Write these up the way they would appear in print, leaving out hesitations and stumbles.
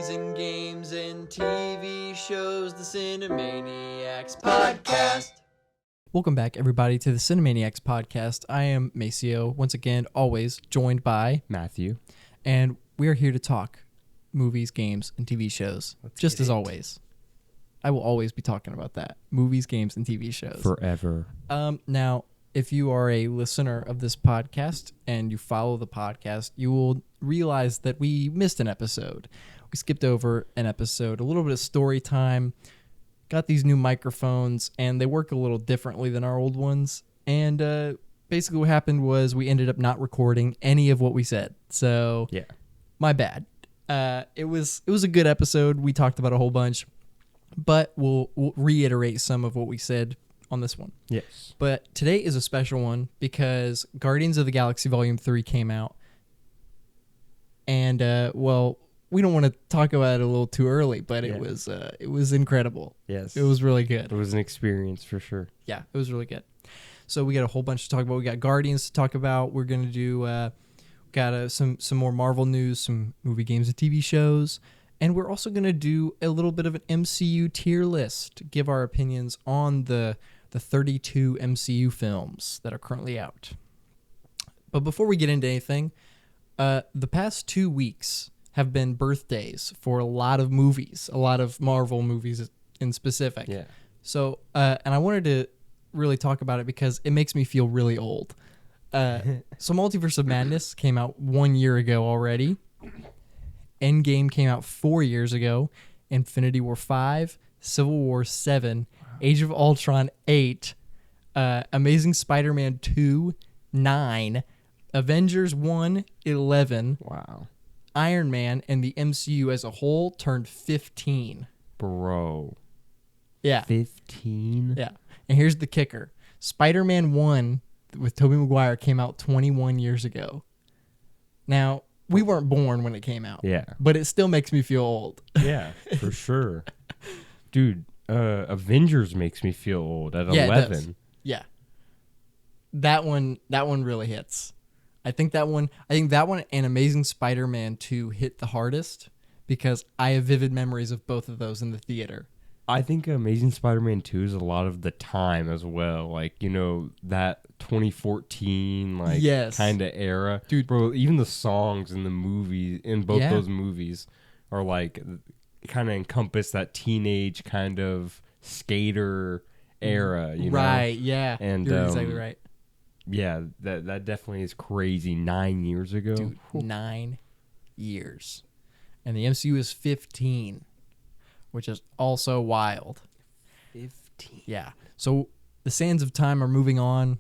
movies and games and TV shows, the Cinemaniacs podcast. Welcome back, everybody, to the Cinemaniacs podcast. I am Maceo, once again, always joined by Matthew. And we are here to talk movies, games, and TV shows, just as always. I will always be talking about that. Movies, games, and TV shows. Forever. Now, if you are a listener of this podcast and you follow the podcast, you will realize that we missed an episode. We skipped over an episode, a little bit of story time, got these new microphones, and they work a little differently than our old ones. And basically what happened was we ended up not recording any of what we said. So, yeah, my bad. It was a good episode. We talked about a whole bunch, but we'll reiterate some of what we said on this one. Yes. But today is a special one because Guardians of the Galaxy Volume 3 came out. And, we don't want to talk about it a little too early, but it was incredible. Yes. It was really good. It was an experience for sure. Yeah, it was really good. So we got a whole bunch to talk about. We got Guardians to talk about. We're going to do some more Marvel news, some movie, games, and TV shows. And we're also going to do a little bit of an MCU tier list, give our opinions on the 32 MCU films that are currently out. But before we get into anything, the past 2 weeks have been birthdays for a lot of movies, a lot of Marvel movies in specific. Yeah. So, and I wanted to really talk about it because it makes me feel really old. So Multiverse of Madness came out 1 year ago already. Endgame came out 4 years ago. Infinity War 5, Civil War 7, Age of Ultron 8, Amazing Spider-Man 2, 9, Avengers 1, 11. Wow. Iron Man and the MCU as a whole turned 15. Bro. Yeah. 15? Yeah. And here's the kicker. Spider-Man 1 with Tobey Maguire came out 21 years ago. Now, we weren't born when it came out. Yeah. But it still makes me feel old. Yeah, for sure. Dude, Avengers makes me feel old at Yeah, 11. it does. Yeah. That one really hits. I think that one and Amazing Spider-Man 2 hit the hardest because I have vivid memories of both of those in the theater. I think Amazing Spider-Man 2 is a lot of the time as well. Like, that 2014, kind of era. Dude. Bro, even the songs in the movies, in both those movies, are kind of encompass that teenage kind of skater era, Right, yeah. And, you're exactly right. Yeah, that definitely is crazy. 9 years ago. Dude, 9 years. And the MCU is 15, which is also wild. 15. Yeah. So the sands of time are moving on,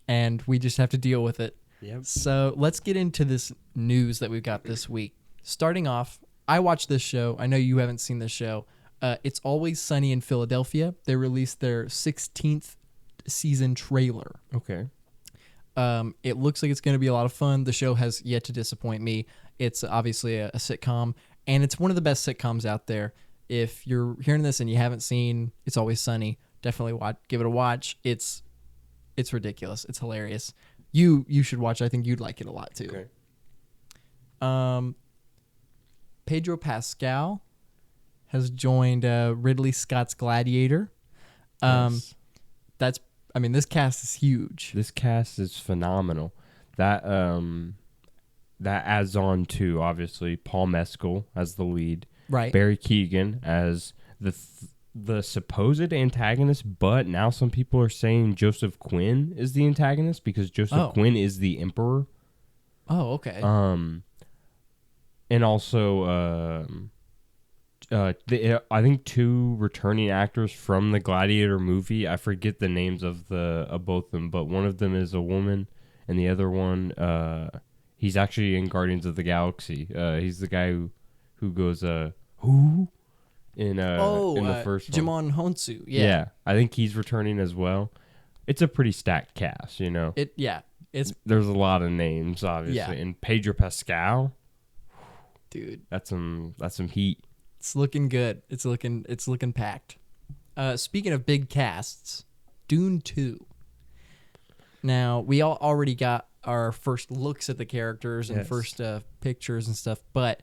and we just have to deal with it. Yep. So let's get into this news that we've got this week. Starting off, I watched this show. I know you haven't seen this show. It's Always Sunny in Philadelphia. They released their 16th season trailer. Okay. It looks like it's going to be a lot of fun. The show has yet to disappoint me. It's obviously a sitcom, and it's one of the best sitcoms out there. If you're hearing this and you haven't seen It's Always Sunny, definitely give it a watch. It's ridiculous. It's hilarious. You should watch it. I think you'd like it a lot too. Okay. Pedro Pascal has joined Ridley Scott's Gladiator. Yes. This cast is huge. This cast is phenomenal. That adds on to, obviously, Paul Mescal as the lead. Right. Barry Keoghan as the supposed antagonist, but now some people are saying Joseph Quinn is the antagonist because Joseph Quinn is the Emperor. Oh, okay. And also, I think 2 returning actors from the Gladiator movie. I forget the names of both of them, but one of them is a woman, and the other one, he's actually in Guardians of the Galaxy. He's the guy who goes who in the first one. Jimon Honsu. Yeah, I think he's returning as well. It's a pretty stacked cast, There's a lot of names, obviously, and Pedro Pascal. Dude, that's some heat. It's looking good. It's looking packed. Speaking of big casts, Dune 2. Now, we all already got our first looks at the characters and first pictures and stuff, but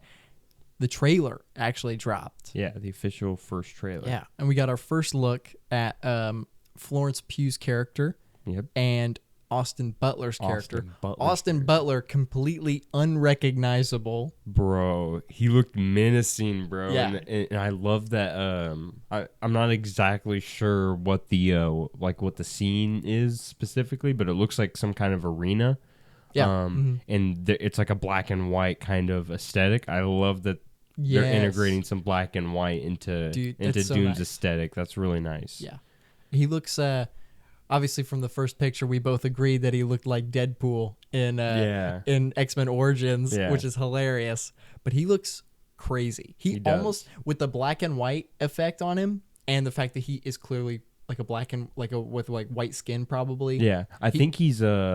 the trailer actually dropped. Yeah, the official first trailer. Yeah, and we got our first look at Florence Pugh's character Yep. and Austin Butler's character. Butler's Butler completely unrecognizable. Bro, he looked menacing, bro. Yeah. And I love that. I'm not exactly sure what the what the scene is specifically, but it looks like some kind of arena. Yeah. And it's like a black and white kind of aesthetic. I love that they're integrating some black and white into so Dune's nice. aesthetic. That's really nice. Yeah. He looks obviously from the first picture we both agreed that he looked like Deadpool in X-Men Origins, which is hilarious. But he looks crazy. He almost, with the black and white effect on him and the fact that he is clearly like a black and with white skin probably. Yeah. I think he's what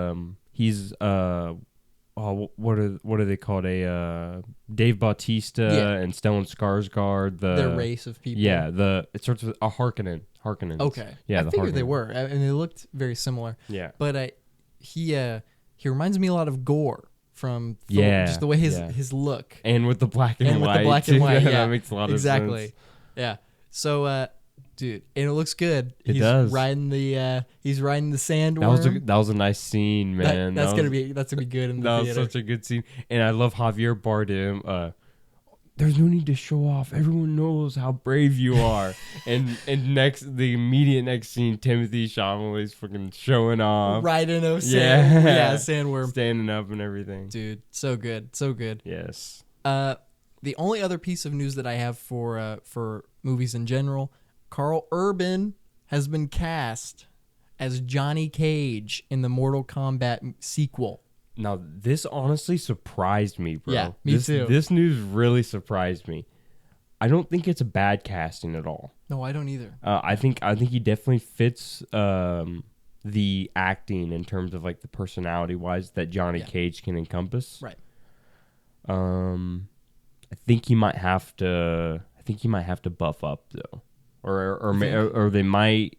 are they called? Dave Bautista and Stellan Skarsgård. Their race of people. Yeah, it starts with a Harkonnen. Okay. Yeah, I figured they were, and they looked very similar. Yeah. But he reminds me a lot of Gore from Thor, just the way his look. And with the black and white. With the black and white, yeah. That makes a lot of sense. Exactly. Yeah. So dude, and it looks good. It does. He's riding the sandworm. That was a nice scene, man. That's gonna be good in the that theater. was such a good scene. And I love Javier Bardem. There's no need to show off. Everyone knows how brave you are. and the immediate next scene, Timothy Chalamet's fucking showing off. Riding a sandworm. Standing up and everything. Dude, so good. So good. Yes. The only other piece of news that I have for movies in general, Karl Urban has been cast as Johnny Cage in the Mortal Kombat sequel. Now, this honestly surprised me, bro. Yeah, me too. This news really surprised me. I don't think it's a bad casting at all. No, I don't either. I think he definitely fits the acting in terms of like the personality wise that Johnny Cage can encompass. Right. I think he might have to buff up though, or they might.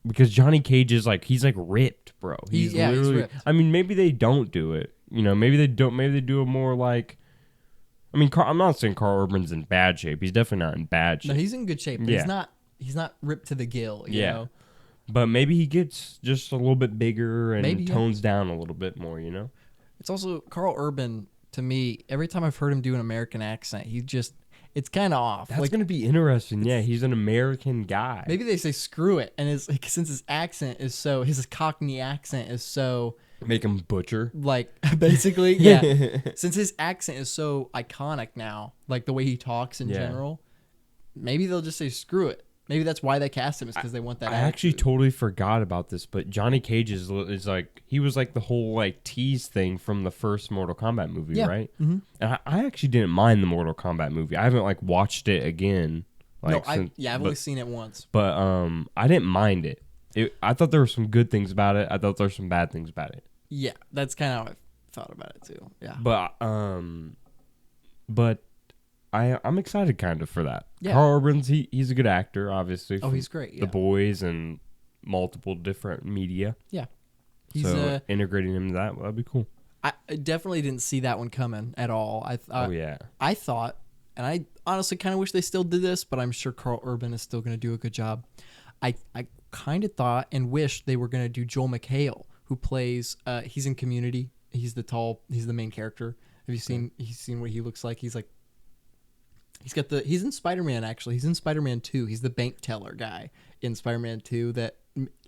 Because Johnny Cage is he's ripped, bro. He's literally. Ripped. I mean, maybe they don't do it. You know, maybe they don't. Maybe they do it more like. I mean, I'm not saying Karl Urban's in bad shape. He's definitely not in bad shape. No, he's in good shape. But he's not ripped to the gill. You know? But maybe he gets just a little bit bigger and tones down a little bit more. You know. It's also Karl Urban. To me, every time I've heard him do an American accent, it's kind of off. That's going to be interesting. Yeah, he's an American guy. Maybe they say screw it, and since his accent is so, his Cockney accent is so, make him butcher. Basically, yeah. Since his accent is so iconic now, the way he talks in general, maybe they'll just say screw it. Maybe that's why they cast him, is because they want that. I actually totally forgot about this, but Johnny Cage is he was the whole tease thing from the first Mortal Kombat movie, right? Mm-hmm. And I actually didn't mind the Mortal Kombat movie. I haven't watched it again. I've only seen it once. But I didn't mind it. I thought there were some good things about it. I thought there were some bad things about it. Yeah, that's kind of how I thought about it too. Yeah. But I'm excited kind of for that. Yeah. Karl Urban's he's a good actor, obviously. He's great. Yeah. The Boys and multiple different media. Yeah. So integrating him to that'd be cool. I definitely didn't see that one coming at all. I thought, and I honestly kind of wish they still did this, but I'm sure Karl Urban is still going to do a good job. I kind of thought and wished they were going to do Joel McHale, who plays, he's in Community. He's the main character. Have you seen what he looks like? He's he's in Spider-Man actually. He's in Spider-Man 2. He's the bank teller guy in Spider-Man 2 that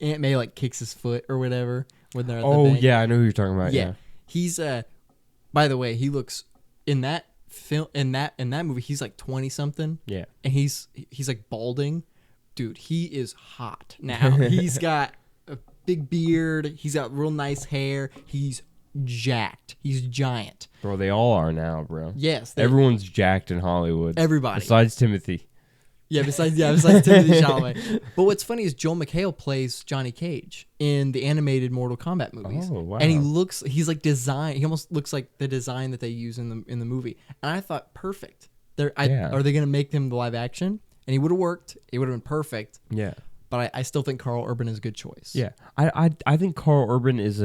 Aunt May kicks his foot or whatever when they're at the bank. Yeah, I know who you're talking about. Yeah. He's by the way, he looks in that film in that movie he's 20 something. Yeah. And he's balding. Dude, he is hot now. He's got a big beard, he's got real nice hair. He's jacked. He's giant. Bro, they all are now, bro. Yes. Everyone's jacked in Hollywood. Everybody. Besides Timothy. Yeah, besides Timothy Chalamet. But what's funny is Joel McHale plays Johnny Cage in the animated Mortal Kombat movies. Oh, wow. And he's designed. He almost looks like the design that they use in the movie. And I thought, perfect. Are they going to make them the live action? And he would have worked. It would have been perfect. Yeah. But I still think Karl Urban is a good choice. Yeah. I think Karl Urban is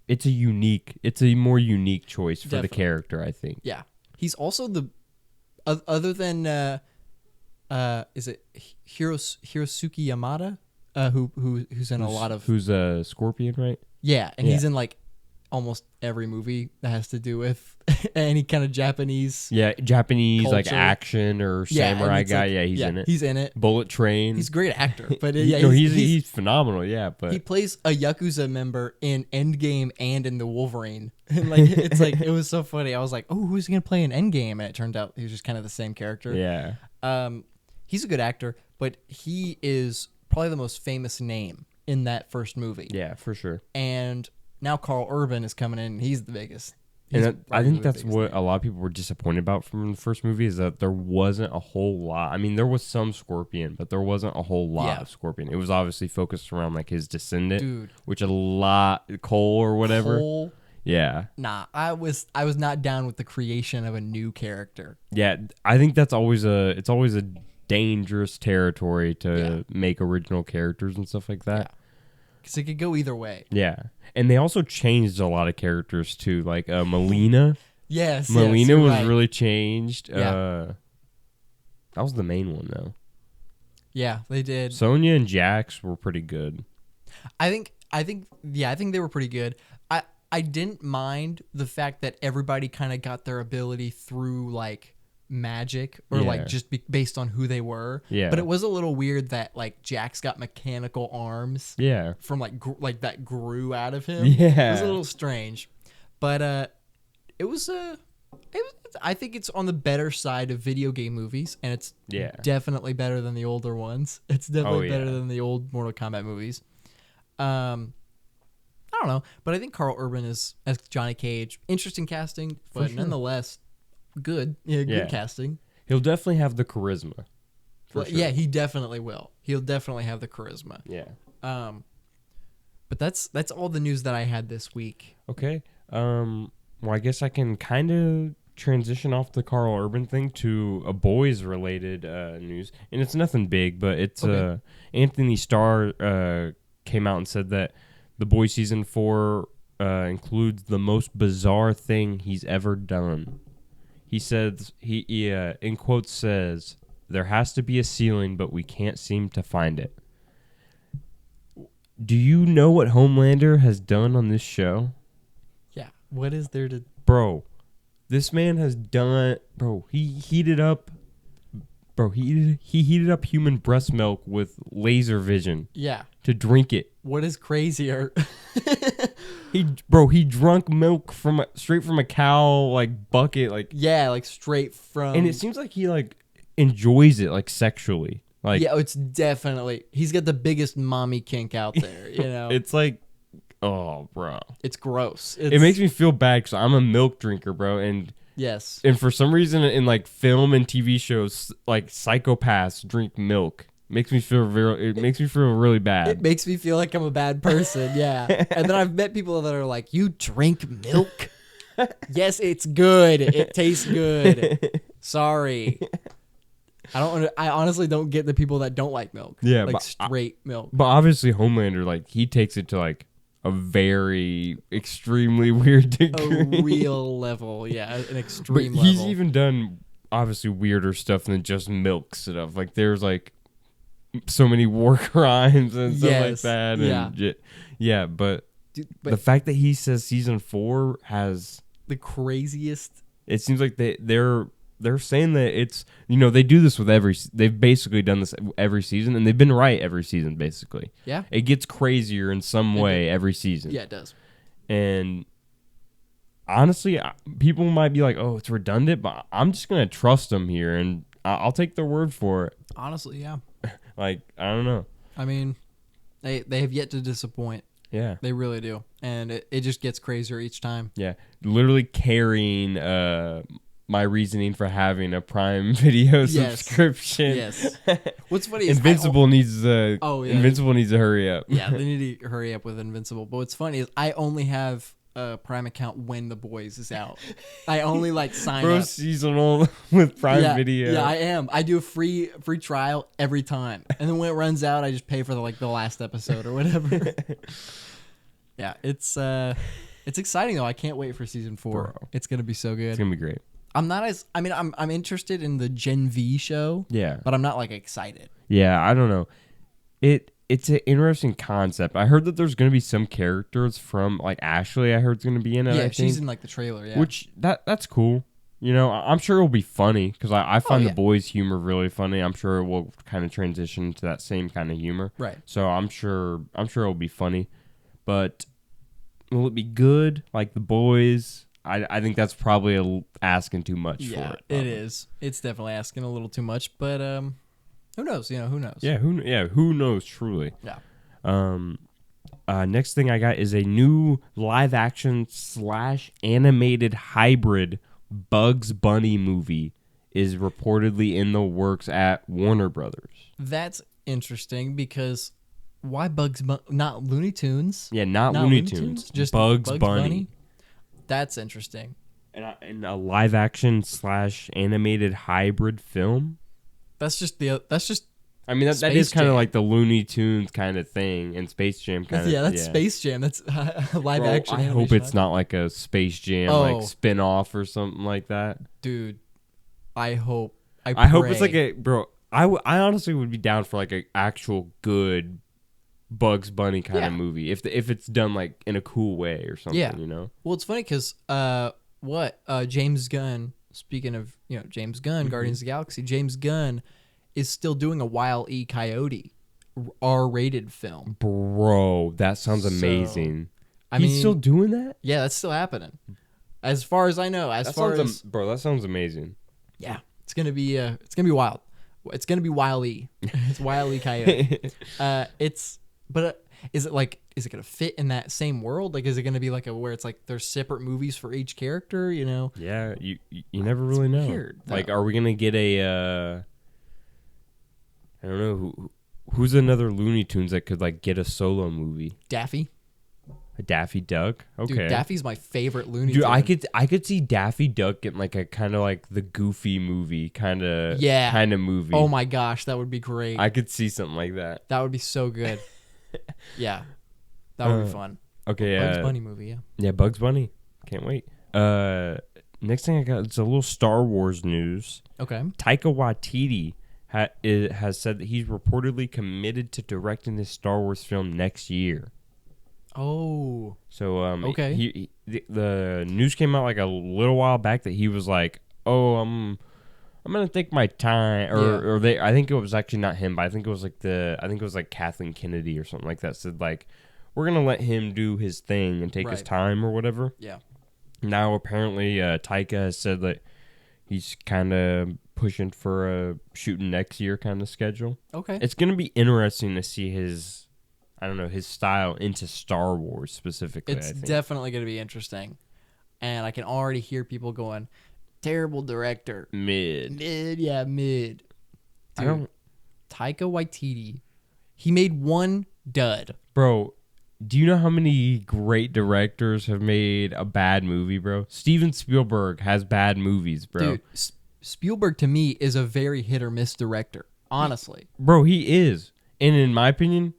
it's a more unique choice for the character, I think. Yeah. He's also the other than is it Hirosuke Yamada, who's in a lot of who's a Scorpion, right? yeah, and Yeah. he's in like almost every movie that has to do with any kind of Japanese. Yeah, Japanese like Culture. action or and samurai it's guy. like- Yeah, he's in it. He's in it. Bullet Train. He's a great actor, but He's phenomenal. Yeah, but he plays a Yakuza member in Endgame and in the Wolverine. And like it's like it was so funny. I was like, oh, who's he gonna play in Endgame? And it turned out he was just kind of the same character. yeah, He's a good actor, but he is probably the most famous name in that first movie. yeah, for sure. And now Carl Urban is coming in. And he's the biggest. And He's I probably think the that's biggest what name. a lot of people were disappointed about from the first movie is that there wasn't a whole lot. I mean, there was some Scorpion, but there wasn't a whole lot Yeah. of Scorpion. It was obviously focused around like his descendant, Dude. which a lot Cole or whatever. Cole, Yeah, nah, I was not down with the creation of a new character. yeah. I think that's always it's always a dangerous territory to make original characters and stuff like that. Because it could go either way. Yeah. And they also changed a lot of characters too. Like Melina. Yes. Melina you're was right. really changed. Yeah. That was the main one though. Yeah, they did. Sonya and Jax were pretty good. I think they were pretty good. I didn't mind the fact that everybody kind of got their ability through like magic or Yeah. like just based on who they were. Yeah. But it was a little weird that like Jax got mechanical arms Yeah. from like like that grew out of him. Yeah. It was a little strange. But it was I think it's on the better side of video game movies, and it's Yeah. definitely better than the older ones. It's definitely better yeah. than the old Mortal Kombat movies. I don't know, but I think Carl Urban as Johnny Cage, interesting casting, but sure. nonetheless good. Yeah, good Yeah. casting. He'll definitely have the charisma. For Well, sure. yeah, he definitely will. He'll definitely have the charisma. Yeah. But that's all the news that I had this week. Okay. Well, I guess I can kind of transition off the Carl Urban thing to a boys related news, and it's nothing big, but it's Okay. Anthony Starr came out and said that the Boys season 4 includes the most bizarre thing he's ever done. He says he in quotes says there has to be a ceiling, but we can't seem to find it. Do you know what Homelander has done on this show? Yeah. What is there to Bro, this man has done. Bro, he heated up. Bro, he heated up human breast milk with laser vision Yeah. to drink it. What is crazier? He drunk milk straight from a cow like bucket like, Yeah, like straight from and it seems like he like enjoys it like sexually. Like yeah, it's definitely he's got the biggest mommy kink out there, you know. it's like, oh, bro, It's gross. it makes me feel bad because I'm a milk drinker, bro, and for some reason in like film and TV shows, like psychopaths drink milk. It makes me feel really bad. It makes me feel like I'm a bad person, yeah. And then I've met people that are like, "You drink milk?" Yes, it's good. It tastes good. Sorry. I honestly don't get the people that don't like milk. Yeah, like but straight milk. But obviously Homelander, like, he takes it to like a very extremely weird degree. A real level, yeah, an But extreme he's level. even done obviously weirder stuff than just milk stuff. Like there's like so many war crimes and stuff like Yes, that. yeah. And yeah, but Dude, the but fact that he says season 4 has, the craziest. it seems like they're saying that it's, you know, they do this with they've basically done this every season, and they've been right every season basically. Yeah. It gets crazier in some way every season. Yeah, it does. And honestly, people might be like, "Oh, it's redundant," but I'm just gonna trust them here, and I'll take their word for it. Honestly, yeah. Like, I don't know. I mean, they have yet to disappoint. Yeah, They really do. And it just gets crazier each time. yeah. Literally carrying my reasoning for having a Prime Video Yes. subscription. Yes. What's funny is Invincible needs to. Oh, yeah. Invincible needs to hurry up. yeah, they need to hurry up with Invincible. But what's funny is I only have a Prime account when The Boys is out. I only like sign Bro, up. seasonal with Prime yeah, Video. Yeah, I am. I do a free trial every time, and then when it runs out, I just pay for the last episode or whatever. Yeah, it's exciting though. I can't wait for season 4. Bro. It's gonna be so good. It's gonna be great. I'm not as. I mean, I'm interested in the Gen V show. Yeah. But I'm not like excited. Yeah, I don't know. It's an interesting concept. I heard that there's going to be some characters from like Ashley. I heard is going to be in it. Yeah, I she's think, in like the trailer. Yeah. which that's cool. You know, I'm sure it'll be funny because I find yeah. the boys' humor really funny. I'm sure it will kind of transition to that same kind of humor. Right. So I'm sure it'll be funny, but will it be good like the boys? I think that's probably asking too much for it. It is. It's definitely asking a little too much, but who knows? You know, who knows? Yeah, who knows truly. Yeah. Next thing I got is a new live action / animated hybrid Bugs Bunny movie is reportedly in the works at Warner Brothers. That's interesting because why Bugs Bunny? Not Looney Tunes. Yeah, not Looney Tunes. Just Bugs Bunny. That's interesting. And a live action / animated hybrid film. That's just. I mean, that is kind of like the Looney Tunes kind of thing and Space Jam kind of. Yeah, that's Space Jam. That's live action. I hope it's not like a Space Jam like spin-off or something like that. Dude, I hope. I hope it's like a bro. I honestly would be down for like an actual good Bugs Bunny kind of movie if it's done like in a cool way or something. Yeah. You know. Well, it's funny because James Gunn. Speaking of James Gunn, Guardians of the Galaxy. James Gunn is still doing a Wile E. Coyote R-rated film. Bro, that sounds amazing. He's still doing that? Yeah, that's still happening. As far as I know. Bro, that sounds amazing. Yeah, it's gonna be wild. It's gonna be Wile E. It's Wile E. Coyote. Is it gonna fit in that same world? Like, is it gonna be like where it's like there's separate movies for each character? You know? Yeah, you never really know. Weird, like, are we gonna get a? I don't know who's another Looney Tunes that could like get a solo movie. Daffy. A Daffy Duck. Okay. Dude, Daffy's my favorite Looney Tune. Dude, I could see Daffy Duck getting like a kind of like the Goofy movie kind of movie. Oh my gosh, that would be great. I could see something like that. That would be so good. Yeah, that would be fun. Okay, Bugs Bunny movie. Yeah. Yeah, Bugs Bunny. Can't wait. Next thing I got is a little Star Wars news. Okay. Taika Waititi has said that he's reportedly committed to this Star Wars film next year. Oh. So okay. The news came out like a little while back that he was like, "Oh, I'm gonna take my time," or they. I think it was actually not him, but I think it was like Kathleen Kennedy or something like that said like, "We're gonna let him do his thing and take his time or whatever." Yeah. Now apparently Taika has said that he's kind of pushing for a shooting next year kind of schedule. Okay. It's gonna be interesting to see his style into Star Wars specifically. It's definitely going to be interesting. And I can already hear people going, terrible director. Mid. Dude, Taika Waititi, he made one dud. Bro, do you know how many great directors have made a bad movie, bro? Steven Spielberg has bad movies, bro. Dude, Spielberg to me is a very hit or miss director, honestly. Bro, he is. And in my opinion,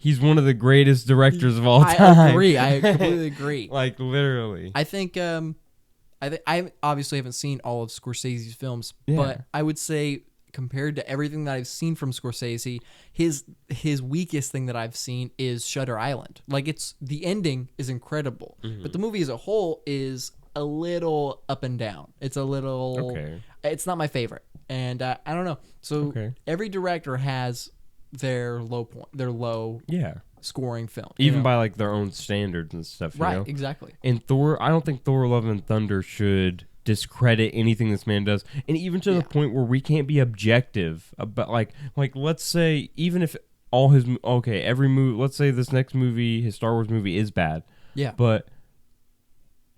he's one of the greatest directors of all time. I agree. I completely agree. Like, literally. I think I obviously haven't seen all of Scorsese's films, but I would say compared to everything that I've seen from Scorsese, his weakest thing that I've seen is Shutter Island. Like, the ending is incredible, but the movie as a whole is a little up and down. It's a little It's not my favorite, and I don't know. So every director has their low point, their low scoring film, even by like their own standards and stuff. You know? Exactly. And Thor, I don't think Thor: Love and Thunder should discredit anything this man does, and even to the point where we can't be objective about like let's say even if all his every movie, let's say this next movie, his Star Wars movie is bad, but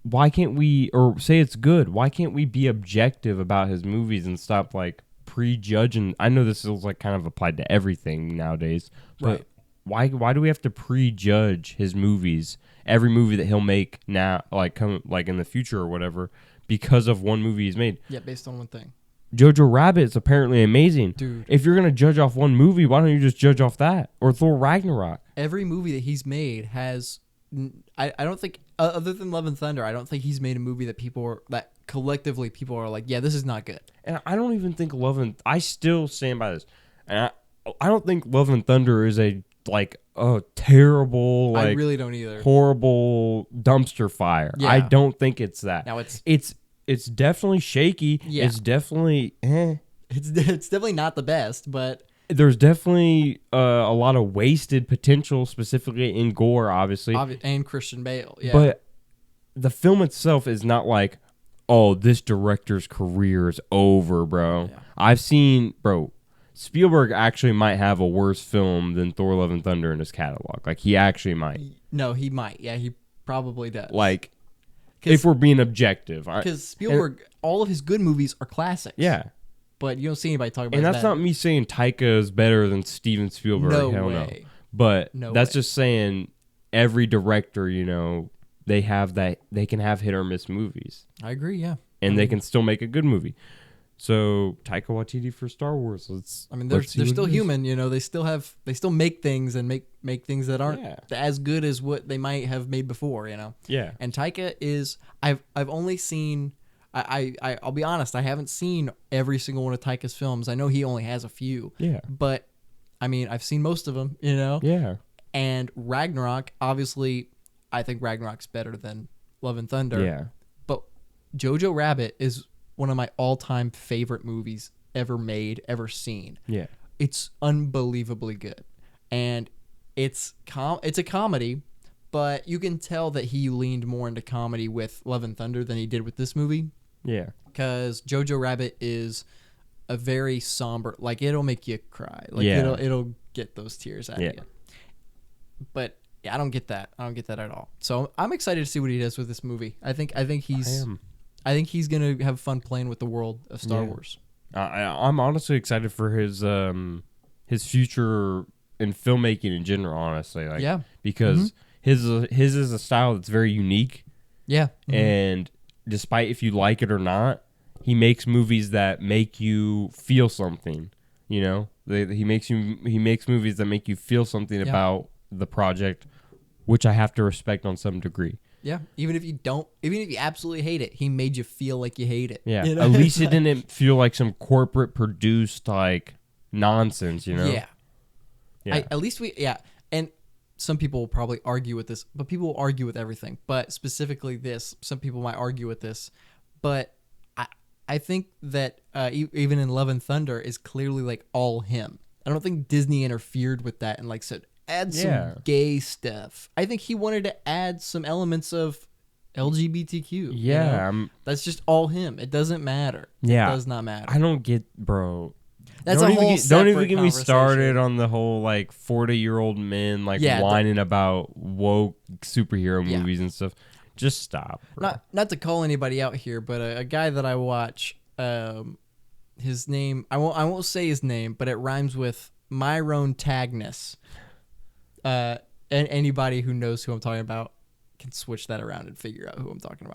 why can't we, or say it's good, why can't we be objective about his movies and stop like prejudging? I know this is like kind of applied to everything nowadays, but why do we have to prejudge his movies, every movie that he'll make now, like in the future or whatever, because of one movie he's made? Yeah, based on one thing. Jojo Rabbit is apparently amazing. Dude. If you're gonna judge off one movie, why don't you just judge off that? Or Thor Ragnarok? Every movie that he's made has, I don't think, other than Love and Thunder, I don't think he's made a movie that collectively people are like, yeah, this is not good. And I don't even think I still stand by this. And I don't think Love and Thunder is a terrible, I really don't either. horrible dumpster fire. Yeah. I don't think it's that. Now it's definitely shaky. Yeah. It's definitely it's definitely not the best, but there's definitely a lot of wasted potential, specifically in gore, obviously. And Christian Bale. Yeah. But the film itself is not like, oh, this director's career is over, bro. Yeah. I've seen, bro, Spielberg actually might have a worse film than Thor: Love and Thunder in his catalog. Like, he actually might. No, he might. Yeah, he probably does. Like, if we're being objective. Because Spielberg, all of his good movies are classics. Yeah. But you don't see anybody talk about And his that's bad not me saying Taika is better than Steven Spielberg. No Hell way. no. But No that's way. just saying every director, they have that, they can have hit or miss movies. I agree, yeah. And they can still make a good movie. So Taika Waititi for Star Wars. They're still human, They still make things and make things that aren't as good as what they might have made before, Yeah. And Taika is I've only seen I'll be honest, I haven't seen every single one of Taika's films. I know he only has a few. Yeah. But I've seen most of them, Yeah. And Ragnarok, obviously, I think Ragnarok's better than Love and Thunder. Yeah. But Jojo Rabbit is one of my all-time favorite movies ever made, ever seen. Yeah. It's unbelievably good. And it's a comedy, but you can tell that he leaned more into comedy with Love and Thunder than he did with this movie. Yeah. Because Jojo Rabbit is a very somber, like, it'll make you cry. Like, Yeah. it'll get those tears out of you. But yeah, I don't get that. I don't get that at all. So I'm excited to see what he does with this movie. I think he's gonna have fun playing with the world of Star Wars. I'm honestly excited for his future in filmmaking in general. Honestly, because his is a style that's very unique. Yeah, and despite if you like it or not, he makes movies that make you feel something. He makes movies that make you feel something about the project, which I have to respect on some degree. Yeah, even if you absolutely hate it, he made you feel like you hate it. Yeah, at least it didn't feel like some corporate produced nonsense. Yeah. At least and some people will probably argue with this, but people will argue with everything. But specifically this, some people might argue with this, but I think that even in Love and Thunder is clearly all him. I don't think Disney interfered with that and said, add some gay stuff. I think he wanted to add some elements of LGBTQ. Yeah. That's just all him. It doesn't matter. Yeah. It does not matter. I don't get, bro. That's don't even get me started on the whole 40-year-old men whining about woke superhero movies and stuff. Just stop, bro. Not to call anybody out here, but a guy that I watch, his name, I won't say his name, but it rhymes with Myron Tagnus. And anybody who knows who I'm talking about can switch that around and figure out who I'm talking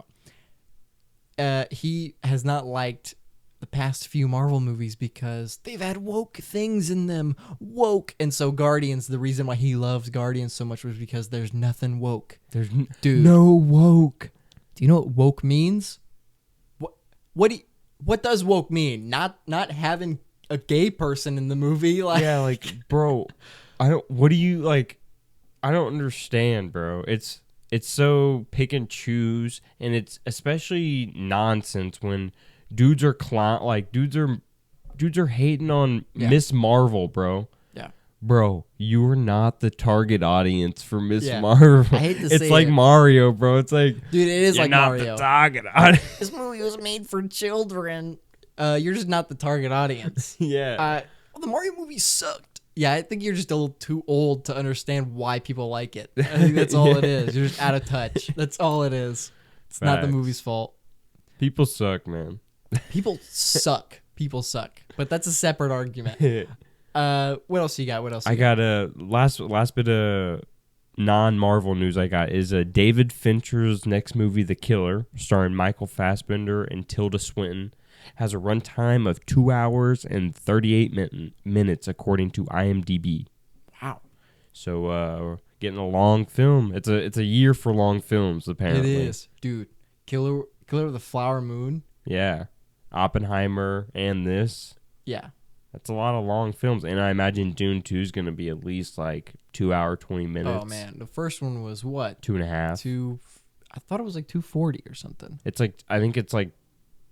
about. He has not liked the past few Marvel movies because they've had woke things in them. Woke. And so Guardians, the reason why he loves Guardians so much was because there's nothing woke. There's Dude, no woke. Do you know what woke means? What does woke mean? Not having a gay person in the movie? Bro, I don't understand, bro. It's so pick and choose, and it's especially nonsense when dudes are hating on Miss Marvel, bro. Yeah. Bro, you are not the target audience for Miss Marvel. I hate to say it's like it. Mario, bro. It's like, dude, it is like not Mario. the target audience. This movie was made for children. You're just not the target audience. Yeah. The Mario movie sucked. Yeah, I think you're just a little too old to understand why people like it. I think that's all it is. You're just out of touch. That's all it is. It's not the movie's fault. People suck, man. People suck. People suck. But that's a separate argument. What else you got? I got a last bit of non-Marvel news I got is David Fincher's next movie, The Killer, starring Michael Fassbender and Tilda Swinton, has a runtime of 2 hours and 38 minutes according to IMDb. Wow. So getting a long film. It's a year for long films, apparently. It is. Dude, Killer of the Flower Moon. Yeah. Oppenheimer and this. Yeah. That's a lot of long films. And I imagine Dune 2 is going to be at least like 2 hour, 20 minutes. Oh, man. The first one was what? 2.5. I thought it was like 240 or something. It's like, I think it's like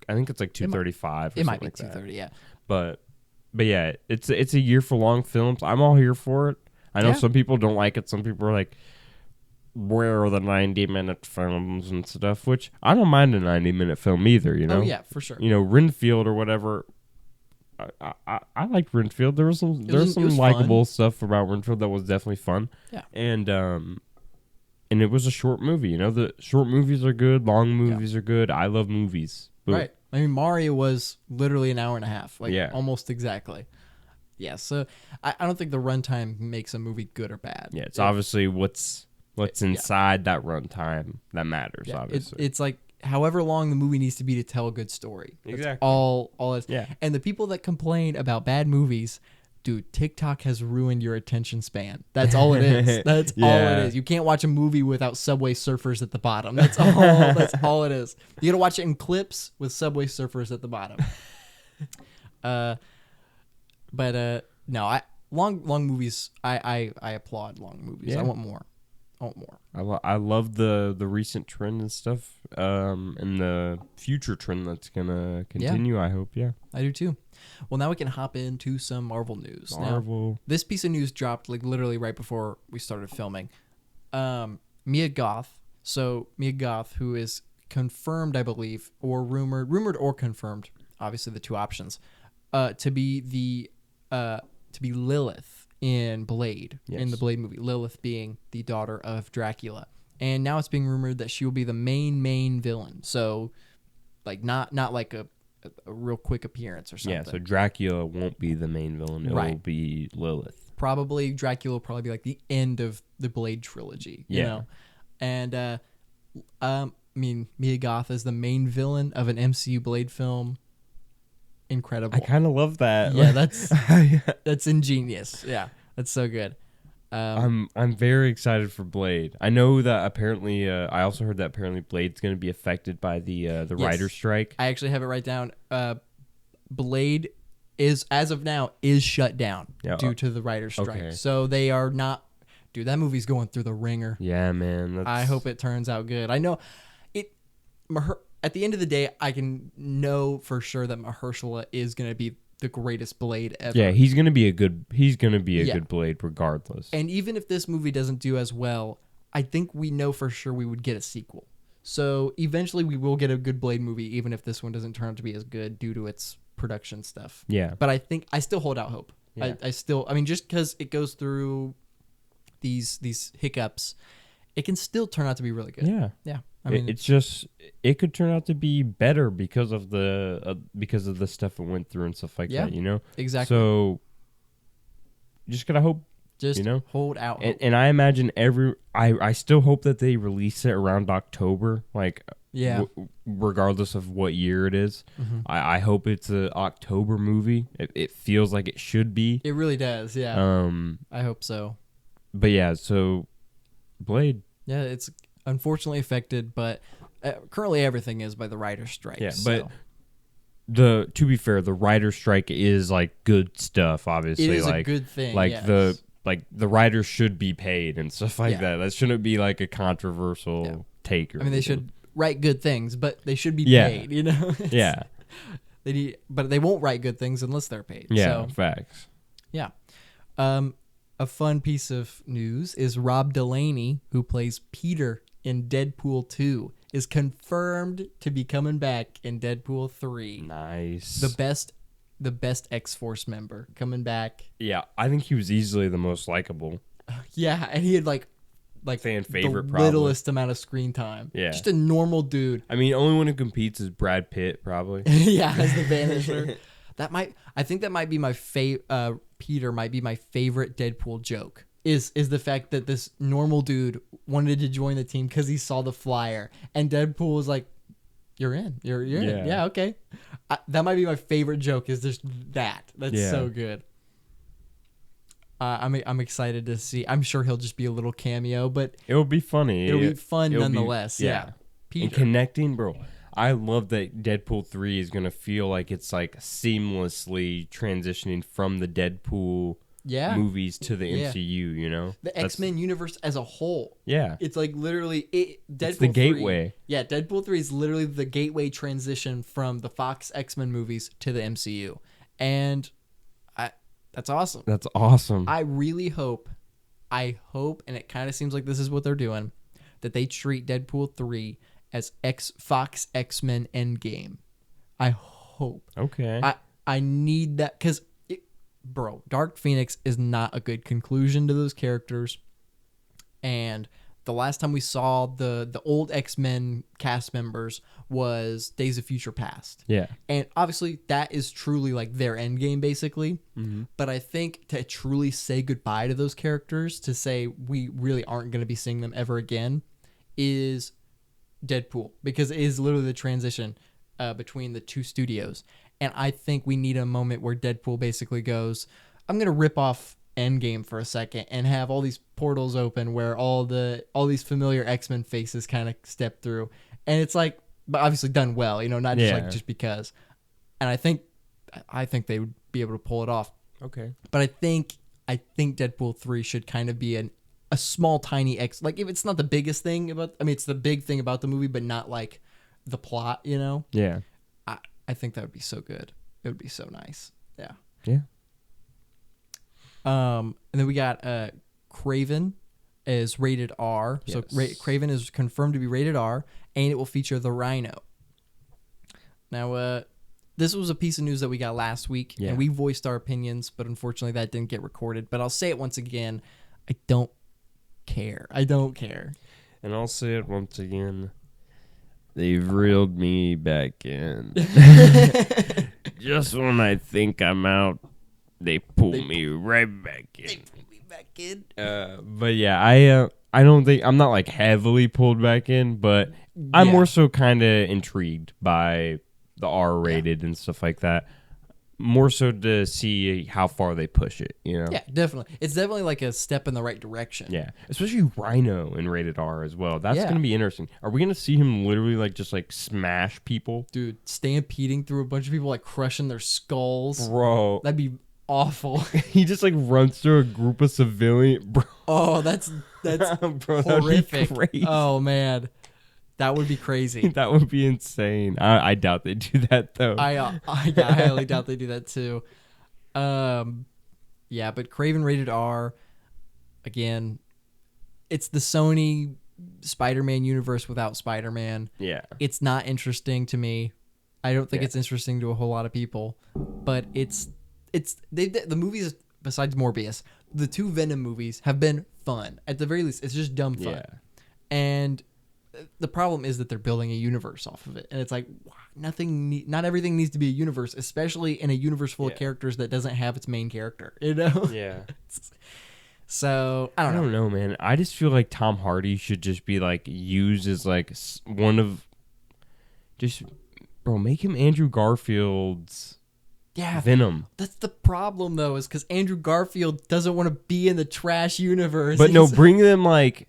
235 or It something might be like 230, that. yeah. But yeah, it's a year for long films. I'm all here for it. I know some people don't like it. Some people are like, where are the 90-minute films and stuff? Which I don't mind a 90-minute film either, you know? Oh, yeah, for sure. You know, Renfield or whatever. I liked Renfield. There was some likable stuff about Renfield that was definitely fun. Yeah. And it was a short movie. You know, the short movies are good. Long movies are good. I love movies. Boom. Right. I mean, Mario was literally an hour and a half. Like, almost exactly. Yeah, so I don't think the runtime makes a movie good or bad. Yeah, it's obviously what's inside that runtime that matters, obviously. It's like however long the movie needs to be to tell a good story. That's exactly. All is. Yeah. And the people that complain about bad movies, dude, TikTok has ruined your attention span. That's all it is. That's all it is. You can't watch a movie without Subway Surfers at the bottom. That's all. That's all it is. You gotta watch it in clips with Subway Surfers at the bottom. No, long movies. I applaud long movies. Yeah. I want more. I love the recent trend and stuff, and the future trend that's gonna continue. I hope. Yeah, I do too. Well, now we can hop into some Marvel news. Marvel. Now, this piece of news dropped like literally right before we started filming. Mia Goth. So Mia Goth, who is confirmed, I believe, or rumored or confirmed, obviously the two options, to be Lilith in Blade, in the Blade movie. Lilith being the daughter of Dracula, and now it's being rumored that she will be the main villain. So, like not like a real quick appearance or something. Yeah, so Dracula won't be the main villain. It will be Lilith. Probably Dracula will probably be like the end of the Blade trilogy. You know, and I mean, Mia Goth is the main villain of an MCU Blade film. Incredible. I kind of love that. Yeah, that's ingenious. Yeah, that's so good. I'm very excited for Blade. I know that apparently. I also heard that apparently Blade's going to be affected by the writer's strike. I actually have it right down. Blade is, as of now, is shut down due to the writer's strike. Okay. So they are not. Dude, that movie's going through the ringer. Yeah, man. I hope it turns out good. I know it. At the end of the day, I can know for sure that Mahershala is going to be the greatest Blade ever. Yeah, he's going to be a good good Blade regardless. And even if this movie doesn't do as well, I think we know for sure we would get a sequel. So eventually we will get a good Blade movie, even if this one doesn't turn out to be as good due to its production stuff. Yeah. But I still hold out hope. Yeah. I mean, just because it goes through these hiccups, it can still turn out to be really good. Yeah. Yeah. I mean, it could turn out to be better because of the stuff it went through and stuff like that, you know? Exactly. So just gotta hope, just hold out hope. And I imagine I still hope that they release it around October, like regardless of what year it is. Mm-hmm. I hope it's an October movie. It feels like it should be. It really does, yeah. I hope so. But yeah, so Blade. Yeah, it's unfortunately affected, but currently everything is by the writer's strike. Yeah, so. but to be fair, the writer's strike is like good stuff. Obviously, it is like a good thing. Like yes. the writers should be paid and stuff like that. That shouldn't be like a controversial take. Or I mean, they should write good things, but they should be paid. You know. Yeah. But they won't write good things unless they're paid. Yeah, so, facts. Yeah. A fun piece of news is Rob Delaney, who plays Peter in Deadpool 2, is confirmed to be coming back in Deadpool 3. Nice. The best X-Force member coming back. Yeah, I think he was easily the most likable. Yeah, and he had like fan favorite, the littlest amount of screen time. Yeah. Just a normal dude. I mean, only one who competes is Brad Pitt, probably. Yeah, as the Vanisher. I think that might be my Peter might be my favorite Deadpool joke. Is the fact that this normal dude wanted to join the team because he saw the flyer, and Deadpool was like, "You're in. You're in. Yeah, okay." That might be my favorite joke. Is just that. That's so good. I'm excited to see. I'm sure he'll just be a little cameo, but it'll be funny. It'll be fun nonetheless. Yeah. Peter. And connecting, bro. I love that Deadpool 3 is going to feel like it's like seamlessly transitioning from the Deadpool movies to the MCU, you know? The X-Men universe as a whole. Yeah. It's like literally Deadpool it's the 3, gateway. Yeah, Deadpool 3 is literally the gateway transition from the Fox X-Men movies to the MCU. And that's awesome. That's awesome. I really hope, and it kind of seems like this is what they're doing, that they treat Deadpool 3 as Fox X-Men Endgame. I hope. Okay. I need that because, bro, Dark Phoenix is not a good conclusion to those characters. And the last time we saw the old X-Men cast members was Days of Future Past. Yeah. And obviously that is truly like their end game, basically. Mm-hmm. But I think to truly say goodbye to those characters, to say we really aren't going to be seeing them ever again, is Deadpool, because it is literally the transition between the two studios. And I think we need a moment where Deadpool basically goes, I'm going to rip off Endgame for a second and have all these portals open where all these familiar X-Men faces kind of step through. And it's like, but obviously done well, you know, not just because. And I think they would be able to pull it off. Okay. But I think Deadpool 3 should kind of be a small, tiny like, if it's not the biggest thing it's the big thing about the movie, but not like the plot, you know? Yeah. I think that would be so good. It would be so nice. Yeah. Yeah. And then we got Craven is rated R. Yes. So Craven is confirmed to be rated R, and it will feature the Rhino. Now, this was a piece of news that we got last week, and we voiced our opinions, but unfortunately that didn't get recorded. But I'll say it once again. I don't care. And I'll say it once again. They've reeled me back in. Just when I think I'm out, they pull me right back in. But yeah, I don't think I'm not like heavily pulled back in, but I'm more so kind of intrigued by the R-rated and stuff like that. More so to see how far they push it, you know? Yeah, definitely. It's definitely like a step in the right direction. Yeah, especially Rhino in rated R as well. That's going to be interesting. Are we going to see him literally like just like smash people? Dude, stampeding through a bunch of people, like crushing their skulls. Bro. That'd be awful. He just like runs through a group of civilians. Bro. Oh, that's Bro, horrific. That'd be crazy. Oh, man. That would be crazy. That would be insane. I doubt they do that though. I highly doubt they do that too. Yeah, but Craven rated R, again, it's the Sony Spider-Man universe without Spider-Man. Yeah. It's not interesting to me. I don't think it's interesting to a whole lot of people, but the movies besides Morbius, the two Venom movies have been fun. At the very least, it's just dumb fun. Yeah. And the problem is that they're building a universe off of it, and it's like not everything needs to be a universe, especially in a universe full of characters that doesn't have its main character, you know? Yeah. So I don't know, man. I just feel like Tom Hardy should just be like used as like one of make him Andrew Garfield's Venom. That's the problem though, is because Andrew Garfield doesn't want to be in the trash universe. But no, bring them like.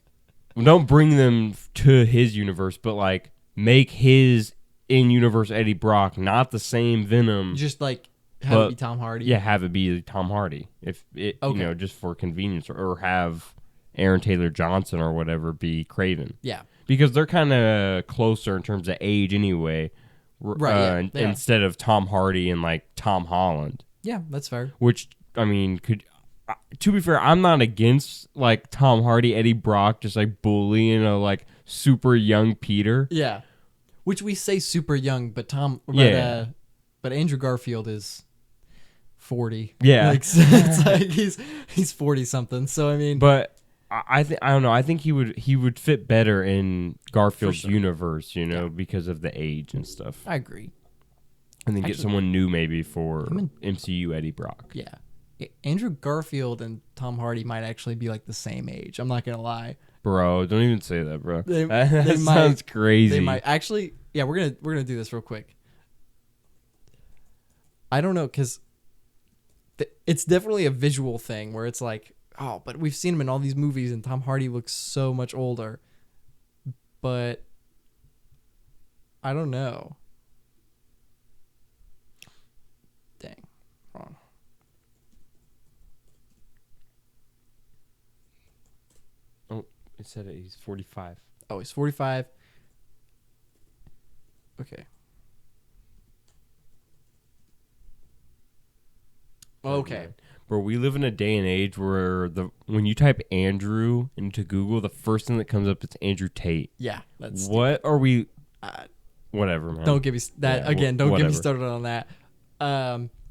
Don't bring them to his universe, but like make his in-universe Eddie Brock not the same Venom. Just like have it be Tom Hardy. Yeah, have it be Tom Hardy. If it, just for convenience, or have Aaron Taylor Johnson or whatever be Craven. Yeah, because they're kind of closer in terms of age anyway. Right. Instead of Tom Hardy and like Tom Holland. Yeah, that's fair. Which I mean to be fair, I'm not against like Tom Hardy, Eddie Brock, just like bullying a like super young Peter. Yeah, which we say super young, but but Andrew Garfield is 40. Yeah, like, so it's like he's 40 something. So I mean, but I don't know. I think he would fit better in Garfield's universe, you know, because of the age and stuff. I agree. And then get someone new maybe for MCU Eddie Brock. Yeah. Andrew Garfield and Tom Hardy might actually be like the same age. I'm not gonna lie, bro. Don't even say that, bro. That sounds crazy. They might actually. Yeah, we're gonna do this real quick. I don't know, because it's definitely a visual thing where it's like, oh, but we've seen him in all these movies, and Tom Hardy looks so much older. But I don't know. Dang. Wrong. Oh, it said he's 45. Oh, he's 45. Okay. Okay. Bro, we live in a day and age where when you type Andrew into Google, the first thing that comes up is Andrew Tate. Yeah. That's What are we? Whatever, man. Don't give me that Yeah, again. Don't get whatever. me started on that.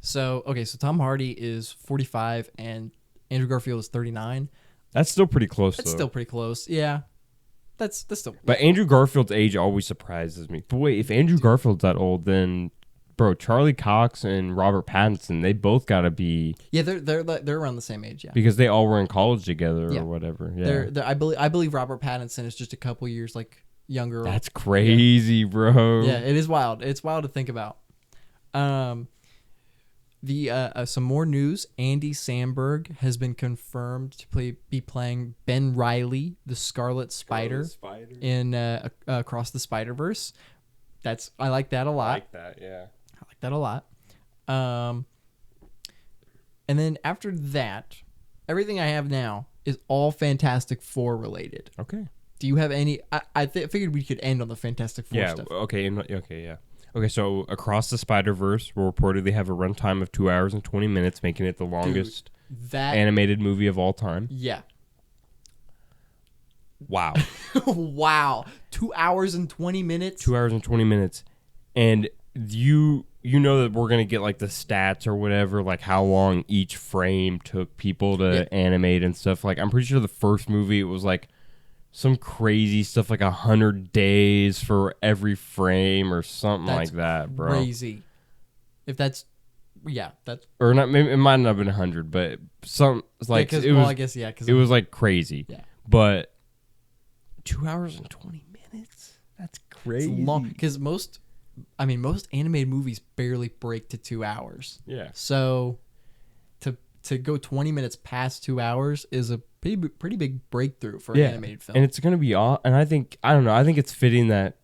So Tom Hardy is 45 and Andrew Garfield is 39. That's still pretty close, That's though. still pretty close. Yeah. That's still. But Andrew Garfield's age always surprises me. But wait, if Andrew Garfield's that old, then, bro, Charlie Cox and Robert Pattinson, they both got to be. Yeah, they're around the same age. Yeah. Because they all were in college together Yeah. or whatever. Yeah. They're I believe Robert Pattinson is just a couple years younger. That's crazy, bro. Yeah, it is wild. It's wild to think about. Some more news. Andy Samberg has been confirmed to be playing Ben Reilly, the Scarlet Spider, in Across the Spider-Verse. I like that a lot. I like that, yeah. I like that a lot. And then after that, everything I have now is all Fantastic Four related. Okay. Do you have any? I figured we could end on the Fantastic Four stuff. Okay, yeah. Okay, so Across the Spider-Verse will reportedly have a runtime of 2 hours and 20 minutes, making it the longest animated movie of all time. Yeah. Wow. Wow. 2 hours and 20 minutes? 2 hours and 20 minutes. And you know that we're going to get like the stats or whatever, like how long each frame took people to animate and stuff. Like, I'm pretty sure the first movie, it was like some crazy stuff like 100 days for every frame or something like that, bro. Crazy. If that's or not. Maybe it might not have been 100, but some like it was. I guess It was like crazy. Yeah. But 2 hours and 20 minutes. That's crazy. It's long because most animated movies barely break to 2 hours. Yeah. So to go 20 minutes past 2 hours is a pretty big breakthrough for an animated film. And it's going to be all, and I think it's fitting that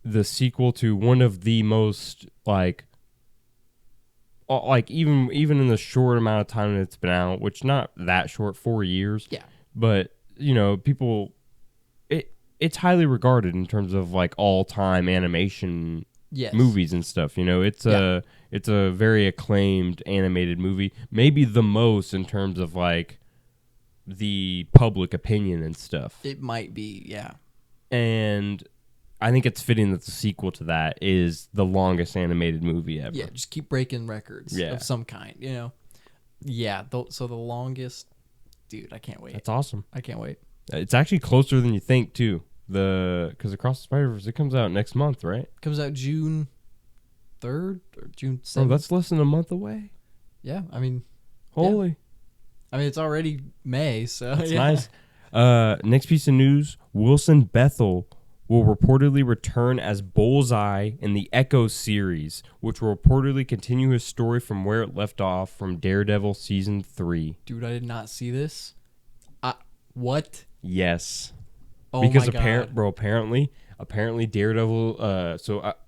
the sequel to one of the most like even in the short amount of time that it's been out, which not that short, 4 years. Yeah. But, people, it's highly regarded in terms of like all-time animation movies and stuff. It's a very acclaimed animated movie, maybe the most in terms of like the public opinion and stuff. It might be, yeah. And I think it's fitting that the sequel to that is the longest animated movie ever. Yeah, just keep breaking records of some kind, Yeah, so the longest, dude, I can't wait. That's awesome. I can't wait. It's actually closer than you think too. Because Across the Spider-Verse, it comes out next month, right? It comes out June 3rd or June 7th. Oh, that's less than a month away. Yeah, I mean, holy. Yeah. I mean, it's already May, so that's nice. Next piece of news: Wilson Bethel will reportedly return as Bullseye in the Echo series, which will reportedly continue his story from where it left off from Daredevil season 3. Dude, I did not see this. What? Yes. Oh because my God. apparently Daredevil.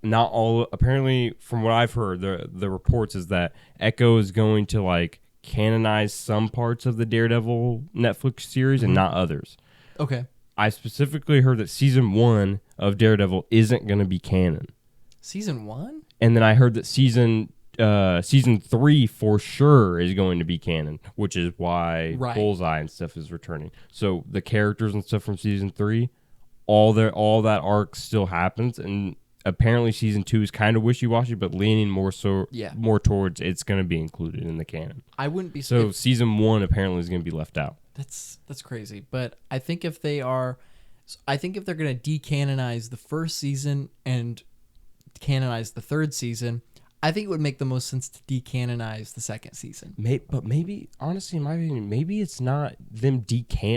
Not all. Apparently, from what I've heard, the reports is that Echo is going to like canonize some parts of the Daredevil Netflix series and not others. Okay. I specifically heard that season 1 of Daredevil isn't going to be canon. Season 1? And then I heard that season 3 for sure is going to be canon, which is why Bullseye and stuff is returning. So the characters and stuff from season 3, all that arc still happens, and apparently season 2 is kind of wishy-washy, but leaning more towards it's going to be included in the canon. I wouldn't be so season 1 apparently is going to be left out. That's crazy, but I think if they're going to decanonize the first season and canonize the third season, I think it would make the most sense to decanonize the second season. But maybe, honestly, in my opinion, maybe it's not them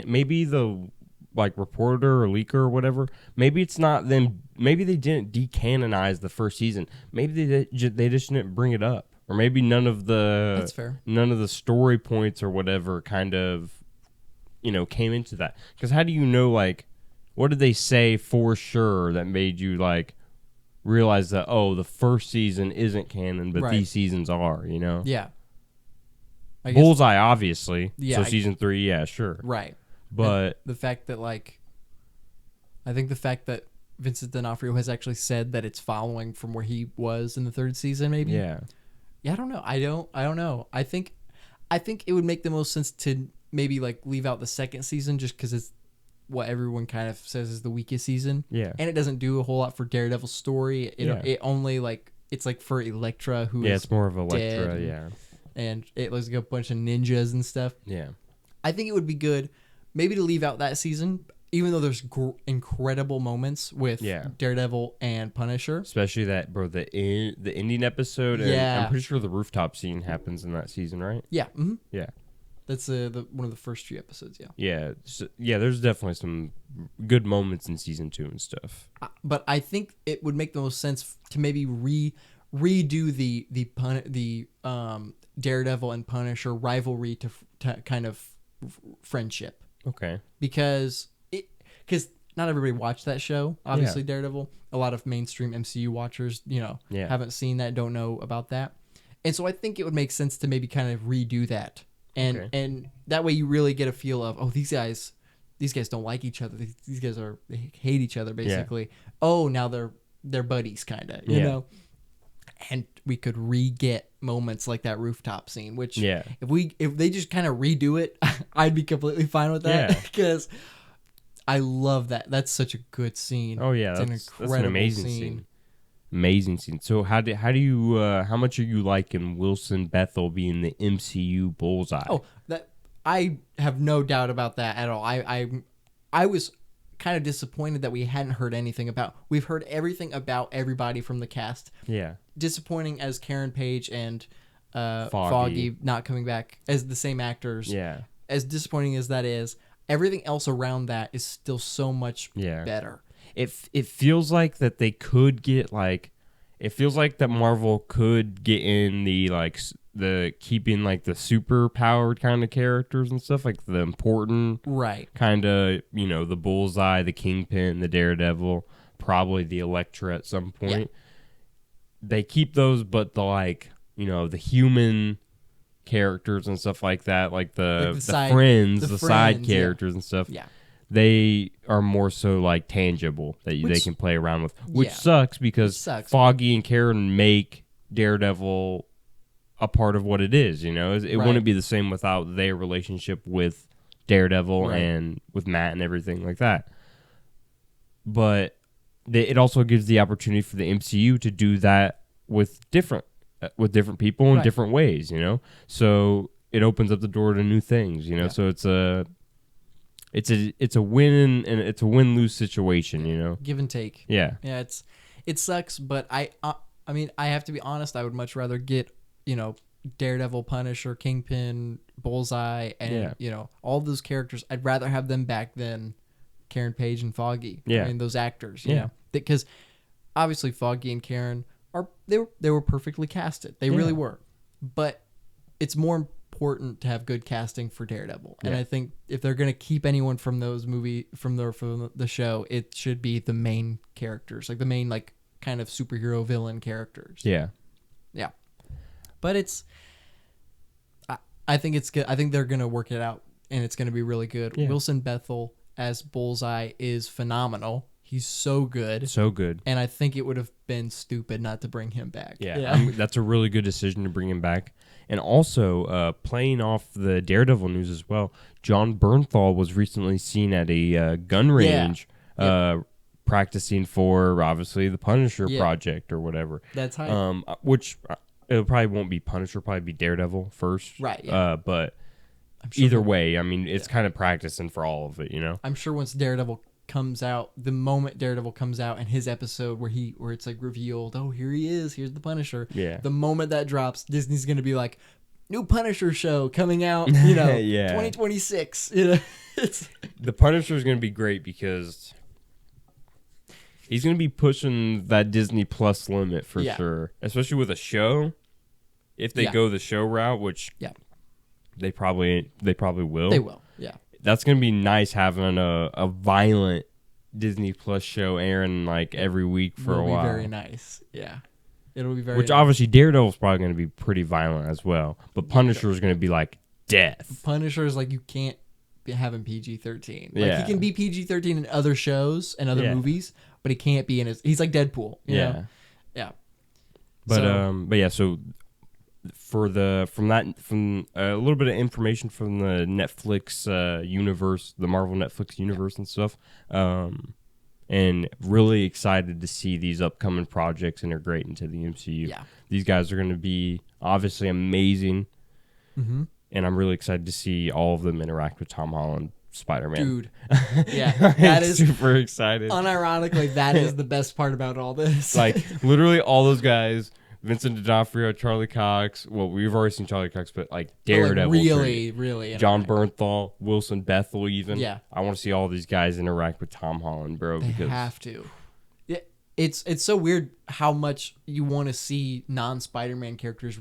maybe the like reporter or leaker or whatever, maybe it's not them. Maybe they didn't decanonize the first season. Maybe they just didn't bring it up, or maybe none of the story points or whatever kind of came into that. Because how do you know, like, what did they say for sure that made you like, realize that the first season isn't canon, but Right. these seasons are. You know. Yeah. I guess, Bullseye, obviously. Yeah, So season 3, yeah, sure. right. But And the fact that I think the fact that Vincent D'Onofrio has actually said that it's following from where he was in the third season, maybe. yeah, Yeah, I don't know. I don't know. I think it would make the most sense to maybe leave out the second season just because it's what everyone kind of says is the weakest season. yeah, And it doesn't do a whole lot for Daredevil's story. It only it's for Elektra who is it's more of Elektra. dead, Yeah, and it looks like a bunch of ninjas and stuff. yeah, I think it would be good maybe to leave out that season, even though there's incredible moments with Daredevil and Punisher. especially that, bro. The ending episode. And Yeah. I'm pretty sure the rooftop scene happens in that season, right? Yeah. Mm-hmm. Yeah. That's the one of the first few episodes, yeah. Yeah, so, there's definitely some good moments in season 2 and stuff. But I think it would make the most sense to maybe redo the Daredevil and Punisher rivalry to kind of friendship, Okay. because not everybody watched that show. Obviously, Daredevil. A lot of mainstream MCU watchers, haven't seen that, don't know about that, and so I think it would make sense to maybe kind of redo that. And that way you really get a feel of, these guys don't like each other. These guys they hate each other basically. Oh, now they're buddies kind of, you know. And we could re-get moments like that rooftop scene, which if they just kind of redo it, I'd be completely fine with that because I love that. That's such a good scene. Oh yeah, that's an amazing scene. Amazing scene. So how much are you liking Wilson Bethel being the MCU Bullseye? Oh, that I have no doubt about that at all. I was kind of disappointed that we hadn't heard anything about. We've heard everything about everybody from the cast. Yeah. Disappointing as Karen Page and Foggy not coming back as the same actors. Yeah. As disappointing as that is, everything else around that is still so much better. It feels like that they could get it feels like that Marvel could get in the keeping the super powered kind of characters and stuff, like the important kind of, the Bullseye, the Kingpin, the Daredevil, probably the Elektra at some point. They keep those, but the human characters and stuff like that, like the side characters and stuff. Yeah. They are more so tangible that they can play around with, which sucks because Foggy and Karen make Daredevil a part of what it is. It wouldn't be the same without their relationship with Daredevil and with Matt and everything like that. But it also gives the opportunity for the MCU to do that with different people in different ways. So it opens up the door to new things. So it's a win and it's a win-lose situation, Give and take. Yeah. Yeah, it sucks, but I mean, I have to be honest, I would much rather get, Daredevil, Punisher, Kingpin, Bullseye, and all those characters. I'd rather have them back than Karen Page and Foggy. Yeah. I mean, those actors, you know. Because obviously Foggy and Karen they were perfectly casted. They really were. But it's more important to have good casting for Daredevil. And I think if they're going to keep anyone from the show, it should be the main characters, the main kind of superhero villain characters. Yeah. Yeah. But I think it's good. I think they're going to work it out and it's going to be really good. Yeah. Wilson Bethel as Bullseye is phenomenal. He's so good. So good. And I think it would have been stupid not to bring him back. Yeah. That's a really good decision to bring him back. And also, playing off the Daredevil news as well, John Bernthal was recently seen at a gun range practicing for, obviously, the Punisher project or whatever. That's high. Which it probably won't be Punisher, probably be Daredevil first. Right, yeah. But sure either way, I mean, it's kind of practicing for all of it, I'm sure once Daredevil comes out, the moment Daredevil comes out and his episode where it's revealed, oh, here he is, here's the Punisher. Yeah. The moment that drops, Disney's gonna be like, new Punisher show coming out, 2026. The Punisher is gonna be great because he's gonna be pushing that Disney Plus limit for sure, especially with a show. If they go the show route, which they probably will. They will. Yeah. That's going to be nice having a violent Disney Plus show airing like every week for a while. Will be very nice. Yeah. It'll be very Which nice. obviously Daredevil's probably going to be pretty violent as well. But Punisher is going to be like death. Punisher is like you can't have him PG-13. Like Yeah. he can be PG-13 in other shows and other Yeah. movies, but he can't be in his. He's like Deadpool. You know? Yeah. But yeah. So from a little bit of information from the Netflix universe, the Marvel Netflix universe and stuff. And really excited to see these upcoming projects integrate into the MCU. Yeah. These guys are going to be obviously amazing. Mm-hmm. And I'm really excited to see all of them interact with Tom Holland, Spider-Man. Dude. Yeah. That is super excited. unironically, that is the best part about all this. Like literally all those guys, Vincent D'Onofrio, Charlie Cox. Well, we've already seen Charlie Cox, but like Daredevil, really. John Bernthal, Wilson Bethel, even. Yeah. I want to see all these guys interact with Tom Holland, bro. They because have to. Yeah, it's so weird how much you want to see non-Spider-Man characters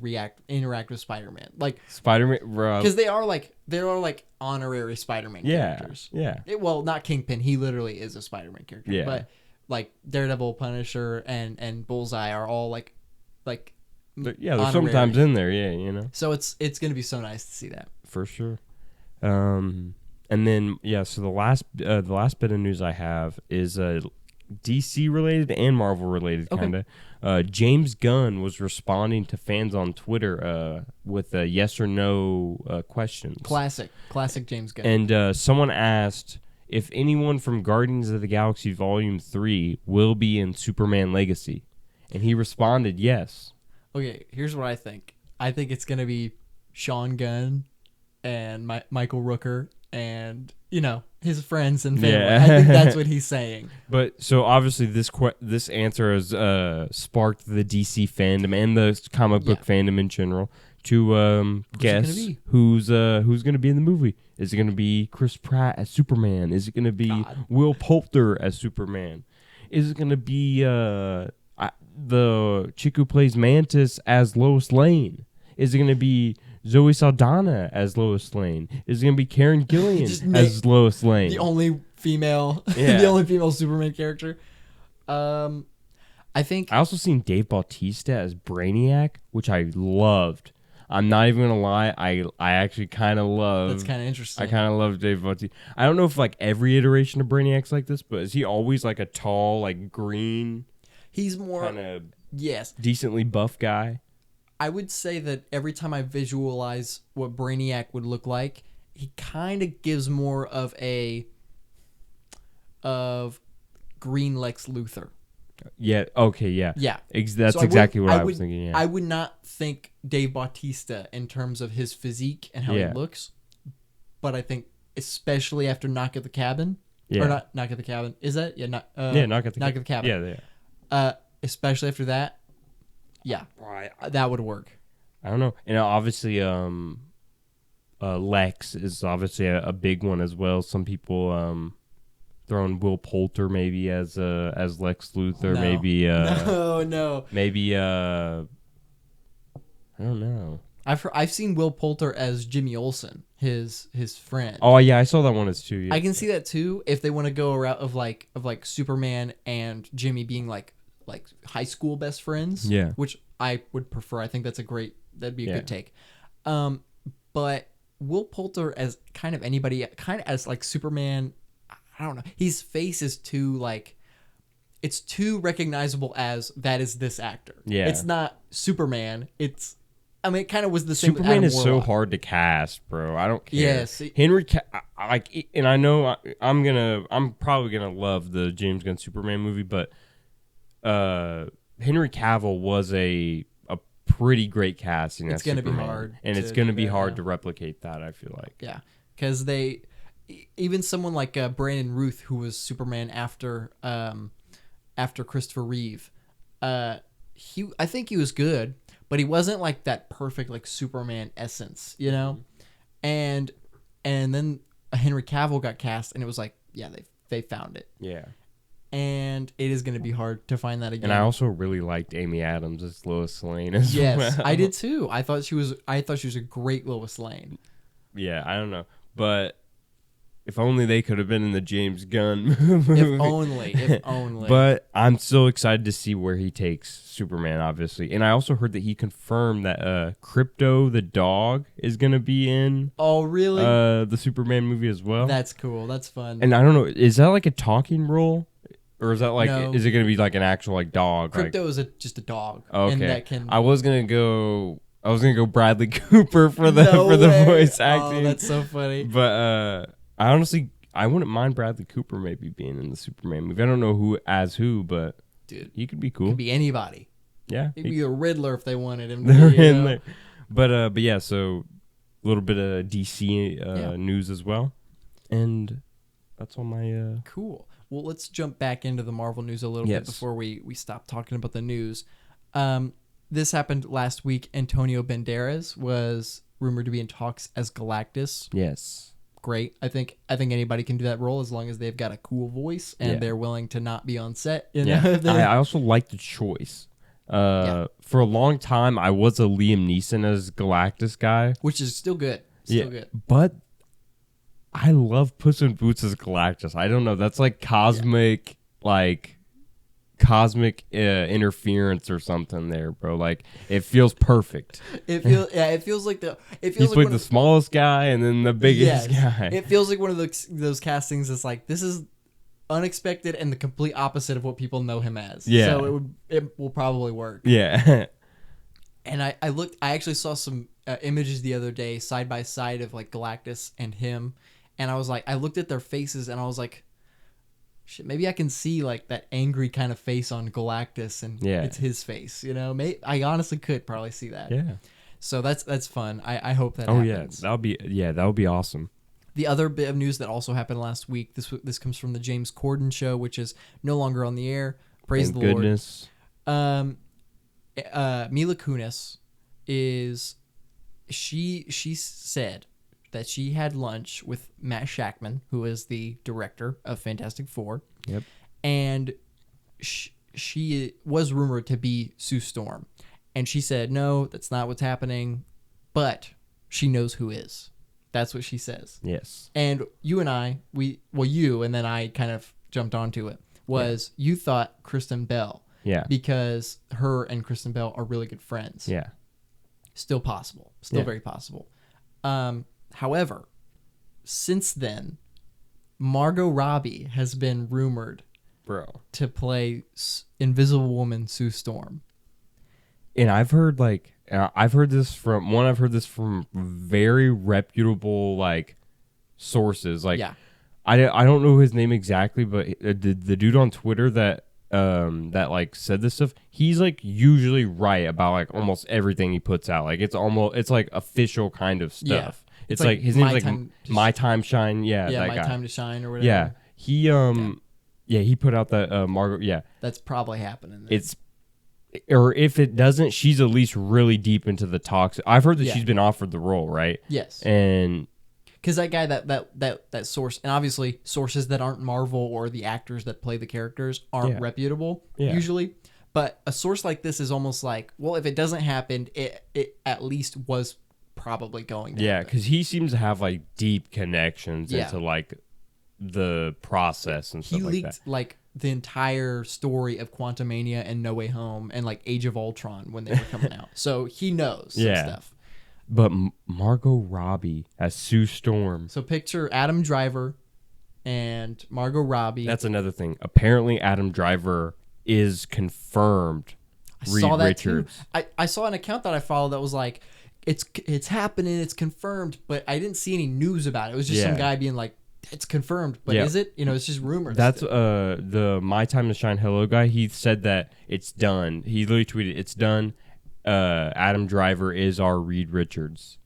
interact with Spider-Man, like Spider-Man, bro. because they are like honorary Spider-Man characters. Yeah. Well, not Kingpin. He literally is a Spider-Man character. Yeah. But like Daredevil, Punisher, and Bullseye are all like They're honorary. sometimes in there, yeah, you know. So it's gonna be so nice to see that. For sure. And then so the last bit of news I have is DC related and Marvel related Okay. kind of. James Gunn was responding to fans on Twitter with yes or no questions. Classic James Gunn. And someone asked if anyone from Guardians of the Galaxy Volume 3 will be in Superman Legacy. And he responded yes. Okay, here's what I think. I think it's gonna be Sean Gunn and Michael Rooker and his friends and family. Yeah. I think that's what he's saying. But so obviously this answer has sparked the DC fandom and the comic book fandom in general to guess who's going to be in the movie. Is it going to be Chris Pratt as Superman? Is it going to be Will Poulter as Superman? Is it going to be the chick who plays Mantis as Lois Lane? Is it going to be Zoe Saldana as Lois Lane? Is it going to be Karen Gillian as Lois Lane? The only female, Superman character. I think I also seen Dave Bautista as Brainiac, which I loved. I'm not even gonna lie, I actually kind of love. That's kind of interesting. I kind of love Dave Bautista. I don't know if like every iteration of Brainiac's like this, but is he always like a tall, like green? He's more kind of yes, decently buff guy. I would say that every time I visualize what Brainiac would look like, he kind of gives more of green Lex Luthor. Yeah. Okay. Yeah. Yeah. That's So exactly what I was thinking. Yeah. I would not think Dave Bautista in terms of his physique and how he looks, but I think especially after Knock at the Cabin, or not Knock at the Cabin, is that Knock at the Cabin. Yeah. Especially after that, that would work. I don't know. And obviously, Lex is obviously a big one as well. Some people throwing Will Poulter maybe as Lex Luthor. No. Maybe no. Maybe I don't know. I've seen Will Poulter as Jimmy Olsen, his friend. Oh yeah, I saw that one as too. Yeah. I can see that too if they want to go a route of like Superman and Jimmy being like high school best friends. Yeah. Which I would prefer. I think that'd be a good take. But Will Poulter as kind of anybody, kind of as like Superman, I don't know. His face is too it's too recognizable as that is this actor. Yeah. It's not Superman. It kind of was the same. Superman with is Adam Warlock. so hard to cast, bro. I don't care. Yes. Henry, and I know I'm probably gonna love the James Gunn Superman movie, but Henry Cavill was a pretty great casting. It's gonna be hard, and it's gonna be hard to replicate that. I feel like. Yeah, because even someone like Brandon Routh, who was Superman after Christopher Reeve, I think he was good, but he wasn't like that perfect like Superman essence, you know. And then Henry Cavill got cast, and it was like, yeah, they found it. Yeah. And it is going to be hard to find that again. And I also really liked Amy Adams as Lois Lane as well. Yes, I did too. I thought she was a great Lois Lane. Yeah, I don't know, but if only they could have been in the James Gunn movie. If only. But I'm still excited to see where he takes Superman, obviously. And I also heard that he confirmed that Crypto the dog is going to be in oh, really? the Superman movie as well. That's cool. That's fun. And I don't know, is that like a talking role? Or is that like, No. is it going to be like an actual like dog? Crypto is just a dog. Okay. And that can... I was gonna go Bradley Cooper for the No the way. voice Oh, acting. that's so funny. But I wouldn't mind Bradley Cooper maybe being in the Superman movie. I don't know who, but Dude, he could be cool. could be anybody. Yeah, He could be a Riddler if they wanted him to they're be, you in know? there. But yeah, so a little bit of DC news as well, and that's all my. Cool. Well, let's jump back into the Marvel news a little bit before we stop talking about the news. This happened last week. Antonio Banderas was rumored to be in talks as Galactus. Yes. Great. I think anybody can do that role as long as they've got a cool voice and they're willing to not be on set. You know? I also like the choice. For a long time, I was a Liam Neeson as Galactus guy, which is still good. Still good. But I love Puss in Boots as Galactus. I don't know. That's like cosmic, interference or something there, bro. Like it feels perfect. It feels like he's like the smallest guy and then the biggest guy. It feels like one of those castings that's like, this is unexpected and the complete opposite of what people know him as. Yeah. So it will probably work. Yeah. And I actually saw some images the other day side by side of like Galactus and him. And I was like, I looked at their faces and I was like, shit, maybe I can see like that angry kind of face on Galactus and it's his face, you know? I honestly could probably see that. Yeah. So that's fun. I hope that happens. happens. That would be awesome. The other bit of news that also happened last week, this comes from the James Corden show, which is no longer on the air. Praise Thank the goodness. Lord. Mila Kunis she said that she had lunch with Matt Shakman, who is the director of Fantastic Four. Yep. And she was rumored to be Sue Storm. And she said, no, that's not what's happening. But she knows who is. That's what she says. Yes. And you and I, you and then I kind of jumped onto it, you thought Kristen Bell. Yeah. Because her and Kristen Bell are really good friends. Yeah. Still possible. Still very possible. However, since then, Margot Robbie has been rumored to play Invisible Woman Sue Storm. And I've heard this from very reputable sources. I don't know his name exactly, but the dude on Twitter that said this stuff, he's usually right about almost everything he puts out. It's official kind of stuff. Yeah. It's his name's My Time Shine. Yeah, that My guy. Time to Shine or whatever. Yeah, he put out that Margot. Yeah, that's probably happening. Then. Or if it doesn't, she's at least really deep into the talks. I've heard that she's been offered the role, right? Yes. And because that guy, that source, and obviously sources that aren't Marvel or the actors that play the characters aren't reputable usually. But a source like this is almost like, well, if it doesn't happen, it at least was probably going to happen. Because he seems to have deep connections into the process and stuff like that. He leaked the entire story of Quantumania and No Way Home and Age of Ultron when they were coming out. So he knows some stuff. But Margot Robbie as Sue Storm. So picture Adam Driver and Margot Robbie. That's another thing. Apparently Adam Driver is confirmed. I saw that too. I saw an account that I followed that was like, it's happening, it's confirmed, but I didn't see any news about it. It was just some guy being like, it's confirmed, but is it? It's just rumors. That's the My Time to Shine Hello guy. He said that it's done. He literally tweeted, it's done. Adam Driver is our Reed Richards.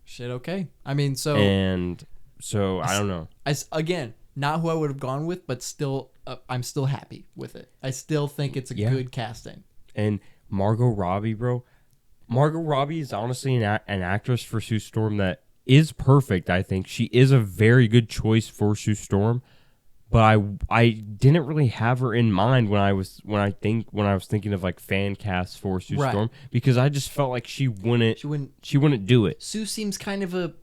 Shit, okay. I don't know. Again, not who I would have gone with, but still, I'm still happy with it. I still think it's a good casting. And Margot Robbie, bro. Margot Robbie is honestly an actress for Sue Storm that is perfect. I think she is a very good choice for Sue Storm, but I didn't really have her in mind when I was thinking of fan casts for Sue Storm, because I just felt like she wouldn't do it. Sue seems kind of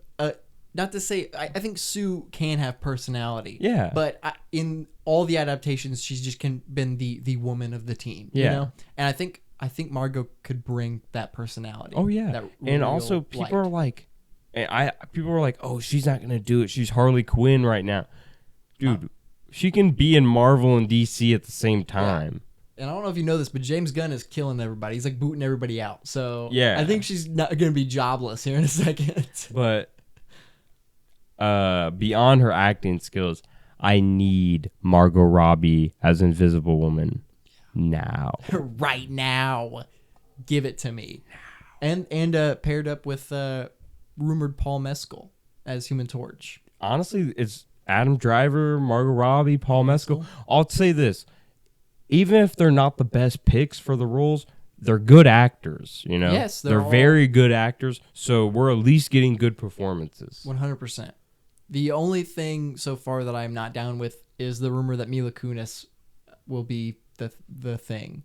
not to say I think Sue can have personality. Yeah. But in all the adaptations, she's just been the woman of the team. Yeah. You know, and I think Margot could bring that personality. Oh yeah. that And real also people light. are like, people are like, oh, she's not gonna do it. She's Harley Quinn right now, dude. She can be in Marvel and DC at the same time. And I don't know if you know this, but James Gunn is killing everybody. He's like booting everybody out. So Yeah. I think she's not going to be jobless here in a second. But beyond her acting skills, I need Margot Robbie as Invisible Woman now. Right now. Give it to me. And paired up with rumored Paul Mescal as Human Torch. Honestly, it's Adam Driver, Margot Robbie, Paul Mescal. I'll say this. Even if they're not the best picks for the roles, they're good actors, you know? Yes, they're all very good actors, so we're at least getting good performances. 100%. The only thing so far that I'm not down with is the rumor that Mila Kunis will be the thing.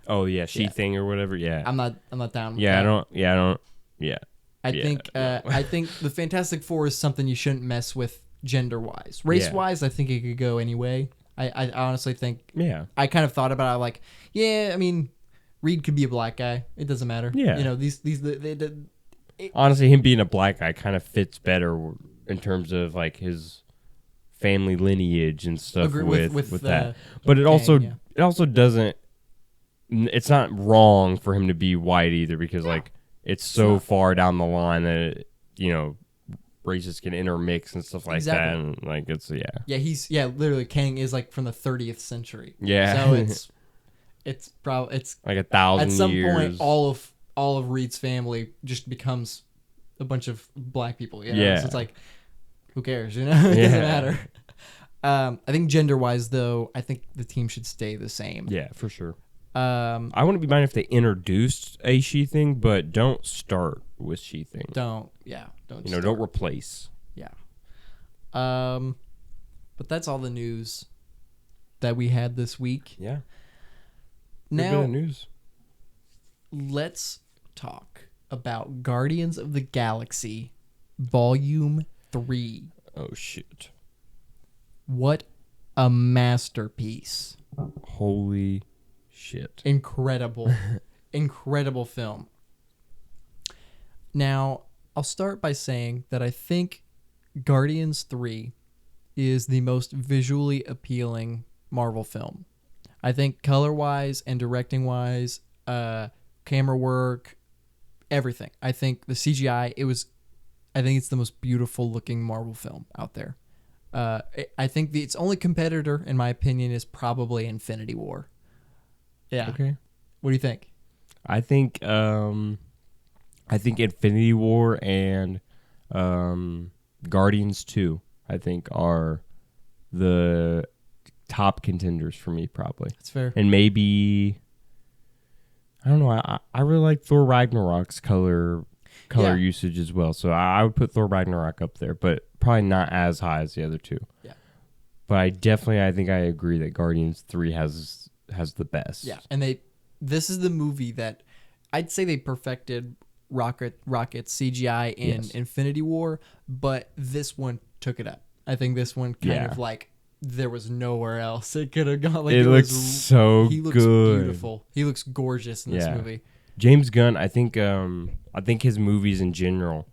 Oh yeah, Thing or whatever. Yeah. I'm not down with yeah, that. I don't yeah. I think the Fantastic Four is something you shouldn't mess with gender-wise. Race-wise, I think it could go any way. I honestly think. Yeah. I kind of thought about it like, yeah, I mean, Reed could be a black guy. It doesn't matter. Yeah. You know, Honestly, him being a black guy kind of fits better in terms of like his family lineage and stuff with that. But it also doesn't. It's not wrong for him to be white either because like it's so far down the line that races can intermix and stuff like that, and like it's he's literally Kang is like from the 30th century. Yeah. So it's probably like 1,000 years. At some point, all of Reed's family just becomes a bunch of black people. You know? Yeah. So it's like, who cares? You know, it doesn't matter. I think gender wise though, I think the team should stay the same. Yeah, for sure. I wouldn't be mind if they introduced a she thing, but don't start with she thing. Don't. Don't replace. Yeah. But that's all the news that we had this week. Yeah. Now, bit of news. Let's talk about Guardians of the Galaxy Volume 3. Oh, shit. What a masterpiece. Holy shit. Incredible. Incredible film. Now, I'll start by saying that I think Guardians 3 is the most visually appealing Marvel film. I think color-wise and directing-wise, camera work, everything. I think the CGI, I think it's the most beautiful-looking Marvel film out there. I think its only competitor, in my opinion, is probably Infinity War. Yeah. Okay. What do you think? I think Infinity War and Guardians 2, I think, are the top contenders for me, probably. That's fair. And maybe, I don't know, I really like Thor Ragnarok's color usage as well. So I would put Thor Ragnarok up there, but probably not as high as the other two. Yeah. But I think I agree that Guardians 3 has the best. Yeah, and this is the movie that I'd say they perfected Rocket's CGI in Infinity War, but this one took it up. I think this one kind of like there was nowhere else it could have gone. Like it looks so he looks good. Beautiful. He looks gorgeous in this movie. James Gunn, I think his movies in general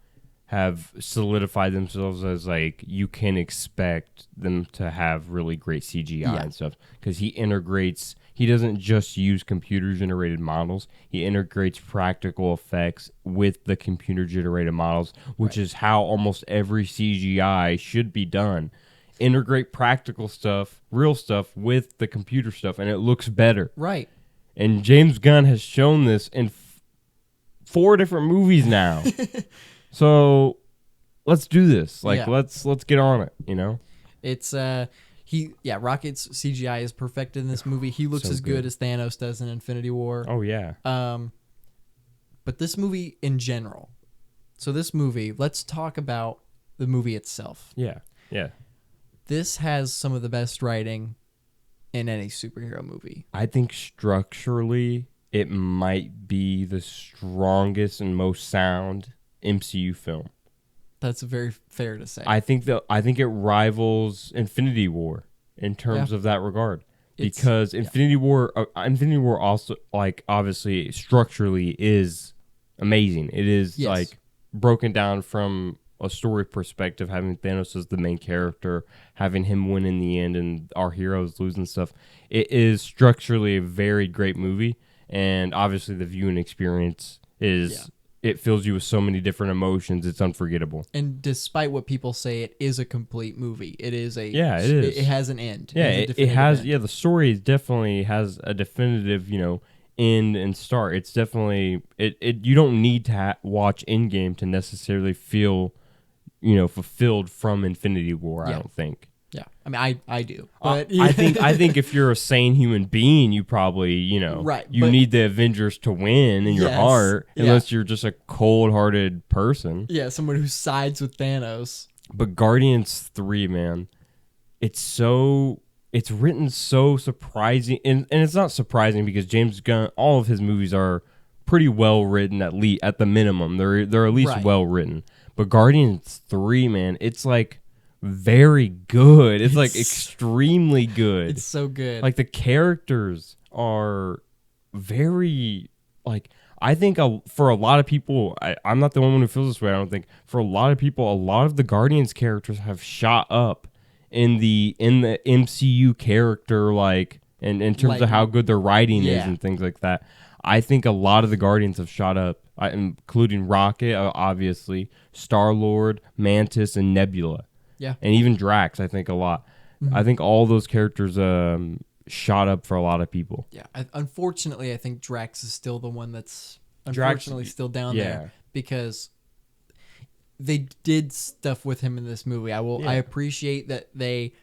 have solidified themselves as like you can expect them to have really great CGI and stuff because he doesn't just use computer generated models. He integrates practical effects with the computer generated models, which is how almost every CGI should be done. Integrate practical stuff, real stuff with the computer stuff, and it looks better. Right. And James Gunn has shown this in 4 different movies now. So let's do this. Like let's get on it, you know? It's Rocket's CGI is perfected in this movie. He looks as good as Thanos does in Infinity War. Oh yeah. But this movie in general. So this movie, let's talk about the movie itself. Yeah. Yeah. This has some of the best writing in any superhero movie. I think structurally it might be the strongest and most sound MCU film. That's very fair to say. I think it rivals Infinity War in terms of that regard. Because Infinity War also, like, obviously structurally is amazing. It is like broken down from a story perspective, having Thanos as the main character, having him win in the end, and our heroes losing stuff. It is structurally a very great movie, and obviously the viewing experience is it fills you with so many different emotions. It's unforgettable. And despite what people say, it is a complete movie. It is a it is. It has an end. Yeah, it has. End. Yeah, the story definitely has a definitive, end and start. It's definitely it. You don't need to watch Endgame to necessarily feel, fulfilled from Infinity War. I don't think. Yeah, I mean, I do. But I think if you're a sane human being, you probably, you need the Avengers to win in your heart, unless you're just a cold-hearted person. Yeah, someone who sides with Thanos. But Guardians 3, man, it's written so surprising, and it's not surprising because James Gunn, all of his movies are pretty well written, at the minimum. They're at least well written. But Guardians 3, man, it's like very good. It's like extremely good. It's so good. Like the characters are very, like, I think for a lot of people, I'm not the one who feels this way. I don't think for a lot of people, a lot of the Guardians characters have shot up in the MCU character, like, and in terms of how good their writing is and things like that. I think a lot of the Guardians have shot up, including Rocket, obviously, Star-Lord, Mantis, and Nebula. Yeah. And even Drax, I think a lot. Mm-hmm. I think all those characters shot up for a lot of people. Yeah. Unfortunately, I think Drax is still the one that's still down there because they did stuff with him in this movie. I appreciate that they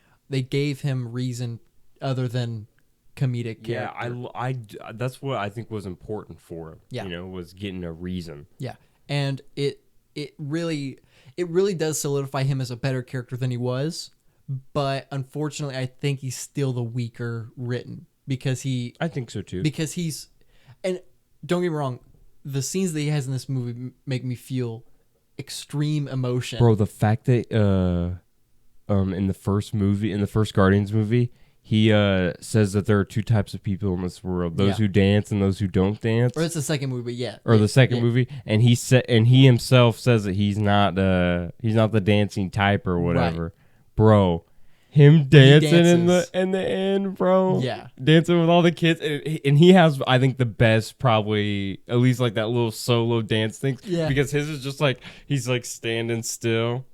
gave him reason other than comedic character. Yeah, that's what I think was important for him. Yeah. Was getting a reason. Yeah. And it really does solidify him as a better character than he was, but unfortunately, I think he's still the weaker written because I think so too. Because and don't get me wrong, the scenes that he has in this movie make me feel extreme emotion. Bro, the fact that in the first Guardians movie, he says that there are two types of people in this world: those who dance and those who don't dance. Or it's the second movie, the second movie, and he himself says that he's not the dancing type or whatever. Right. Bro, him dancing in the end, bro. Yeah, dancing with all the kids, and he has, I think, the best, probably at least like that little solo dance thing. Yeah, because his is just like he's like standing still.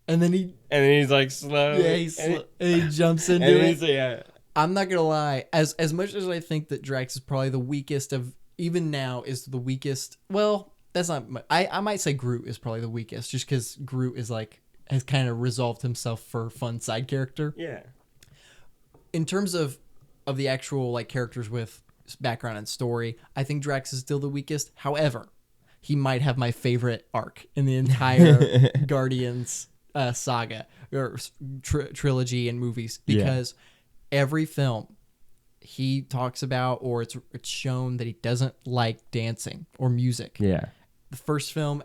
And then he's like slow. Yeah, and he jumps into it. I'm not gonna lie. As much as I think that Drax is probably the weakest of, even now is the weakest. Well, that's not. I might say Groot is probably the weakest, just because Groot is like has kind of resolved himself for fun side character. Yeah. In terms of the actual like characters with background and story, I think Drax is still the weakest. However, he might have my favorite arc in the entire Guardians saga or trilogy and movies, because every film he talks about, or it's shown that he doesn't like dancing or music. Yeah. The first film,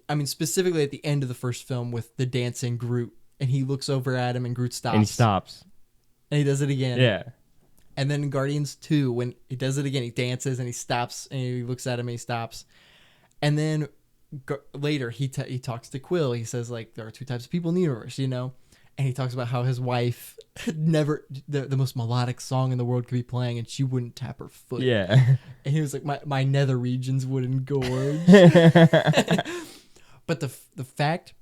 I mean specifically at the end of the first film with the dancing Groot, and he looks over at him and Groot stops. And he stops. And he does it again. Yeah. And then in Guardians 2, when he does it again, he dances and he stops and he looks at him and he stops. And then later he talks to Quill. He says, like, there are two types of people in the universe, and he talks about how his wife never, the most melodic song in the world could be playing and she wouldn't tap her foot. Yeah. And he was like, my nether regions would engorge. But the fact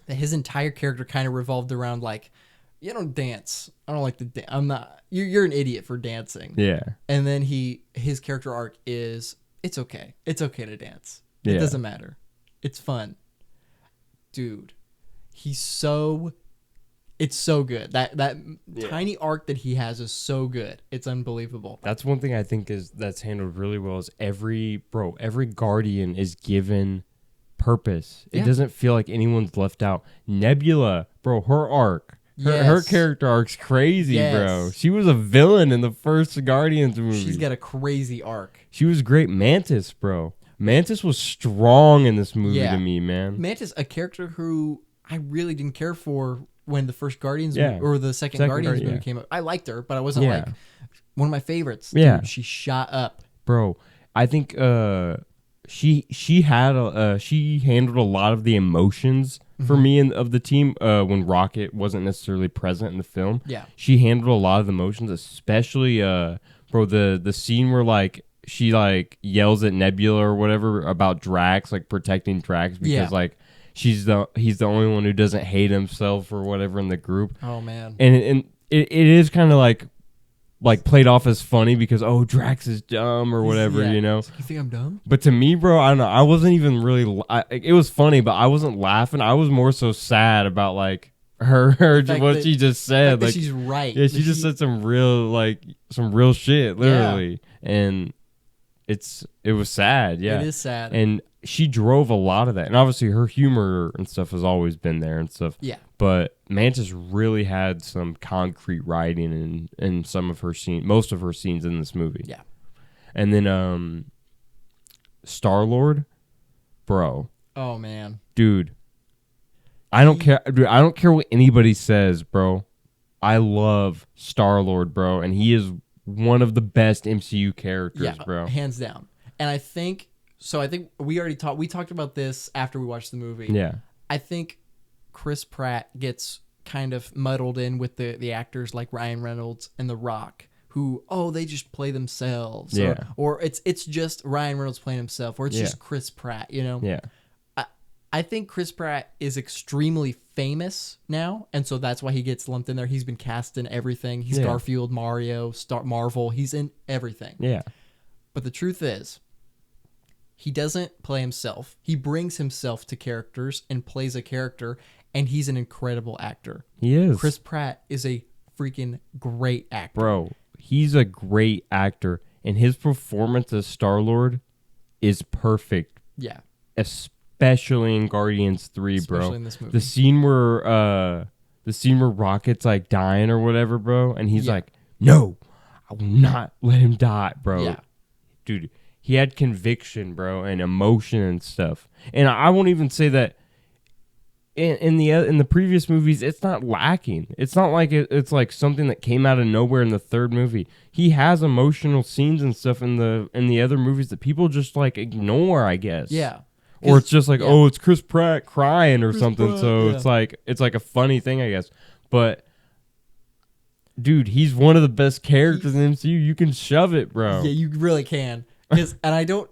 that his entire character kind of revolved around, like, you don't dance. I don't like to I'm not, you're an idiot for dancing. Yeah. And then his character arc is, it's okay. It's okay to dance. It doesn't matter. It's fun. Dude, it's so good. That tiny arc that he has is so good. It's unbelievable. That's one thing I think that's handled really well is every Guardian is given purpose. It doesn't feel like anyone's left out. Nebula, bro, her arc. Her character arc's crazy, bro. She was a villain in the first Guardians movie. She's got a crazy arc. She was great. Mantis, bro. Mantis was strong in this movie Yeah. to me, man. Mantis, a character who I really didn't care for when the first Guardians Yeah. or the second Guardians movie came out. I liked her, but I wasn't Yeah. like one of my favorites. Yeah. Dude, she shot up. Bro, I think she handled a lot of the emotions for me of the team when Rocket wasn't necessarily present in the film. Yeah. She handled a lot of the emotions, especially bro, the scene where like she like yells at Nebula or whatever about Drax, like protecting Drax because like he's the only one who doesn't hate himself or whatever in the group. Oh man. And it is kind of like played off as funny because Drax is dumb or whatever, you know. It's like, you think I'm dumb? But to me, bro, I don't know. I wasn't even really. It was funny, but I wasn't laughing. I was more so sad about like her what she just said. Like she's right. Yeah, she just said some real shit, literally, and it was sad. Yeah, it is sad. And she drove a lot of that, and obviously her humor and stuff has always been there and stuff. Yeah. But Mantis really had some concrete writing in some of her most of her scenes in this movie. Yeah. And then Star-Lord, bro. Oh man. Dude. I don't care. Dude, I don't care what anybody says, bro. I love Star-Lord, bro, and he is one of the best MCU characters, bro. Hands down. And I think we talked about this after we watched the movie. Yeah. I think Chris Pratt gets kind of muddled in with the actors like Ryan Reynolds and The Rock, who they just play themselves. Yeah. Or it's just Ryan Reynolds playing himself, or it's just Chris Pratt, you know? Yeah. I think Chris Pratt is extremely famous now, and so that's why he gets lumped in there. He's been cast in everything. He's Garfield, Mario, Marvel. He's in everything. Yeah. But the truth is, he doesn't play himself. He brings himself to characters and plays a character, and he's an incredible actor. He is. Chris Pratt is a freaking great actor. Bro, he's a great actor, and his performance as Star-Lord is perfect. Yeah. Especially in Guardians 3, bro. Especially in this movie. The scene where Rocket's like dying or whatever, bro, and he's like, "No, I will not let him die, bro." Yeah. Dude, he had conviction, bro, and emotion and stuff. And I won't even say that in the previous movies, it's not lacking. It's not like it's like something that came out of nowhere in the third movie. He has emotional scenes and stuff in the other movies that people just like ignore, I guess. Yeah. Or it's just like, it's Chris Pratt crying or something. Pratt, so it's like a funny thing, I guess. But dude, he's one of the best characters in the MCU. You can shove it, bro. Yeah, you really can. And I don't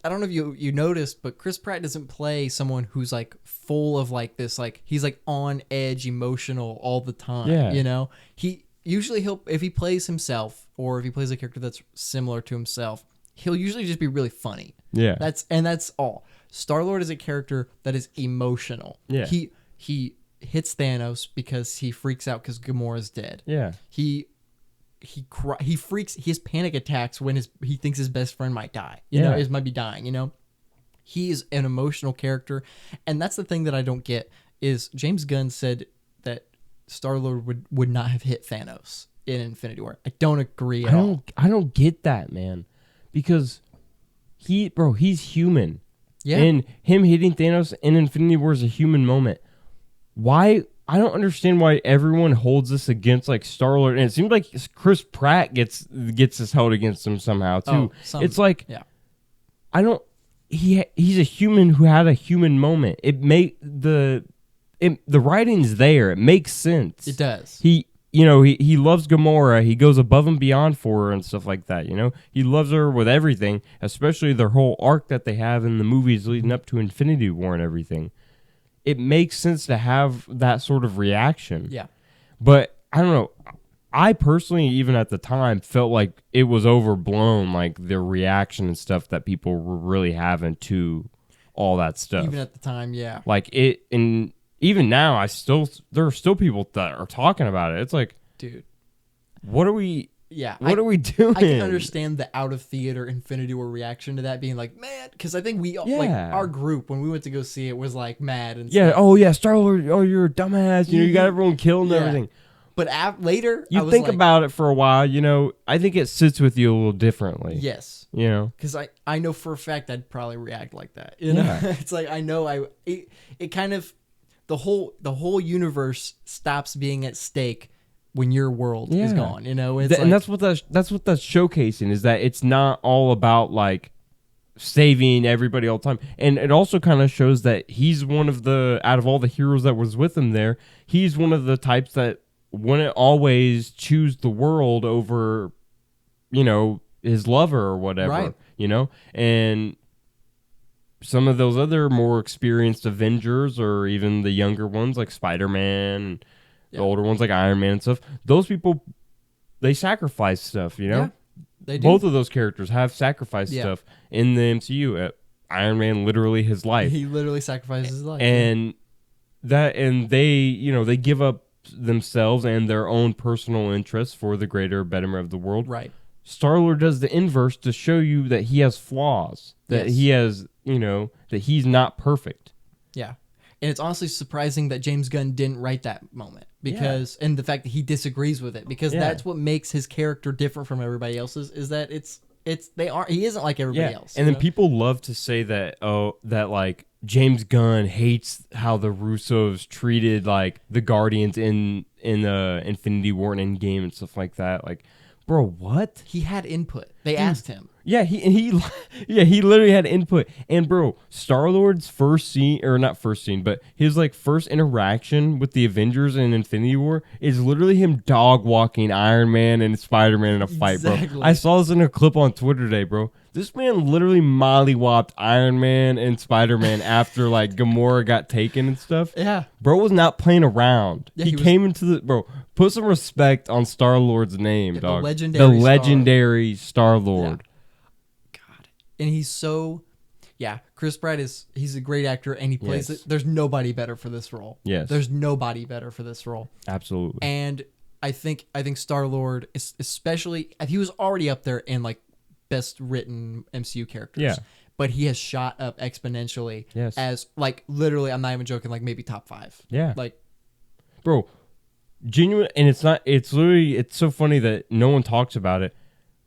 know if you noticed, but Chris Pratt doesn't play someone who's like full of like this, like he's like on edge, emotional all the time. Yeah. You know, if he plays himself or if he plays a character that's similar to himself, he'll usually just be really funny. Yeah. That's all. Star-Lord is a character that is emotional. Yeah. He hits Thanos because he freaks out because Gamora's dead. Yeah. He freaks. He has panic attacks when he thinks his best friend might die. You know, might be dying. You know, he is an emotional character, and that's the thing that I don't get is James Gunn said that Star-Lord would not have hit Thanos in Infinity War. I don't agree at all. I don't get that, man, because he's human. Yeah. And him hitting Thanos in Infinity War is a human moment. Why? I don't understand why everyone holds this against like Star-Lord, and it seems like Chris Pratt gets this held against him somehow too. It's like he's a human who had a human moment. The writing's there. It makes sense. It does. He loves Gamora. He goes above and beyond for her and stuff like that. You know, he loves her with everything, especially their whole arc that they have in the movies leading up to Infinity War and everything. It makes sense to have that sort of reaction. Yeah. But I don't know. I personally, even at the time, felt like it was overblown, like the reaction and stuff that people were really having to all that stuff. Even at the time, yeah. Like it, and even now, there are still people that are talking about it. It's like, dude, what are we? Yeah, what are we doing? I can understand the out of theater Infinity War reaction to that being like, man, because I think like our group when we went to go see it was like mad and stuff. Oh yeah, Star-Lord, you're a dumbass. You got everyone killed and everything. But later, I You was think like, about it for a while, I think it sits with you a little differently. yes. Because I know for a fact I'd probably react like that. You know, it's like I know it kind of the whole universe stops being at stake when your world is gone. You know, it's and that's what that's showcasing, is that it's not all about like saving everybody all the time. And it also kind of shows that he's one of the, out of all the heroes that was with him there, he's one of the types that wouldn't always choose the world over, his lover or whatever, right. And some of those other more experienced Avengers, or even the younger ones like Spider-Man, the older ones like Iron Man and stuff, those people, they sacrifice stuff, Yeah, they do. Both of those characters have sacrificed stuff in the MCU. Iron Man, literally his life. He literally sacrifices his life. And they give up themselves and their own personal interests for the greater betterment of the world. Right. Star-Lord does the inverse to show you that he has flaws, that he has, that he's not perfect. Yeah. And it's honestly surprising that James Gunn didn't write that moment, because and the fact that he disagrees with it, because that's what makes his character different from everybody else's, is that he isn't like everybody else. And then people love to say that that like James Gunn hates how the Russos treated like the Guardians in Infinity War and Endgame and stuff like that. Like, bro, what? He had input. They asked him. Yeah, he literally had input. And bro, Star-Lord's first scene, or not first scene, but his like first interaction with the Avengers in Infinity War is literally him dog walking Iron Man and Spider-Man in a fight, bro. I saw this in a clip on Twitter today, bro. This man literally mollywopped Iron Man and Spider-Man after like Gamora got taken and stuff. Yeah. Bro was not playing around. Yeah, he came into the, bro, put some respect on Star-Lord's name, dog. The legendary Star-Lord. Yeah. God. And he's so, Chris Pratt he's a great actor, and he plays it. There's nobody better for this role. Yes. There's nobody better for this role. Absolutely. And I think Star-Lord, especially, he was already up there in like best written MCU characters. Yeah. But he has shot up exponentially as like literally, I'm not even joking, like maybe top 5. Yeah. Like, bro, genuine, and it's so funny that no one talks about it.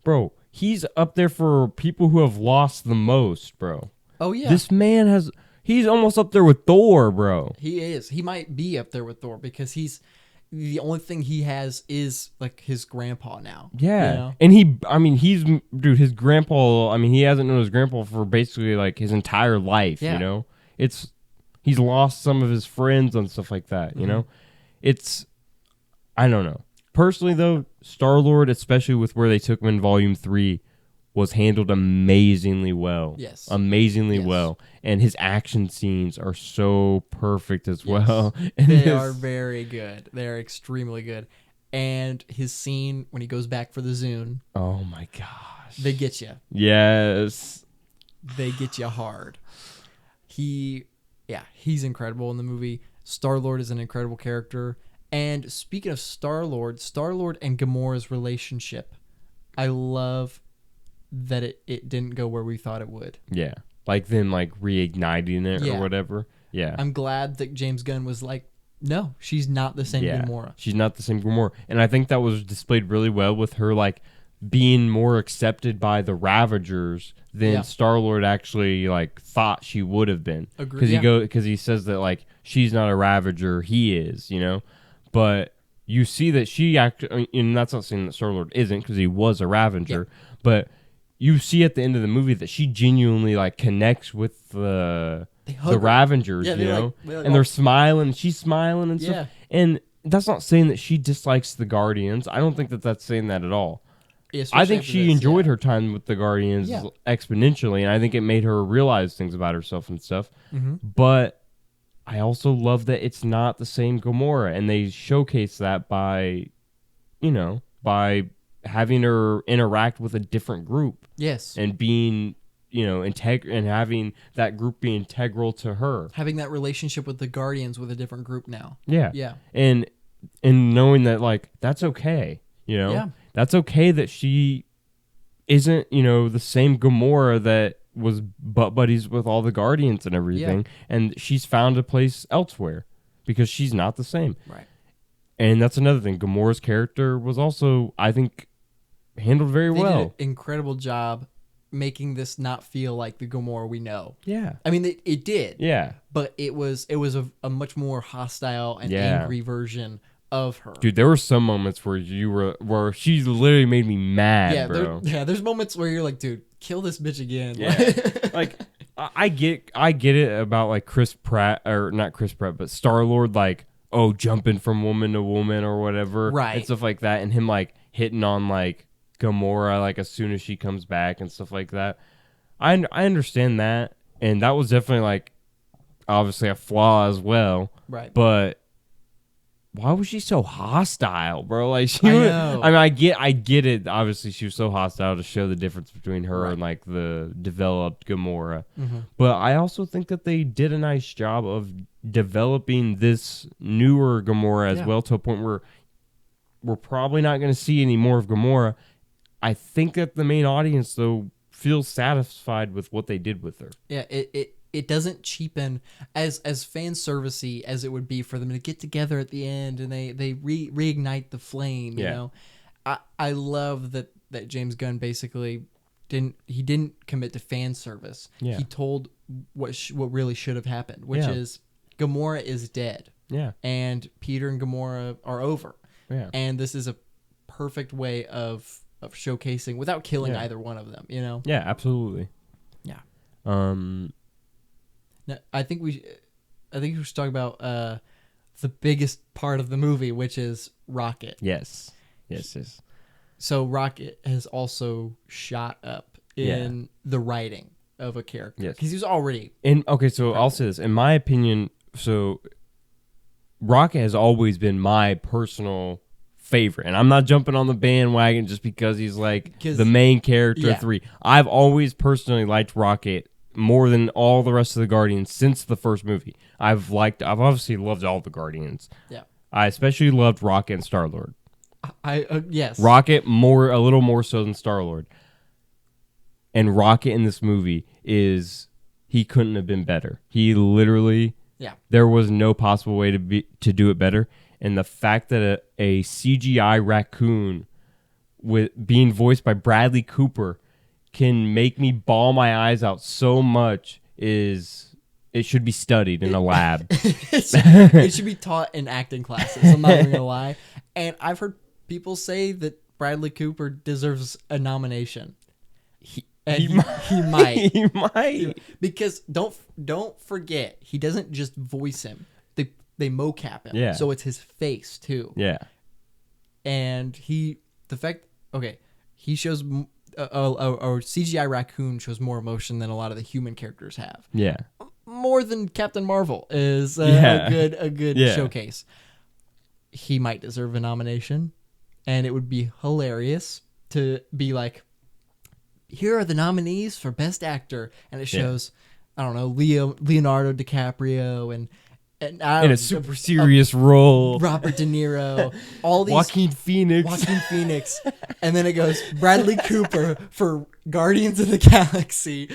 Bro, he's up there for people who have lost the most, bro. Oh yeah. This man he's almost up there with Thor, bro. He is. He might be up there with Thor, because the only thing he has is like his grandpa now. Yeah. And his grandpa, he hasn't known his grandpa for basically like his entire life, he's lost some of his friends and stuff like that, I don't know. Personally though, Star-Lord, especially with where they took him in Volume 3, was handled amazingly well. Yes. Amazingly well. And his action scenes are so perfect as well. And they are very good. They are extremely good. And his scene when he goes back for the Zune. Oh my gosh. They get you. Yes. They get you hard. He's incredible in the movie. Star-Lord is an incredible character. And speaking of Star-Lord and Gamora's relationship, I love that it didn't go where we thought it would. Yeah. Like them like reigniting it or whatever. Yeah. I'm glad that James Gunn was like, no, she's not the same Gamora. She's not the same Gamora. And I think that was displayed really well with her like being more accepted by the Ravagers than Star-Lord actually like thought she would have been. Because he says that like she's not a Ravager, he is, But you see that she actually, and that's not saying that Star-Lord isn't, because he was a Ravager, but you see at the end of the movie that she genuinely like connects with the Ravagers, and they're smiling, she's smiling and stuff. And that's not saying that she dislikes the Guardians. I don't think that that's saying that at all. I think she enjoyed her time with the Guardians exponentially, and I think it made her realize things about herself and stuff. Mm-hmm. But I also love that it's not the same Gamora, and they showcase that by having her interact with a different group. Yes. And being, and having that group be integral to her. Having that relationship with the Guardians with a different group now. Yeah. Yeah. And knowing that, like, that's okay, Yeah. That's okay that she isn't, the same Gamora that was butt buddies with all the Guardians and everything. Yeah. And she's found a place elsewhere because she's not the same. Right. And that's another thing. Gamora's character was also, I think, handled very They well. did an incredible job making this not feel like the Gamora we know. Yeah. I mean, it did. Yeah. But it was a much more hostile and Yeah. angry version of her. Dude, there were some moments where she literally made me mad, bro. There's moments where you're like, dude, kill this bitch again. Yeah. Like, I get it about like Chris Pratt, or not Chris Pratt, but Star-Lord, like, oh, jumping from woman to woman or whatever. Right. And stuff like that. And him like hitting on like Gamora like as soon as she comes back and stuff like that. I understand that. And that was definitely like obviously a flaw as well. Right. But why was she so hostile, bro? Like she I was, know. I mean, I get it. Obviously, she was so hostile to show the difference between her Right. and like the developed Gamora. Mm-hmm. But I also think that they did a nice job of developing this newer Gamora as well, to a point where we're probably not going to see any more of Gamora. I think that the main audience though feels satisfied with what they did with her. Yeah, it doesn't cheapen as fan servicey as it would be for them to get together at the end and they reignite the flame. You know, I love that James Gunn basically didn't commit to fan service. Yeah. He told what really should have happened, which is Gamora is dead. Yeah, And Peter and Gamora are over. yeah, And this is a perfect way of showcasing without killing either one of them. You know. yeah, absolutely. Yeah. Now, I think we should talk about the biggest part of the movie, which is Rocket. Yes. So Rocket has also shot up in the writing of a character. Yes. Because he was already... Okay, so I'll say this. In my opinion, so Rocket has always been my personal favorite. And I'm not jumping on the bandwagon just because he's like the main character of 3. I've always personally liked Rocket more than all the rest of the Guardians since the first movie. I've obviously loved all the Guardians. Yeah. I especially loved Rocket and Star-Lord. Yes. Rocket a little more so than Star-Lord. And Rocket in this movie he couldn't have been better. He literally, there was no possible way to do it better. And the fact that a CGI raccoon with being voiced by Bradley Cooper can make me bawl my eyes out so much it should be studied in a lab. it should be taught in acting classes. I'm not even gonna lie. And I've heard people say that Bradley Cooper deserves a nomination. He might. He might. Because don't forget, he doesn't just voice him. They mocap him. Yeah. So it's his face too. Yeah. And he shows a CGI raccoon shows more emotion than a lot of the human characters have. Yeah. More than Captain Marvel is a good showcase. He might deserve a nomination, and it would be hilarious to be like, here are the nominees for Best Actor, and it shows, I don't know, Leonardo DiCaprio and in a super serious role, Robert De Niro, all these Joaquin Phoenix, and then it goes Bradley Cooper for Guardians of the Galaxy,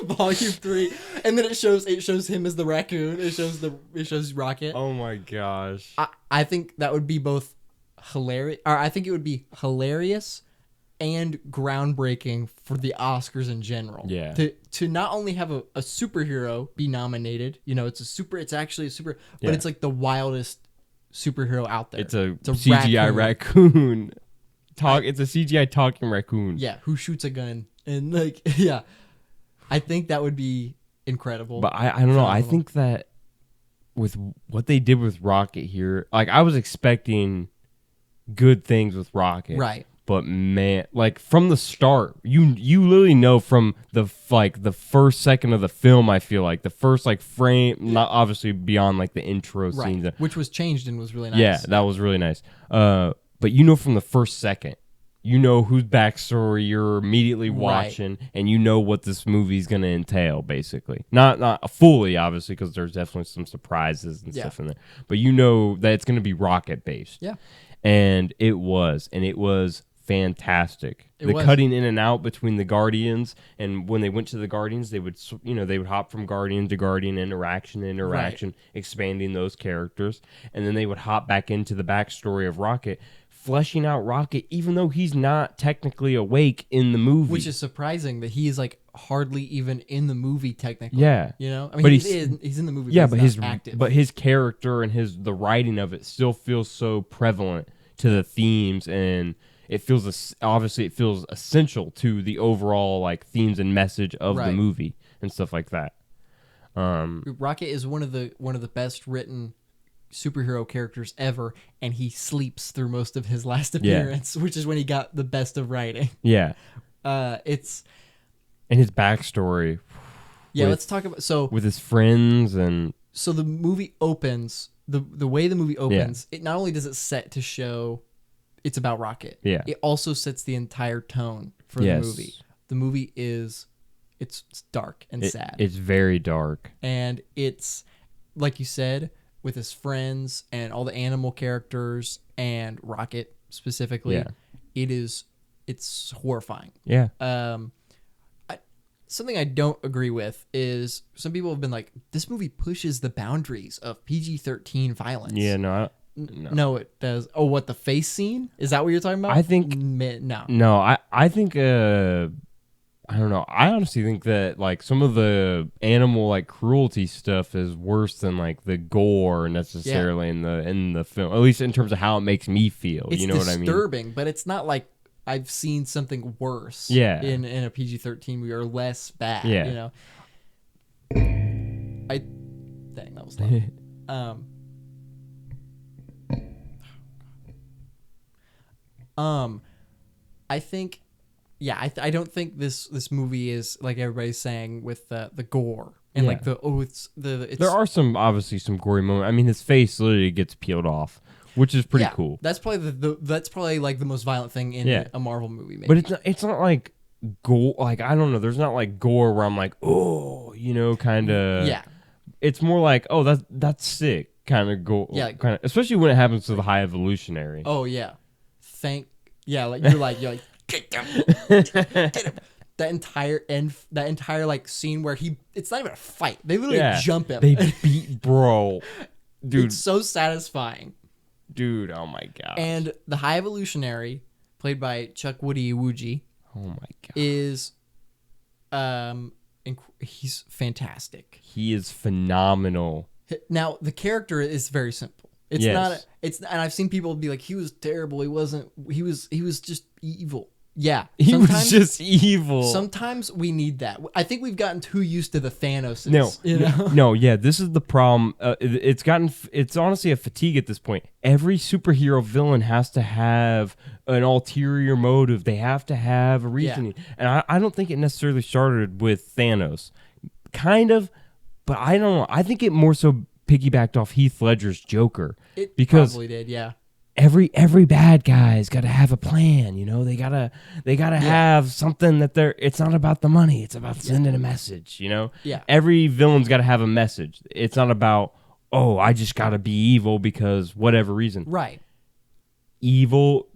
Volume 3, and then it shows him as the raccoon. It shows Rocket. Oh my gosh! I think that would be both hilarious. Or I think it would be hilarious and groundbreaking for the Oscars in general. Yeah. To not only have a superhero be nominated, it's actually a super, but it's like the wildest superhero out there. It's a CGI raccoon. It's a CGI talking raccoon. Yeah, who shoots a gun and I think that would be incredible. But I don't know. I think that with what they did with Rocket here, like I was expecting good things with Rocket. Right. But man, like from the start, you literally know from the first second of the film. I feel like the first frame, not obviously beyond like the intro scenes, which was changed and was really nice. Yeah, that was really nice. But from the first second, whose backstory you're immediately watching, and what this movie's gonna entail. Basically, not fully, obviously, because there's definitely some surprises and stuff in there. But that it's gonna be Rocket based. Yeah. And it was fantastic. It The was. cutting in and out between the Guardians, and when they went to the Guardians, they would hop from Guardian to Guardian, interaction, expanding those characters, and then they would hop back into the backstory of Rocket, fleshing out Rocket, even though he's not technically awake in the movie. Which is surprising that he is like hardly even in the movie technically. Yeah. You know? I mean, But he's in the movie, yeah, but but he's his not active. but his character and the writing of it still feels so prevalent to the themes, and it feels essential to the overall like themes and message of the Right. movie and stuff like that. Rocket is one of the best written superhero characters ever, and he sleeps through most of his last appearance, which is when he got the best of writing. Yeah, It's and his backstory. let's talk about with his friends and so the movie opens the way the movie opens. It not only does it set to show it's about Rocket, it also sets the entire tone for the movie. The movie is it's dark and sad. It's very dark, and it's like you said, with his friends and all the animal characters and Rocket specifically. It's horrifying. Yeah. Something I don't agree with is some people have been like, this movie pushes the boundaries of PG-13 violence. Yeah, no. No, it does. Oh, what, the face scene? Is that what you're talking about? I think no. No, I think I don't know. I honestly think that like some of the animal like cruelty stuff is worse than like the gore necessarily in the film. At least in terms of how it makes me feel. It's you know what I mean? disturbing, but it's not like I've seen something worse. Yeah. In a PG-13 movie or less bad. Yeah. You know. Dang, that was loud. I think, I don't think this movie is like everybody's saying with the gore and like it's. There are obviously some gory moments. I mean, his face literally gets peeled off, which is pretty cool. That's probably that's probably like the most violent thing in a Marvel movie. Maybe. But it's not like gore. Like I don't know. There's not like gore where I'm like, oh, kind of. Yeah. It's more like, oh, that's sick, kind of gore. Yeah. Kind of, especially when it happens to the High Evolutionary. Oh yeah. Like you're like get him. That entire like scene where it's not even a fight. They literally jump him. They beat bro. Dude. It's so satisfying. Dude, oh my god. And the High Evolutionary, played by Chuck Woody Iwuji, oh my god, is he's fantastic. He is phenomenal. Now the character is very simple. It's not. And I've seen people be like, he was terrible. He wasn't. He was just evil. Yeah, he was just evil. Sometimes we need that. I think we've gotten too used to the Thanoses. No, this is the problem. It's honestly a fatigue at this point. Every superhero villain has to have an ulterior motive. They have to have a reasoning. And I don't think it necessarily started with Thanos. Kind of, but I don't know. I think it more so piggybacked off Heath Ledger's Joker. It because probably did, yeah. Every bad guy's got to have a plan, They gotta have something that it's not about the money. It's about sending a message, Yeah. Every villain's got to have a message. It's not about, oh, I just got to be evil because whatever reason. Right. Evil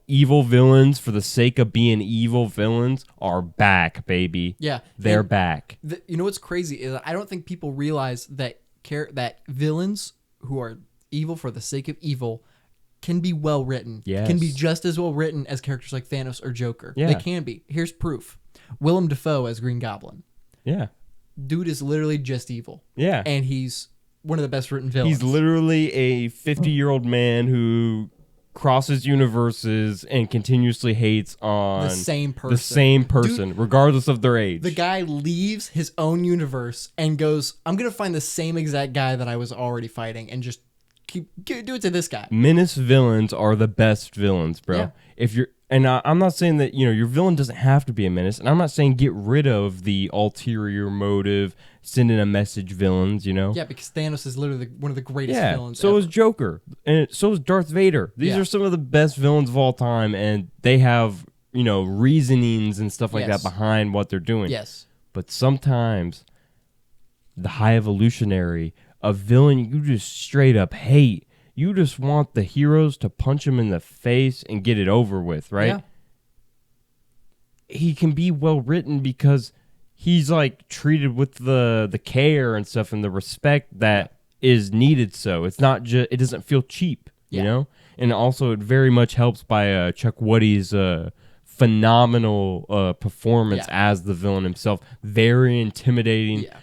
villains for the sake of being evil villains are back, baby. Yeah. They're back. You know what's crazy is I don't think people realize that villains who are evil for the sake of evil can be well written. Yes. Can be just as well written as characters like Thanos or Joker. Yeah. They can be. Here's proof. Willem Dafoe as Green Goblin. Yeah. Dude is literally just evil. Yeah. And he's one of the best written villains. He's literally a 50-year-old man who crosses universes and continuously hates on the same person. Dude, regardless of their age. The guy leaves his own universe and goes, I'm going to find the same exact guy that I was already fighting and just do it to this guy. Menace villains are the best villains, bro. Yeah. I'm not saying that your villain doesn't have to be a menace, and I'm not saying get rid of the ulterior motive, sending a message villains. Yeah, because Thanos is literally one of the greatest villains. So ever. is Joker, and so is Darth Vader. These are some of the best villains of all time, and they have reasonings and stuff like that behind what they're doing. Yes, but sometimes the High Evolutionary, a villain you just straight up hate. You just want the heroes to punch him in the face and get it over with, right? he can be well written because he's like treated with the care and stuff and the respect that is needed. So it's not just, it doesn't feel cheap, you know? And also it very much helps by Chuck Woody's phenomenal performance as the villain himself. Very intimidating. Yeah.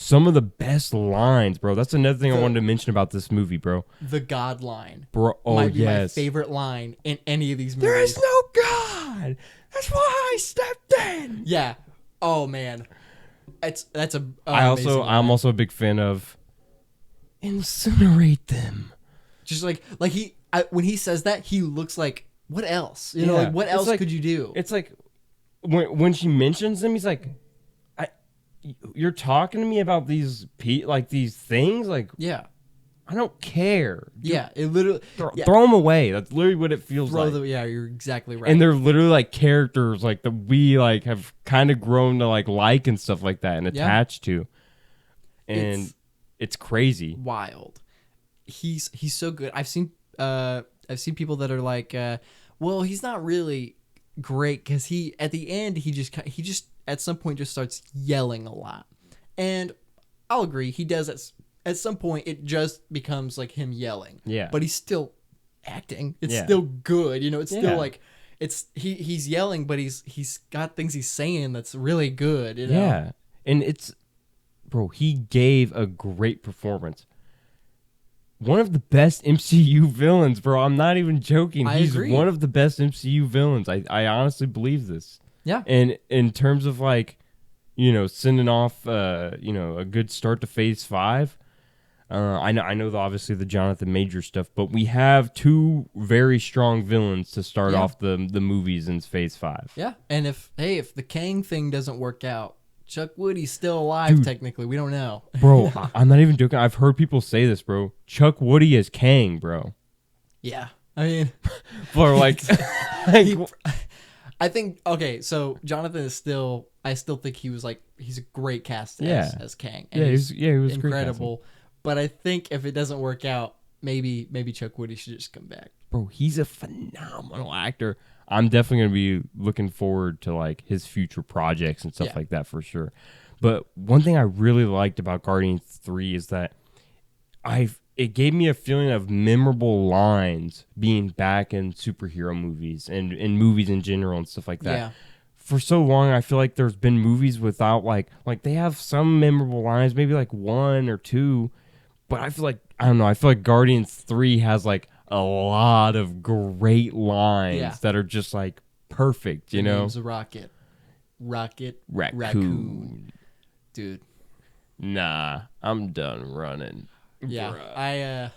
Some of the best lines, bro. That's another thing I wanted to mention about this movie, bro. The God line. Bro, might be my favorite line in any of these movies. There is no God. That's why I stepped in. Yeah. Oh man. That's a I'm also a big fan of incinerate them. Just like when he says that, he looks like, what else? You know, like what else could you do? It's like when she mentions them, he's like, you're talking to me about these things, like, yeah, I don't care. Yeah, it literally throw them away. That's literally what it feels like. Yeah, you're exactly right. And they're literally like characters like that we like have kind of grown to like and stuff like that and attached to. And it's crazy. Wild. He's so good. I've seen people that are like, well, he's not really great because he at the end he just at some point just starts yelling a lot. And I'll agree, he does at some point it just becomes like him yelling. Yeah. But he's still acting. It's still good. You know, it's still like he's yelling, but he's got things he's saying that's really good. You know? Yeah. And he gave a great performance. One of the best MCU villains, bro. I'm not even joking. He's agree. One of the best MCU villains. I honestly believe this. Yeah. And in terms of like, you know, sending off, you know, a good start to Phase 5. I know obviously the Jonathan Major stuff, but we have two very strong villains to start off the movies in Phase 5. Yeah. And if the Kang thing doesn't work out, Chuck Woody's still alive, technically. We don't know. Bro, I'm not even joking. I've heard people say this, bro. Chuck Woody is Kang, bro. Yeah. I mean, for like, I think, okay, so Jonathan is still, I still think he's a great cast as Kang. And he was incredible. But I think if it doesn't work out, maybe Chuck Woody should just come back. Bro, he's a phenomenal actor. I'm definitely going to be looking forward to like his future projects and stuff like that for sure. But one thing I really liked about Guardians 3 is that it gave me a feeling of memorable lines being back in superhero movies and in movies in general and stuff like that. Yeah. For so long, I feel like there's been movies without like they have some memorable lines, maybe like one or two, but I feel like, I don't know, I feel like Guardians 3 has like a lot of great lines that are just like perfect, you know? Name's Rocket. Raccoon. Dude. Nah, I'm done running. Yeah.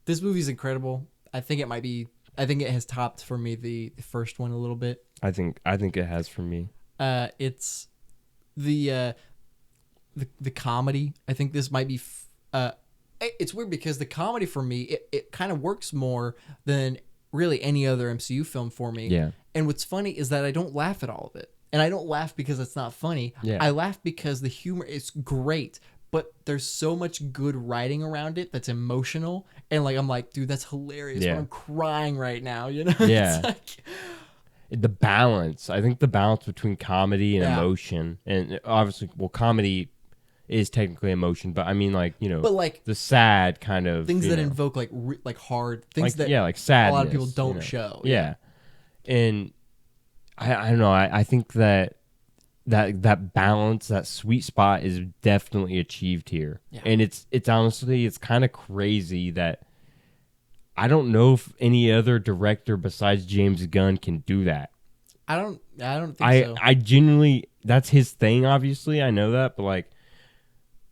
This movie's incredible. I think it has topped for me the first one a little bit. I think it has for me. It's the comedy. I think this might be it's weird because the comedy for me, it kind of works more than really any other MCU film for me. Yeah. And what's funny is that I don't laugh at all of it. And I don't laugh because it's not funny. Yeah. I laugh because the humor is great, but there's so much good writing around it that's emotional. And like I'm like, dude, that's hilarious. Yeah. But I'm crying right now, you know? Yeah. It's like, the balance. I think the balance between comedy and emotion. And obviously, well, comedy is technically emotion, but I mean, like, you know, but like the sad kind of things that know, invoke like hard things that like sadness, a lot of people don't show. Yeah. And I don't know. I think that balance, that sweet spot is definitely achieved here. Yeah. And it's honestly, it's kind of crazy that I don't know if any other director besides James Gunn can do that. I don't think so. I genuinely, that's his thing, obviously. I know that, but like,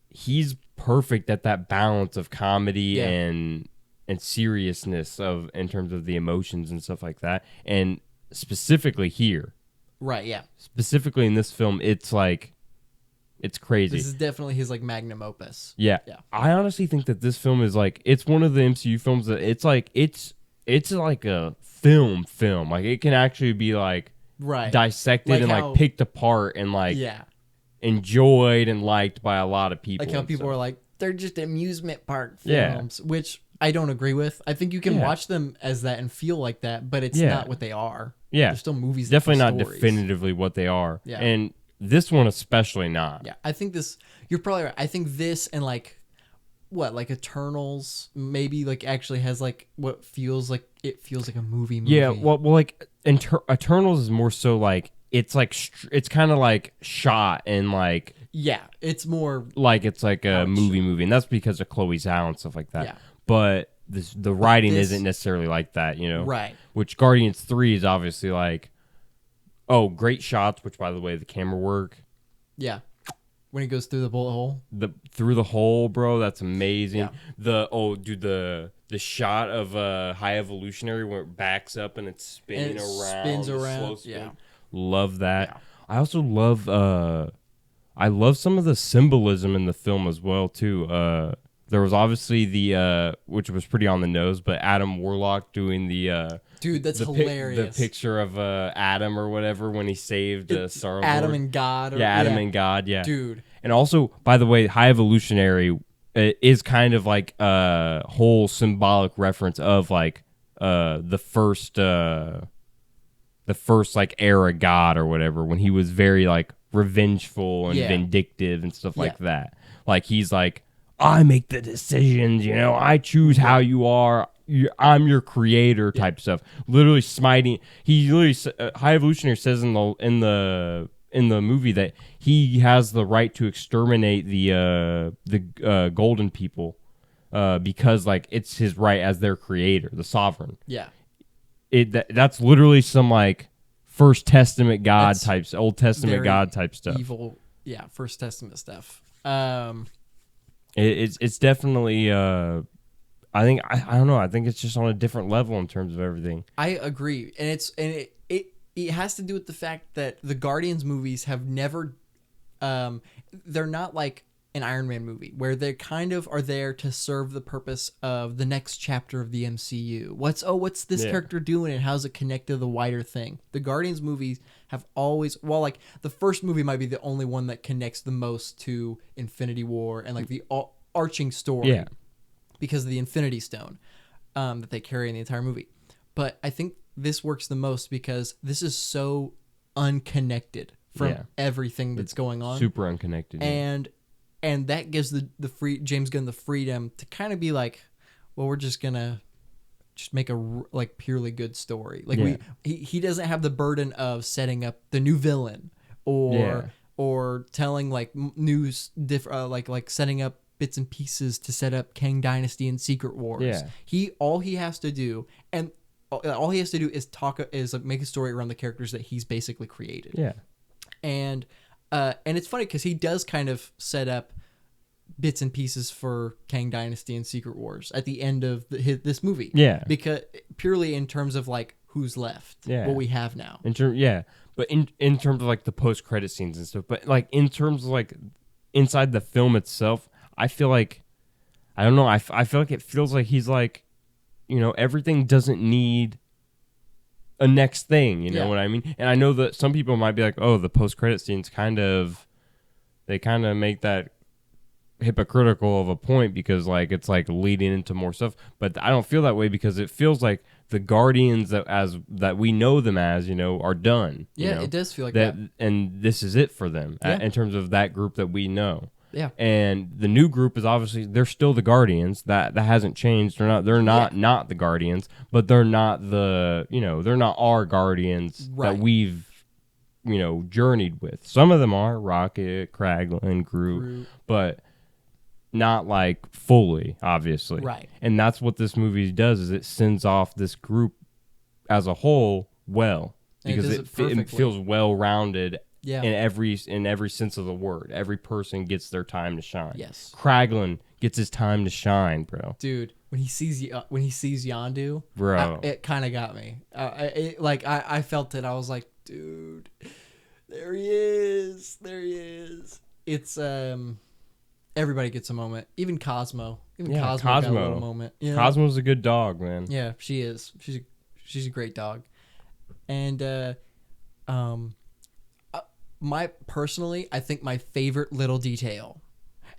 he's perfect at that balance of comedy and seriousness in terms of the emotions and stuff like that. And specifically here. Right, yeah. Specifically in this film, it's like, it's crazy. This is definitely his like magnum opus. Yeah. I honestly think that this film is like, it's one of the MCU films that it's like, it's like a film. Like it can actually be like dissected like and like picked apart and like enjoyed and liked by a lot of people. Like how people are like, they're just amusement park films, which I don't agree with. I think you can watch them as that and feel like that, but it's not what they are. Yeah. They're still movies. Definitely not stories. definitively what they are. Yeah. And this one especially not. Yeah, I think this. You're probably right. I think this and like Eternals maybe like actually has like what feels like a movie. Yeah. Well, like Eternals is more so like it's it's kind of like shot and like. Yeah, it's more like it's like a movie, and that's because of Chloe Zhao and stuff like that. Yeah. But the writing isn't necessarily like that, Right. Which Guardians 3 is obviously like, oh, great shots, which by the way, the camera work. Yeah. When he goes through the bullet hole. Through the hole, bro, that's amazing. Yeah. The shot of High Evolutionary where it backs up and it's spinning around. Spins around. Slow spin. Yeah. Love that. Yeah. I also love I love some of the symbolism in the film as well too. There was obviously the which was pretty on the nose, but Adam Warlock doing the dude, that's hilarious. The picture of Adam or whatever when he saved Star-Lord. Adam and God. Adam and God. Yeah, dude. And also, by the way, High Evolutionary is kind of like a whole symbolic reference of like the first like era God or whatever when he was very like revengeful and vindictive and stuff like that. Like he's like, I make the decisions, I choose how you are. I'm your creator type stuff. Literally smiting. He literally High Evolutionary says in the movie that he has the right to exterminate the golden people because like it's his right as their creator, the sovereign. Yeah. That's literally some like First Testament God types, Old Testament God type stuff. Evil, First Testament stuff. It's definitely I don't know. I think it's just on a different level in terms of everything. I agree, and it has to do with the fact that the Guardians movies have never, they're not like an Iron Man movie where they kind of are there to serve the purpose of the next chapter of the MCU. What's this character doing and how's it connect to the wider thing? The Guardians movies have always, like the first movie might be the only one that connects the most to Infinity War and like the arching story. Yeah. Because of the Infinity Stone that they carry in the entire movie. But I think this works the most because this is so unconnected from everything that's going on. Super unconnected. And that gives the free James Gunn the freedom to kind of be like, well, we're just gonna make a like purely good story. Like he doesn't have the burden of setting up the new villain or telling like news like setting up bits and pieces to set up Kang Dynasty and Secret Wars. Yeah. All he has to do is make a story around the characters that he's basically created. Yeah. And it's funny because he does kind of set up bits and pieces for Kang Dynasty and Secret Wars at the end of this movie. Yeah. Because purely in terms of like who's left, what we have now. But in terms of like the post-credit scenes and stuff, but like in terms of like inside the film itself, I feel like, I don't know, I feel like it feels like he's like, everything doesn't need a next thing, you know what I mean? And I know that some people might be like, oh, the post-credit scenes they kind of make that hypocritical of a point because like it's like leading into more stuff. But I don't feel that way because it feels like the Guardians that we know them as, are done. It does feel like that. And this is it for them in terms of that group that we know. Yeah. And the new group is obviously they're still the Guardians. That hasn't changed. They're not the Guardians, but they're not they're not our Guardians that we've journeyed with. Some of them are Rocket, Kraglin, Groot, but not like fully, obviously. Right. And that's what this movie does is it sends off this group as a whole because it feels well-rounded. Yeah. In every sense of the word. Every person gets their time to shine. Yes. Kraglin gets his time to shine, bro. Dude, when he sees Yondu, bro, it kind of got me. I felt it. I was like, dude, there he is. It's everybody gets a moment. Even Cosmo. Cosmo got a little moment. Cosmo's a good dog, man. Yeah, she is. She's a great dog. And personally, I think my favorite little detail,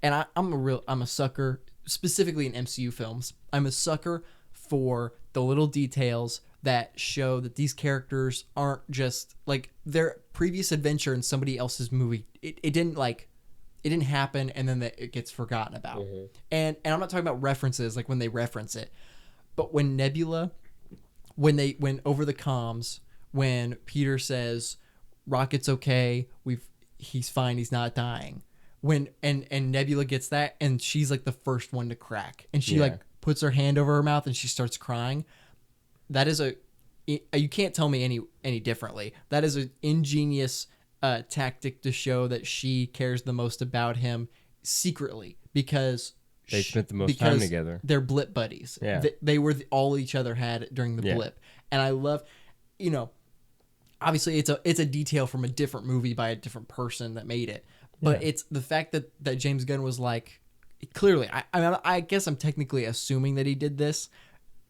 and I'm a sucker, specifically in MCU films. I'm a sucker for the little details that show that these characters aren't just like their previous adventure in somebody else's movie. It didn't happen and then it gets forgotten about. Mm-hmm. And I'm not talking about references like when they reference it, but when Nebula, when over the comms, when Peter says Rocket's okay, he's fine, he's not dying. When and Nebula gets that and she's like the first one to crack and she like puts her hand over her mouth and she starts crying. That is you can't tell me any differently. That is an ingenious tactic to show that she cares the most about him secretly because they spent the most time together. They're blip buddies. Yeah. They were all each other had during the blip. And I love, obviously it's a detail from a different movie by a different person that made it. But it's the fact that James Gunn was like, clearly, I guess I'm technically assuming that he did this,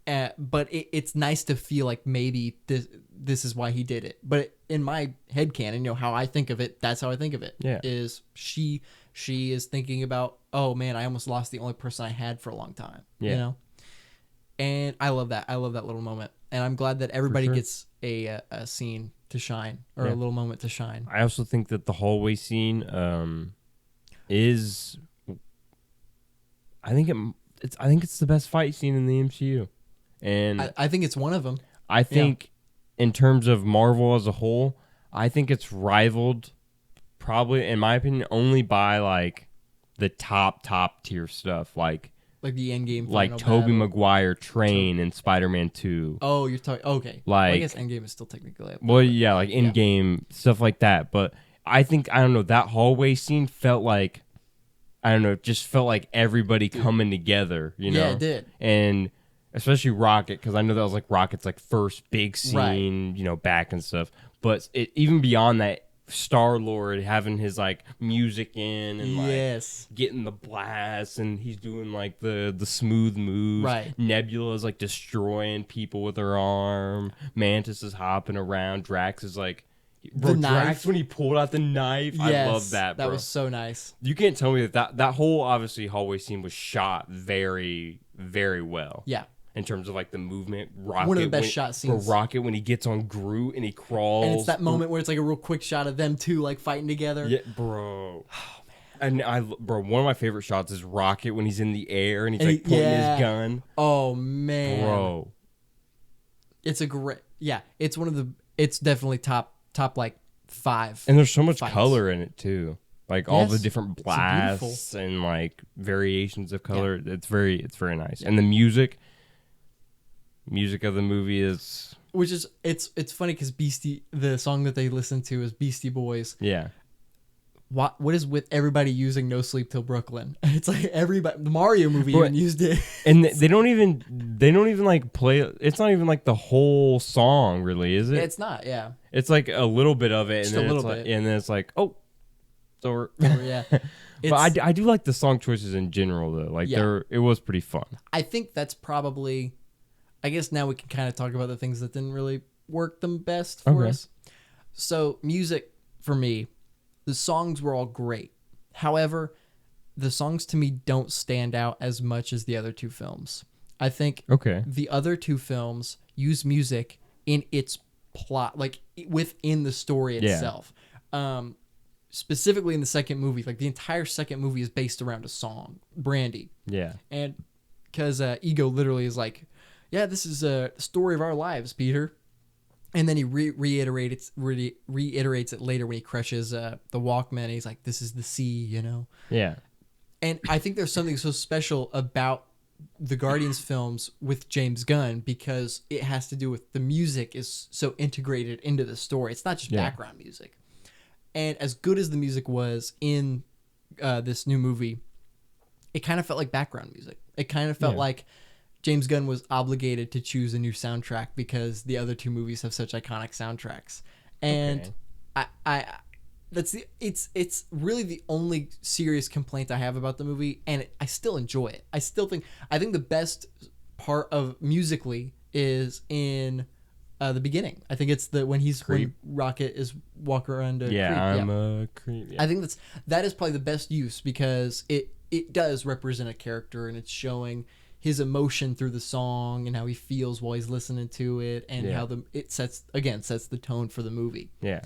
but it's nice to feel like maybe this is why he did it. But in my headcanon, how I think of it, that's how I think of it. Yeah. Is she is thinking about, oh man, I almost lost the only person I had for a long time. Yeah. And I love that. I love that little moment. And I'm glad that everybody gets a scene to shine or a little moment to shine. I also think that the hallway scene is I think it's the best fight scene in the MCU. And I think it's one of them. I think in terms of Marvel as a whole, I think it's rivaled probably in my opinion only by like the top tier stuff like the Endgame, like Tobey Maguire train in Spider-Man 2. Oh, you're talking okay. Like, I guess Endgame is still technically up. Well, yeah, like Endgame stuff like that. But I think I don't know, that hallway scene felt like it just felt like everybody coming together. Yeah, it did. And especially Rocket, because I know that was like Rocket's like first big scene, back and stuff. But even beyond that, Star-Lord having his like music in and like getting the blast and he's doing like the smooth moves. Right. Nebula's like destroying people with her arm. Mantis is hopping around. Drax is like Drax when he pulled out the knife. Yes, I love that, bro. That was so nice. You can't tell me that whole obviously hallway scene was shot very, very well. Yeah. In terms of like the movement, Rocket, one of the best shot scenes. For Rocket when he gets on Groot and he crawls, and it's that moment where it's like a real quick shot of them two like fighting together. Yeah, bro. Oh man. And one of my favorite shots is Rocket when he's in the air and he's like pointing his gun. Oh man, bro. It's a great. Yeah, it's it's definitely top like 5. And there's so much fights. color in it too. Like all the different blasts and like variations of color. Yeah. It's very nice. Yeah. And the music of the movie is it's funny because the song that they listen to is Beastie Boys. Yeah. What is with everybody using No Sleep Till Brooklyn? It's like everybody, the Mario movie even used it. And they don't even like play. It's not even like the whole song, really, is it? Yeah, it's not. Yeah. It's like a little bit of it, just and then a little it's bit, like, and then it's like, oh, it's over. Yeah. But I do like the song choices in general, though. Like it was pretty fun. I think that's probably. I guess now we can kind of talk about the things that didn't really work the best for us. So music for me. The songs were all great. However, the songs to me don't stand out as much as the other two films. I think the other two films use music in its plot, like within the story itself. Specifically in the second movie, like the entire second movie is based around a song, Brandy. Yeah. And because Ego literally is like, yeah, this is a story of our lives, Peter. And then he reiterates it later when he crushes the Walkman. He's like, "This is the sea," Yeah. And I think there's something so special about the Guardians films with James Gunn because it has to do with the music is so integrated into the story. It's not just background music. And as good as the music was in this new movie, it kind of felt like background music. It kind of felt like James Gunn was obligated to choose a new soundtrack because the other two movies have such iconic soundtracks. And it's really the only serious complaint I have about the movie, and I still enjoy it. I think the best part of musically is in the beginning. I think it's when Rocket is walking around Creep. I'm a Creep. Yeah. I think that is probably the best use because it does represent a character and it's showing his emotion through the song and how he feels while he's listening to it, and how it sets the tone for the movie. Yeah.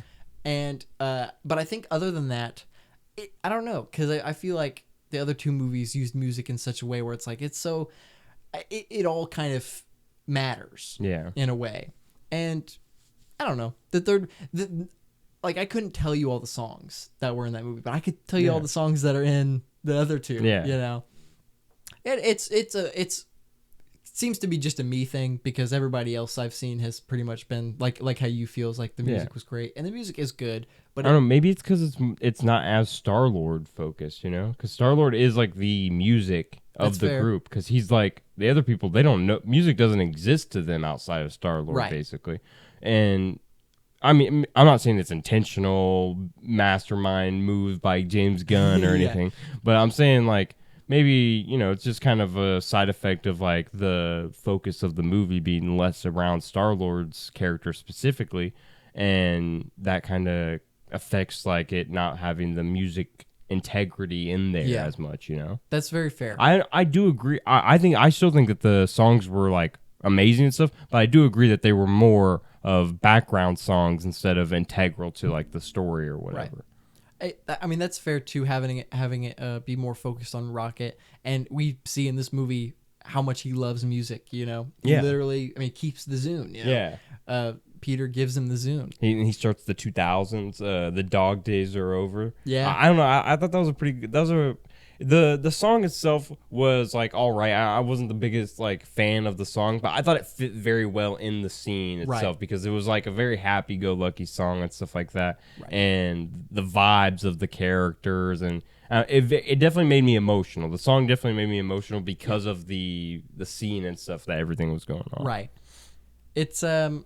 And but I think other than that, I don't know, because I feel like the other two movies used music in such a way where it's like it all kind of matters. Yeah. In a way, and I don't know, like I couldn't tell you all the songs that were in that movie, but I could tell you all the songs that are in the other two. Yeah. You know, it seems to be just a me thing, because everybody else I've seen has pretty much been like how you feel, is like the music was great, and the music is good, but I don't know, maybe it's because it's not as Star-Lord focused, you know, because Star-Lord is like the music of the group, because he's like, the other people, they don't know, music doesn't exist to them outside of Star-Lord, basically. And I mean, I'm not saying it's intentional mastermind moves by James Gunn or anything, but I'm saying like maybe, you know, it's just kind of a side effect of like the focus of the movie being less around Star-Lord's character specifically, and that kind of affects like it not having the music integrity in there as much, you know. That's very fair. I do agree. I still think that the songs were like amazing and stuff, but I do agree that they were more of background songs instead of integral to like the story or whatever. Right. I mean, that's fair too, having it be more focused on Rocket, and we see in this movie how much he loves music. You know, he literally, I mean, keeps the Zune. You know? Yeah. Peter gives him the Zune. He starts the 2000s. The dog days are over. Yeah. I don't know. I thought that was a pretty good. That was the song itself was like all right. I wasn't the biggest like fan of the song, but I thought it fit very well in the scene itself, because it was like a very happy-go-lucky song and stuff like that, and the vibes of the characters, and it definitely made me emotional. The song definitely made me emotional because of the scene and stuff that everything was going on. Right. It's I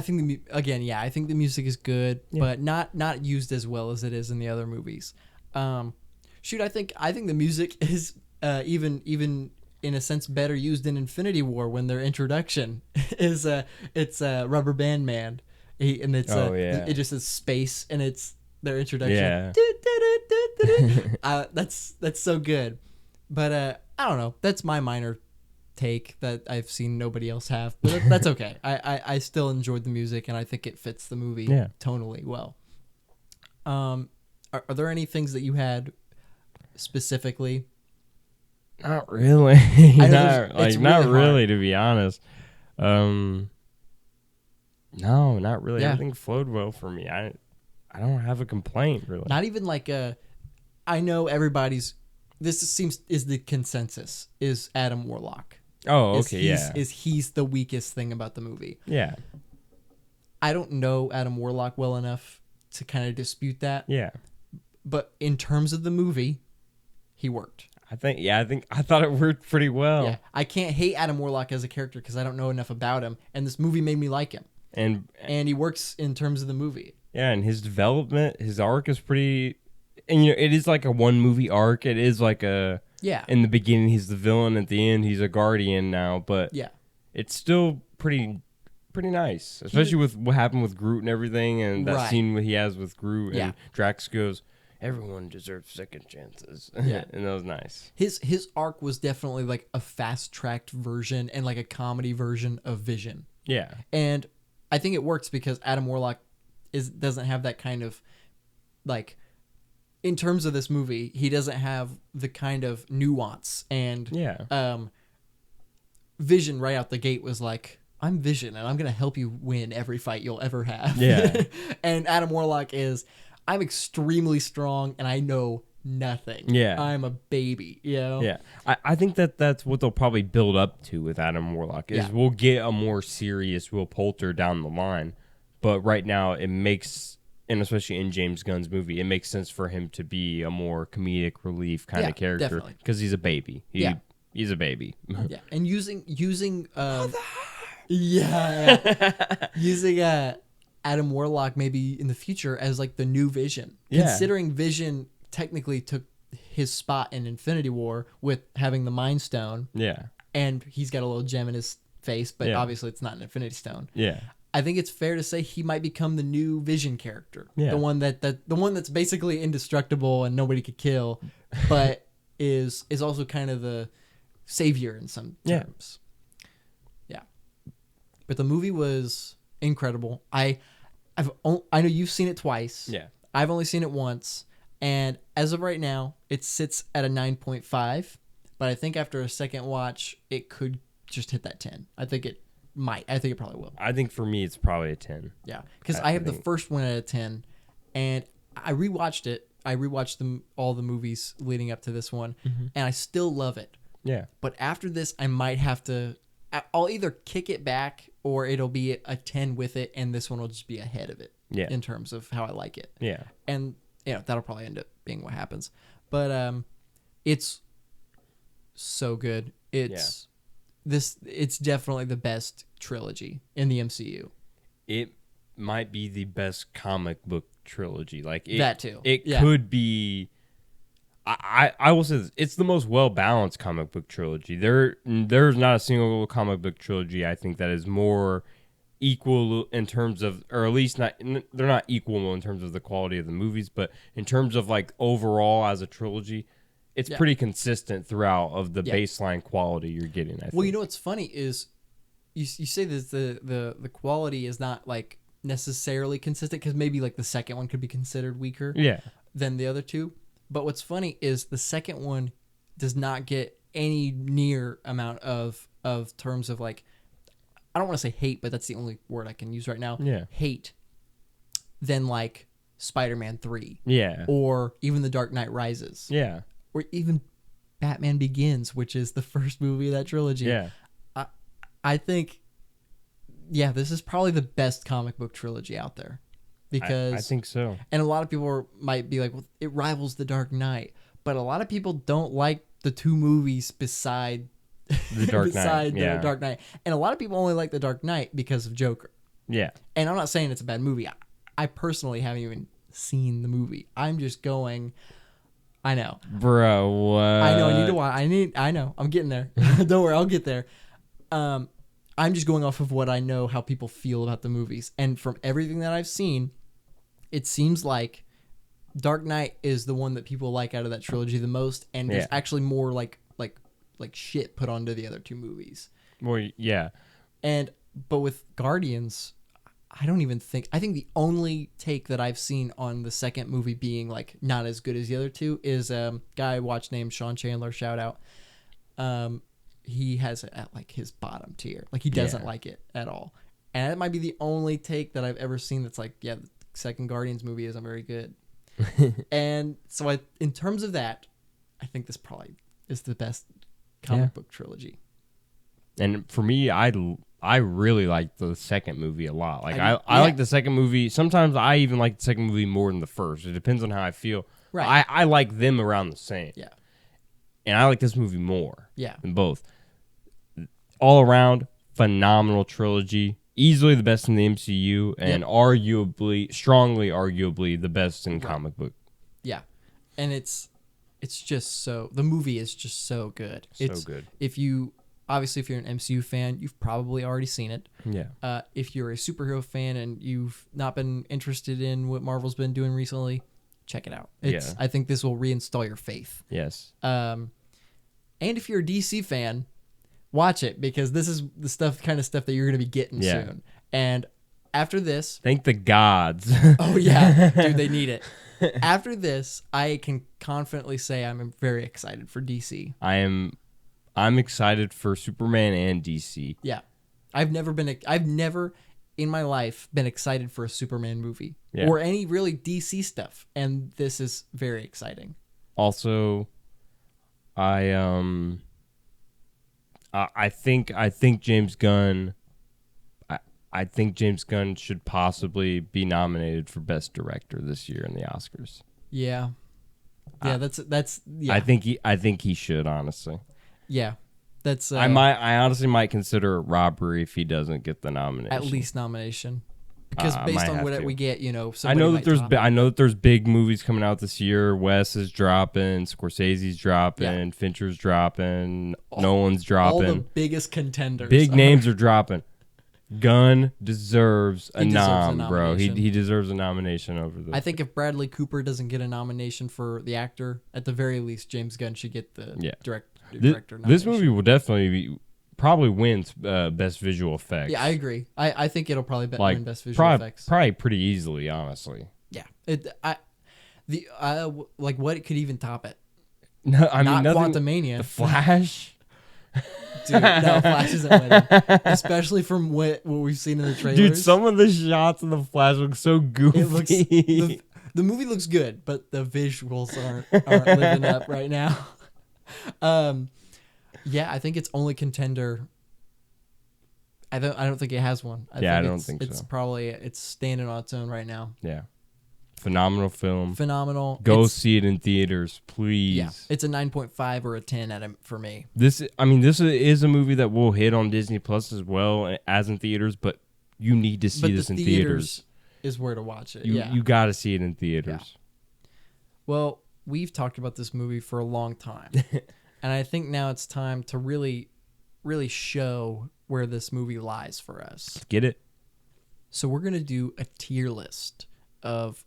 think I think the music is good, but not used as well as it is in the other movies. I think the music is even in a sense better used in Infinity War, when their introduction is it's Rubber Band Man, it just is space, and it's their introduction. Yeah. That's so good, but I don't know. That's my minor take that I've seen nobody else have, but that's okay. I still enjoyed the music, and I think it fits the movie tonally well. Are there any things that you had specifically? Not really. Not really, to be honest. No, not really. Everything flowed well for me. I don't have a complaint, really. Not even like I know everybody's. This is the consensus, is Adam Warlock. Oh, okay, He's the weakest thing about the movie. Yeah. I don't know Adam Warlock well enough to kind of dispute that. Yeah. But in terms of the movie, he worked. I thought it worked pretty well. Yeah. I can't hate Adam Warlock as a character because I don't know enough about him, and this movie made me like him. And he works in terms of the movie. Yeah, and his development, his arc is pretty, and you know, it is like a one movie arc. It is like a in the beginning he's the villain, at the end he's a guardian now, but it's still pretty nice, especially with what happened with Groot and everything, and that scene he has with Groot, and Drax goes, everyone deserves second chances. Yeah. And that was nice. His arc was definitely like a fast-tracked version and like a comedy version of Vision. Yeah. And I think it works because Adam Warlock doesn't have that kind of, like, in terms of this movie, he doesn't have the kind of nuance, and Vision right out the gate was like, I'm Vision and I'm going to help you win every fight you'll ever have. Yeah. And Adam Warlock is, I'm extremely strong and I know nothing. Yeah. I'm a baby, you know? Yeah. I think that's what they'll probably build up to with Adam Warlock, is we'll get a more serious Will Poulter down the line. But right now it makes, and especially in James Gunn's movie, it makes sense for him to be a more comedic relief kind of character, because he's a baby. He's a baby. Yeah. And using using Adam Warlock maybe in the future as like the new Vision. Yeah. Considering Vision technically took his spot in Infinity War with having the Mind Stone. Yeah. And he's got a little gem in his face, but obviously it's not an Infinity Stone. Yeah. I think it's fair to say he might become the new Vision character. Yeah. The one that's basically indestructible and nobody could kill, but is also kind of the savior in some terms. Yeah. But the movie was incredible. I know you've seen it twice. Yeah. I've only seen it once, and as of right now, it sits at a 9.5. But I think after a second watch, it could just hit that 10. I think it might. I think it probably will. I think for me, it's probably a 10. Yeah, because I have the first one at a 10, and I rewatched it. I rewatched all the movies leading up to this one, and I still love it. Yeah. But after this, I might have to. I'll either kick it back or it'll be a 10 with it, and this one will just be ahead of it. Yeah. In terms of how I like it. Yeah. And that'll probably end up being what happens. But it's so good. It's definitely the best trilogy in the MCU. It might be the best comic book trilogy. Like that too. It could be. I will say this, it's the most well balanced comic book trilogy. There's not a single comic book trilogy I think that is more equal in terms of, or at least they're not equal in terms of the quality of the movies, but in terms of like overall as a trilogy, it's pretty consistent throughout of the baseline quality you're getting. I think. Well, you know what's funny is you say that the quality is not like necessarily consistent because maybe like the second one could be considered weaker than the other two. But what's funny is the second one does not get any near amount of terms of like, I don't want to say hate, but that's the only word I can use right now. Yeah. Hate than like Spider-Man 3. Yeah. Or even The Dark Knight Rises. Yeah. Or even Batman Begins, which is the first movie of that trilogy. Yeah. I think, this is probably the best comic book trilogy out there. Because I think so. And a lot of people might be like, well, it rivals The Dark Knight. But a lot of people don't like the two movies beside The Dark Knight. The Dark Knight. And a lot of people only like The Dark Knight because of Joker. Yeah. And I'm not saying it's a bad movie. I personally haven't even seen the movie. I'm just going, I know. Bro, what? I know, I need to watch. I know. I'm getting there. Don't worry, I'll get there. I'm just going off of what I know, how people feel about the movies. And from everything that I've seen, it seems like Dark Knight is the one that people like out of that trilogy the most, and there's actually more like shit put onto the other two movies. Well, yeah. But with Guardians, I think the only take that I've seen on the second movie being like not as good as the other two is a guy I watched named Sean Chandler, shout out. He has it at like his bottom tier. Like he doesn't like it at all. And that might be the only take that I've ever seen that's like, the second Guardians movie isn't very good. And so in terms of that, I think this probably is the best comic book trilogy. And for me, I really like the second movie a lot. Like I like the second movie. Sometimes I even like the second movie more than the first. It depends on how I feel. Right. I like them around the same. Yeah. And I like this movie more. Yeah. Than both. All around, phenomenal trilogy. Easily the best in the MCU, and strongly arguably the best in comic book. Yeah. And it's just the movie is just so good. It's good. If you're an MCU fan, you've probably already seen it. Yeah. If you're a superhero fan and you've not been interested in what Marvel's been doing recently, check it out. I think this will reinstall your faith. Yes. And if you're a DC fan, watch it, because this is the kind of stuff that you're going to be getting soon. And after this, thank the gods. Oh yeah, dude, they need it. After this, I can confidently say I'm very excited for DC. I'm excited for Superman and DC. Yeah. I've never in my life been excited for a Superman movie or any really DC stuff, and this is very exciting. Also, I think James Gunn. I think James Gunn should possibly be nominated for Best Director this year in the Oscars. Yeah, that's. Yeah. I think he should, honestly. Yeah, that's. I honestly might consider a robbery if he doesn't get the nomination. At least nomination. Because based on what we get, I know that there's big movies coming out this year. Wes is dropping, Scorsese's dropping, Fincher's dropping, Nolan's dropping. All the biggest contenders. Big names are dropping. Gunn deserves a nom, bro. He deserves a nomination over this. I think if Bradley Cooper doesn't get a nomination for the actor, at the very least, James Gunn should get the direct. director This nomination. movie will definitely probably wins best visual effects. Yeah, I agree. I think it'll probably win best visual effects. Probably pretty easily, honestly. Yeah. What could even top it? No, I mean Not nothing. Quantumania. The Flash. Dude, no, Flash isn't winning. Especially from what we've seen in the trailers. Dude, some of the shots in the Flash look so goofy. It looks the movie looks good, but the visuals aren't living up right now. Yeah, I think it's only contender. I don't think it has one. I don't think so. It's probably standing on its own right now. Yeah. Phenomenal film. Phenomenal. Go see it in theaters, please. Yeah, it's a 9.5 or a 10 for me. This is a movie that will hit on Disney Plus as well as in theaters, but you need to see this in theaters. Is where to watch it. You got to see it in theaters. Yeah. Well, we've talked about this movie for a long time, and I think now it's time to really, really show where this movie lies for us. Get it? So we're gonna do a tier list of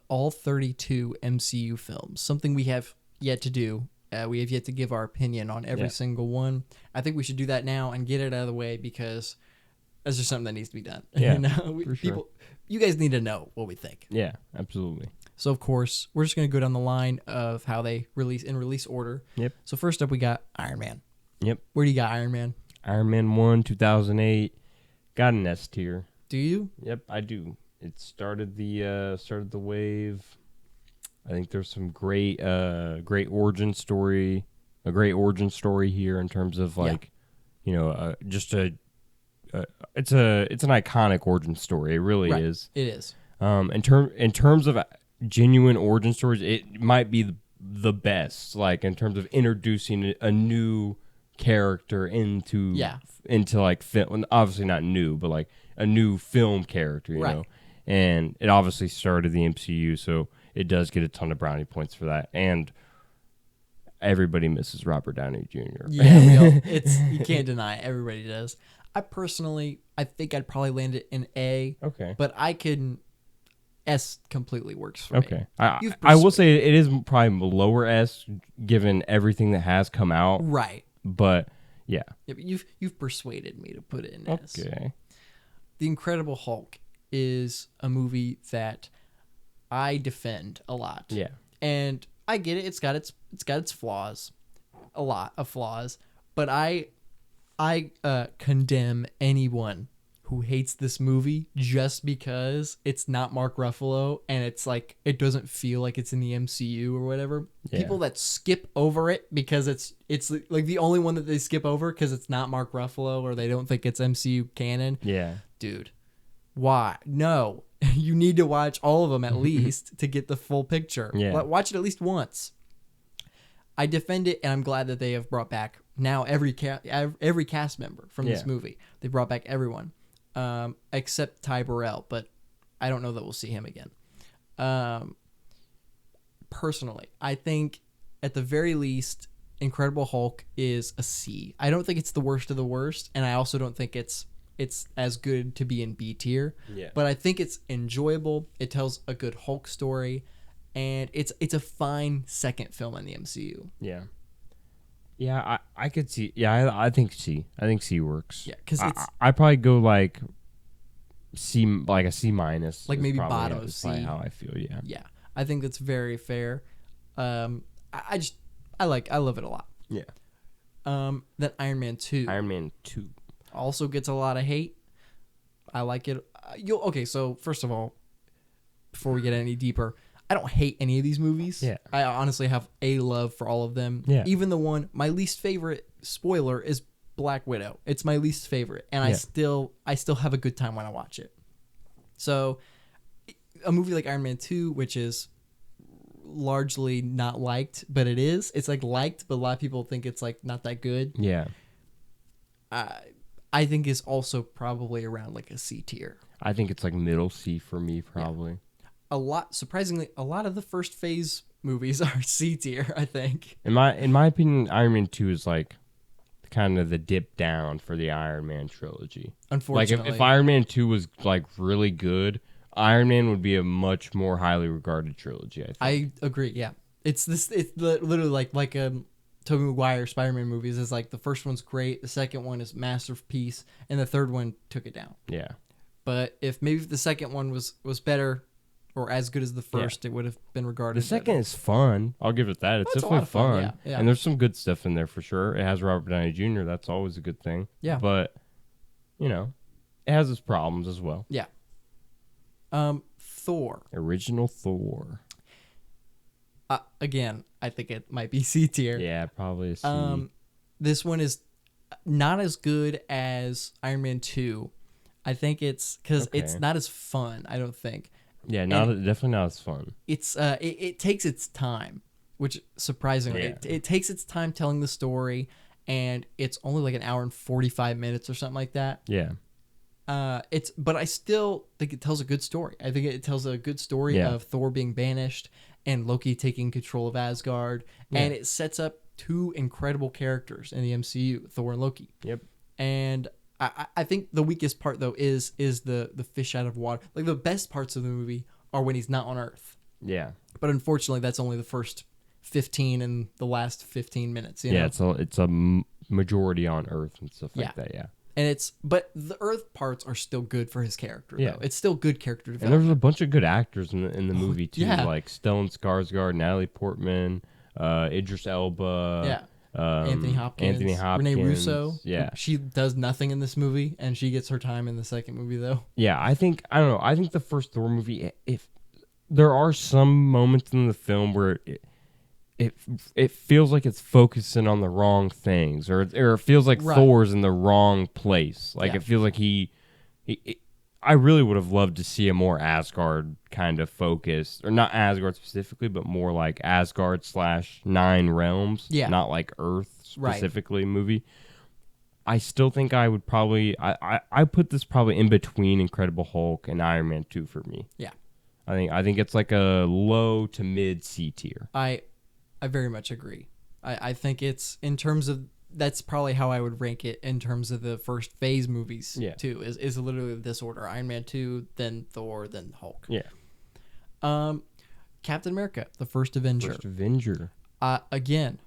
all 32 MCU films. Something we have yet to do. We have yet to give our opinion on every single one. I think we should do that now and get it out of the way because that's just something that needs to be done. Yeah, for sure. You guys need to know what we think. Yeah, absolutely. So of course, we're just gonna go down the line of how they release order. Yep. So first up, we got Iron Man. Yep. Where do you got Iron Man? Iron Man 1, 2008. Got an S tier. Do you? Yep, I do. It started the wave. I think there's some great origin story, a great origin story here in terms of just it's an iconic origin story. It really is. It is. In terms of genuine origin stories, it might be the best. Like in terms of introducing a new character into like film. Obviously not new, but like a new film character. You know. And it obviously started the MCU, so it does get a ton of brownie points for that. And everybody misses Robert Downey Jr. Yeah, you can't deny it. Everybody does. I think I'd probably land it in A. Okay. But S completely works for me. Okay. I will say it is probably lower S given everything that has come out. Right. But yeah. But you've persuaded me to put it in S. Okay. The Incredible Hulk is a movie that I defend a lot. Yeah. And I get it. It's got its flaws. A lot of flaws. But I condemn anyone who hates this movie just because it's not Mark Ruffalo and it's like it doesn't feel like it's in the MCU or whatever. Yeah. People that skip over it because it's like the only one that they skip over because it's not Mark Ruffalo or they don't think it's MCU canon. Yeah. Dude, why? No. You need to watch all of them at least to get the full picture. Yeah. Watch it at least once. I defend it, and I'm glad that they have brought back now every cast member from this movie. They brought back everyone, except Ty Burrell, but I don't know that we'll see him again. Personally, I think at the very least, Incredible Hulk is a C. I don't think it's the worst of the worst, and I also don't think it's as good to be in B tier. Yeah. But I think it's enjoyable. It tells a good Hulk story. And it's a fine second film in the MCU. Yeah. Yeah, I could see. Yeah, I think C. I think C works. Yeah, because I probably go like C, like a C minus. Like maybe bottom of C. How I feel. Yeah. Yeah, I think that's very fair. I love it a lot. Yeah. Then Iron Man 2. Iron Man 2 also gets a lot of hate. I like it. So first of all, before we get any deeper, I don't hate any of these movies. Yeah. I honestly have a love for all of them. Yeah. Even the one, my least favorite, spoiler, is Black Widow. It's my least favorite. And I still have a good time when I watch it. So a movie like Iron Man 2, which is largely not liked, but it is. It's like liked, but a lot of people think it's like not that good. Yeah. I think is also probably around like a C tier. I think it's like middle C for me, probably. Yeah. Surprisingly, a lot of the first phase movies are C tier, I think. In my opinion, Iron Man 2 is like kind of the dip down for the Iron Man trilogy. Unfortunately. Like if Iron Man 2 was like really good, Iron Man would be a much more highly regarded trilogy, I think. I agree, yeah. It's literally like Tobey Maguire Spider-Man movies is like the first one's great, the second one is masterpiece, and the third one took it down. Yeah. But if the second one was better or as good as the first, it would have been regarded. The second is fun. I'll give it that. It's It's a definitely lot of fun, fun. yeah. And there's some good stuff in there for sure. It has Robert Downey Jr. That's always a good thing. Yeah. But, you know, it has its problems as well. Yeah. Thor. Original Thor. Again, I think it might be C tier. Yeah, probably a C. This one is not as good as Iron Man 2. I think it's because it's Okay. not as fun, I don't think. Yeah, definitely not as fun. It's it takes its time, which surprisingly Yeah. it takes its time telling the story, and it's only like an hour and 45 minutes or something like that. Yeah. But I still think it tells a good story. I think it tells a good story Yeah. of Thor being banished and Loki taking control of Asgard, and it sets up two incredible characters in the MCU, Thor and Loki. Yep. And I think the weakest part though is the fish out of water. Like the best parts of the movie are when he's not on Earth. Yeah. But unfortunately, that's only the first 15 and the last 15 minutes. You know? It's a majority on Earth and stuff like that. Yeah. And but the Earth parts are still good for his character. Yeah. Though. It's still good character And development. there's a bunch of good actors in the movie too, yeah. like Stellan Skarsgård, Natalie Portman, Idris Elba. Yeah. Anthony Hopkins, Renee Russo. Yeah. She does nothing in this movie, and she gets her time in the second movie, though. Yeah, I don't know. I think the first Thor movie, if there are some moments in the film where it feels like it's focusing on the wrong things, or it feels like Thor's in the wrong place. Like it feels like I really would have loved to see a more Asgard kind of focus, or not Asgard specifically, but more like Asgard / 9 realms. Yeah. Not like Earth specifically movie. I still think I would probably I put this probably in between Incredible Hulk and Iron Man 2 for me. Yeah. I think it's like a low to mid C tier. I very much agree. I think it's in terms of that's probably how I would rank it in terms of the first phase movies too. Is literally this order: Iron Man 2, then Thor, then Hulk. Yeah. Captain America, the first Avenger. First Avenger. Again,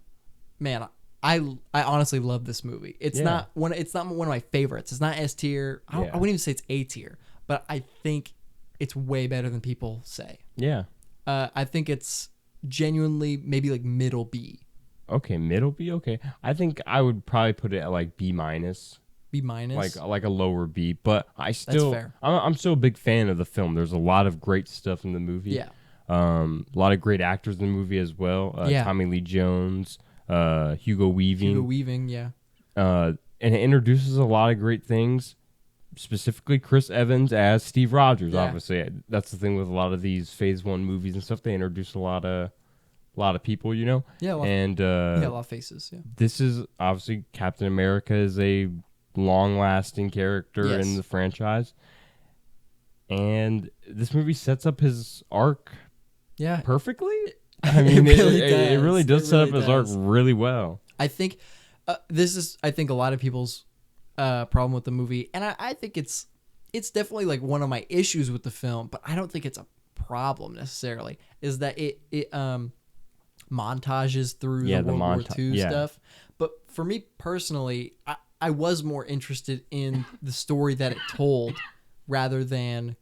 man, I honestly love this movie. It's not one of my favorites. It's not S tier. I wouldn't even say it's A tier, but I think it's way better than people say. Yeah. I think it's genuinely maybe like middle B. Okay, middle B. Okay, I think I would probably put it at like B minus. B minus. Like a lower B, but I still fair. I'm still a big fan of the film. There's a lot of great stuff in the movie. Yeah. A lot of great actors in the movie as well. Tommy Lee Jones, Hugo Weaving. Yeah. And it introduces a lot of great things. Specifically, Chris Evans as Steve Rogers. Yeah. Obviously, that's the thing with a lot of these Phase 1 movies and stuff. They introduce a lot of people, you know. Yeah. A lot of faces. Yeah. This is obviously Captain America is a long-lasting character in the franchise, and this movie sets up his arc. Yeah. Perfectly. I mean, it really does set up his arc does. really well. I think this is a lot of people's problem with the movie, and I think it's definitely like one of my issues with the film, but I don't think it's a problem necessarily. Is that it montages through the World War II stuff, but for me personally, I was more interested in the story that it told rather than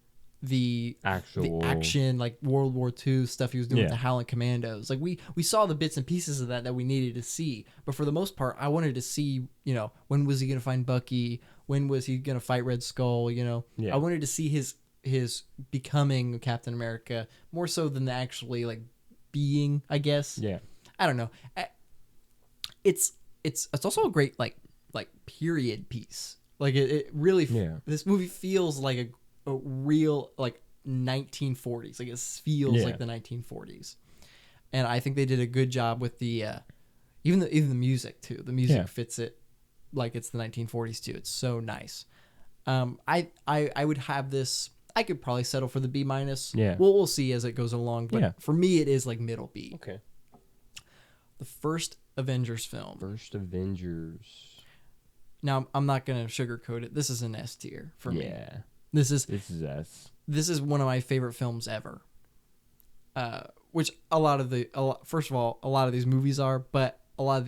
the action like World War II stuff he was doing with the Howling Commandos. Like we saw the bits and pieces of that we needed to see, but for the most part I wanted to see, you know, when was he gonna find Bucky, when was he gonna fight Red Skull, you know. I wanted to see his becoming Captain America more so than the actually like being, I guess. I don't know. It's also a great like period piece. Like it really this movie feels like a real like 1940s. Like it feels like the 1940s, and I think they did a good job with the even the music too. The music fits it like it's the 1940s too. It's so nice. I would have this. I could probably settle for the B minus. We'll see as it goes along. But for me, it is like middle B. Okay. The first Avengers film. First Avengers. Now I'm not gonna sugarcoat it. This is an S tier for me. Yeah. This is S. This is one of my favorite films ever. Which first of all, a lot of these movies are, but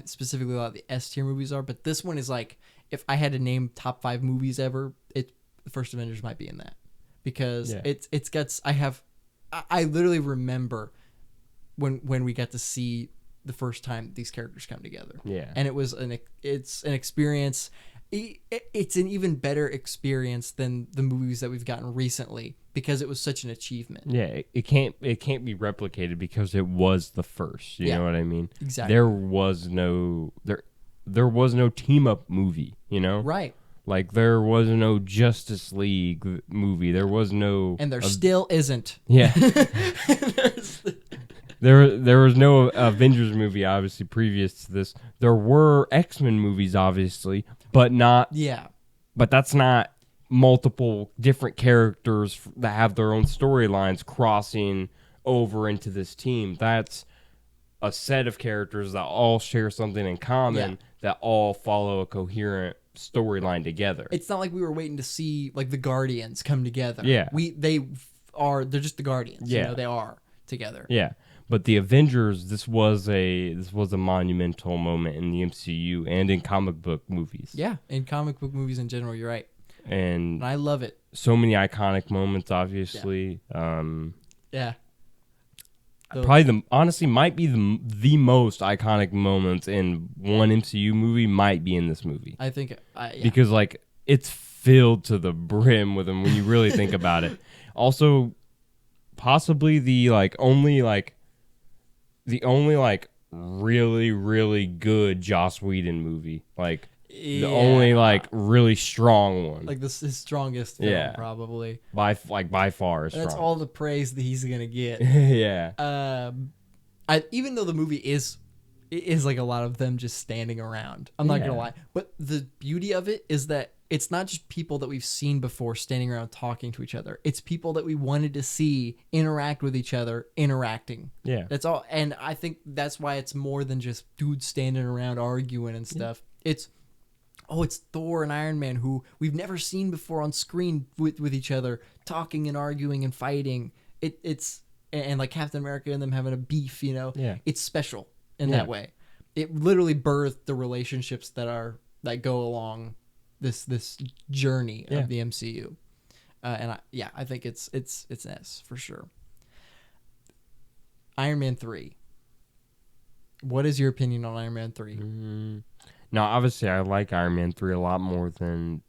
specifically a lot of the S tier movies are, but this one is like, if I had to name top 5 movies ever, the first Avengers might be in that, because it's got, I literally remember when we got to see the first time these characters come together. Yeah. And it's an experience. It's an even better experience than the movies that we've gotten recently, because it was such an achievement. Yeah, it can't be replicated because it was the first. You know what I mean? Exactly. There was no team up movie, you know? Right. Like there was no Justice League movie. There was no, and there still isn't. Yeah. There was no Avengers movie, obviously, previous to this. There were X-Men movies, obviously, but not. Yeah. But that's not multiple different characters that have their own storylines crossing over into this team. That's a set of characters that all share something in common, that all follow a coherent storyline together. It's not like we were waiting to see like the Guardians come together. Yeah. They're just the Guardians. Yeah. You know, they are together. Yeah. But the Avengers, this was a monumental moment in the MCU and in comic book movies. Yeah, in comic book movies in general, you're right. And I love it. So many iconic moments, obviously. Yeah. Probably honestly might be the most iconic moments in one MCU movie might be in this movie. I think because like it's filled to the brim with them when you really think about it. Also, possibly the only really, really good Joss Whedon movie. The only really strong one. Like his strongest film, probably. By far is strong. That's all the praise that he's gonna get. Yeah. Even though the movie is like a lot of them just standing around. I'm not gonna lie. But the beauty of it is that it's not just people that we've seen before standing around talking to each other. It's people that we wanted to see interact with each other, interacting. Yeah. That's all. And I think that's why it's more than just dudes standing around arguing and stuff. Yeah. It's Thor and Iron Man, who we've never seen before on screen with each other, talking and arguing and fighting. And like Captain America and them having a beef, you know. Yeah. It's special in that way. It literally birthed the relationships that go along this journey of the MCU. I think it's an S for sure. Iron Man 3. What is your opinion on Iron Man 3? Now, obviously, I like Iron Man 3 a lot more than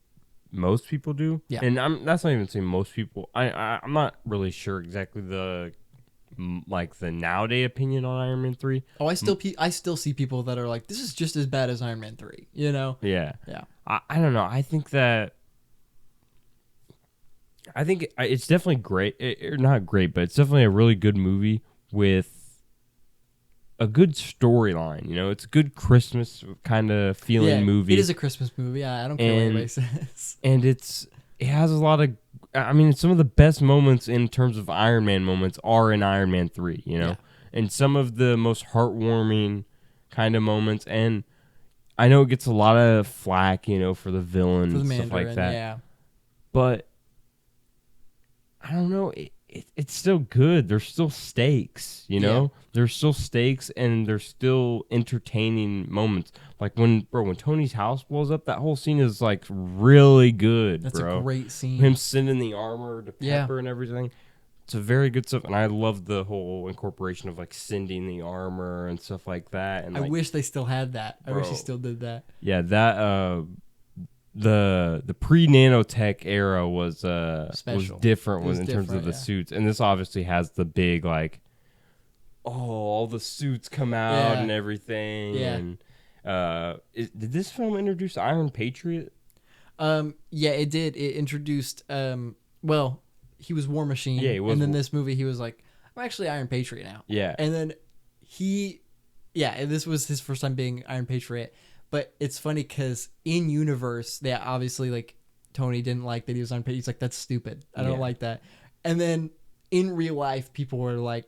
most people do. Yeah. And that's not even saying most people. I'm not really sure exactly the nowadays opinion on Iron Man 3. Oh, I still see people that are like, this is just as bad as Iron Man 3, you know? Yeah. Yeah. I don't know. I think it's definitely great. Not great, but it's definitely a really good movie with a good storyline. You know, it's a good Christmas kind of feeling movie. It is a Christmas movie. I don't care what anybody says. And it has a lot of, some of the best moments in terms of Iron Man moments are in Iron Man 3, you know? Yeah. And some of the most heartwarming kind of moments. And I know it gets a lot of flack, you know, for the villain and stuff like that. Yeah. But I don't know. It's still good. There's still stakes, you know? Yeah. There's still stakes and there's still entertaining moments. Like when Tony's house blows up, that whole scene is like really good, That's a great scene. Him sending the armor to Pepper and everything. It's a very good stuff. And I love the whole incorporation of like sending the armor and stuff like that. And I wish they still had that. I wish they still did that. Yeah, that the pre-nanotech era was different in terms of the suits, and this obviously has the big all the suits come out and everything. And did this film introduce Iron Patriot? It did. It introduced he was War Machine. Yeah, he was. And then this movie he was like, I'm actually Iron Patriot now. Yeah. And then this was his first time being Iron Patriot. But it's funny because in universe, they obviously Tony didn't like that he was on Patriot. He's like, that's stupid. I don't like that. And then in real life, people were like,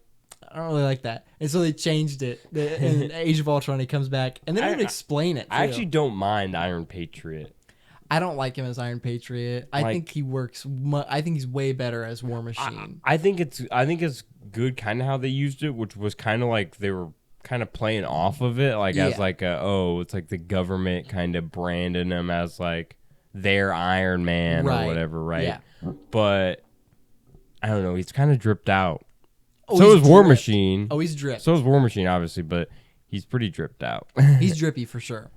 I don't really like that. And so they changed it. In Age of Ultron, he comes back. And they don't even explain it, too. I actually don't mind Iron Patriot. I don't like him as Iron Patriot. I think he works. I think he's way better as War Machine. I think it's good kind of how they used it, which was kind of like they were kind of playing off of it, like as Yeah. like it's like the government kind of branding him as like their Iron Man Right. or whatever, right? Yeah. But I don't know, he's kind of dripped out. Oh, So he's is War dripped. Machine. Oh, he's dripped. So is War Machine, obviously, but he's pretty dripped out. He's drippy for sure.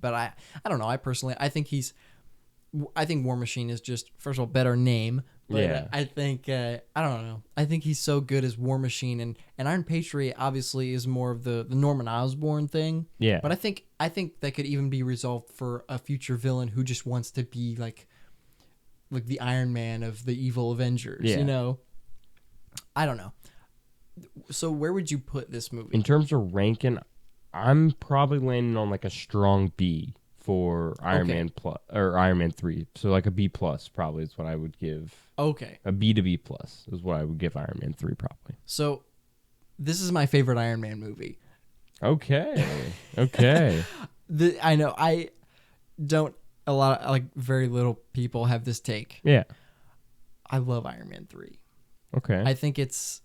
But I don't know. I think War Machine is just, first of all, better name. But Yeah. I think I don't know. I think he's so good as War Machine, and Iron Patriot obviously is more of the Norman Osborn thing. Yeah. But I think that could even be resolved for a future villain who just wants to be like the Iron Man of the evil Avengers. Yeah. You know. I don't know. So where would you put this movie? In terms of ranking, I'm probably landing on like a strong B for Iron Okay. Man plus or Iron Man 3. So like a B plus probably is what I would give. Okay. A B to B plus is what I would give Iron Man 3 probably. So this is my favorite Iron Man movie. Okay. Okay. I know I don't a lot of, like very little people have this take. Yeah. I love Iron Man 3. Okay. I think it's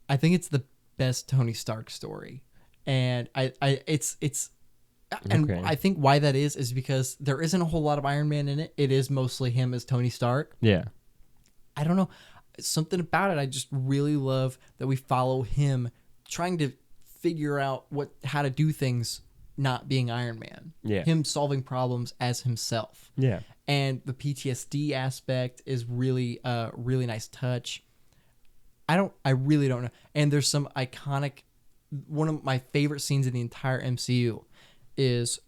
the best Tony Stark story. And it's and Okay. I think why that is because there isn't a whole lot of Iron Man in it. It is mostly him as Tony Stark. yeah. I don't know. Something about it I just really love that we follow him trying to figure out how to do things not being Iron Man. Yeah. Him solving problems as himself. Yeah. And the PTSD aspect is really really nice touch. I really don't know. And there's some iconic, one of my favorite scenes in the entire MCU is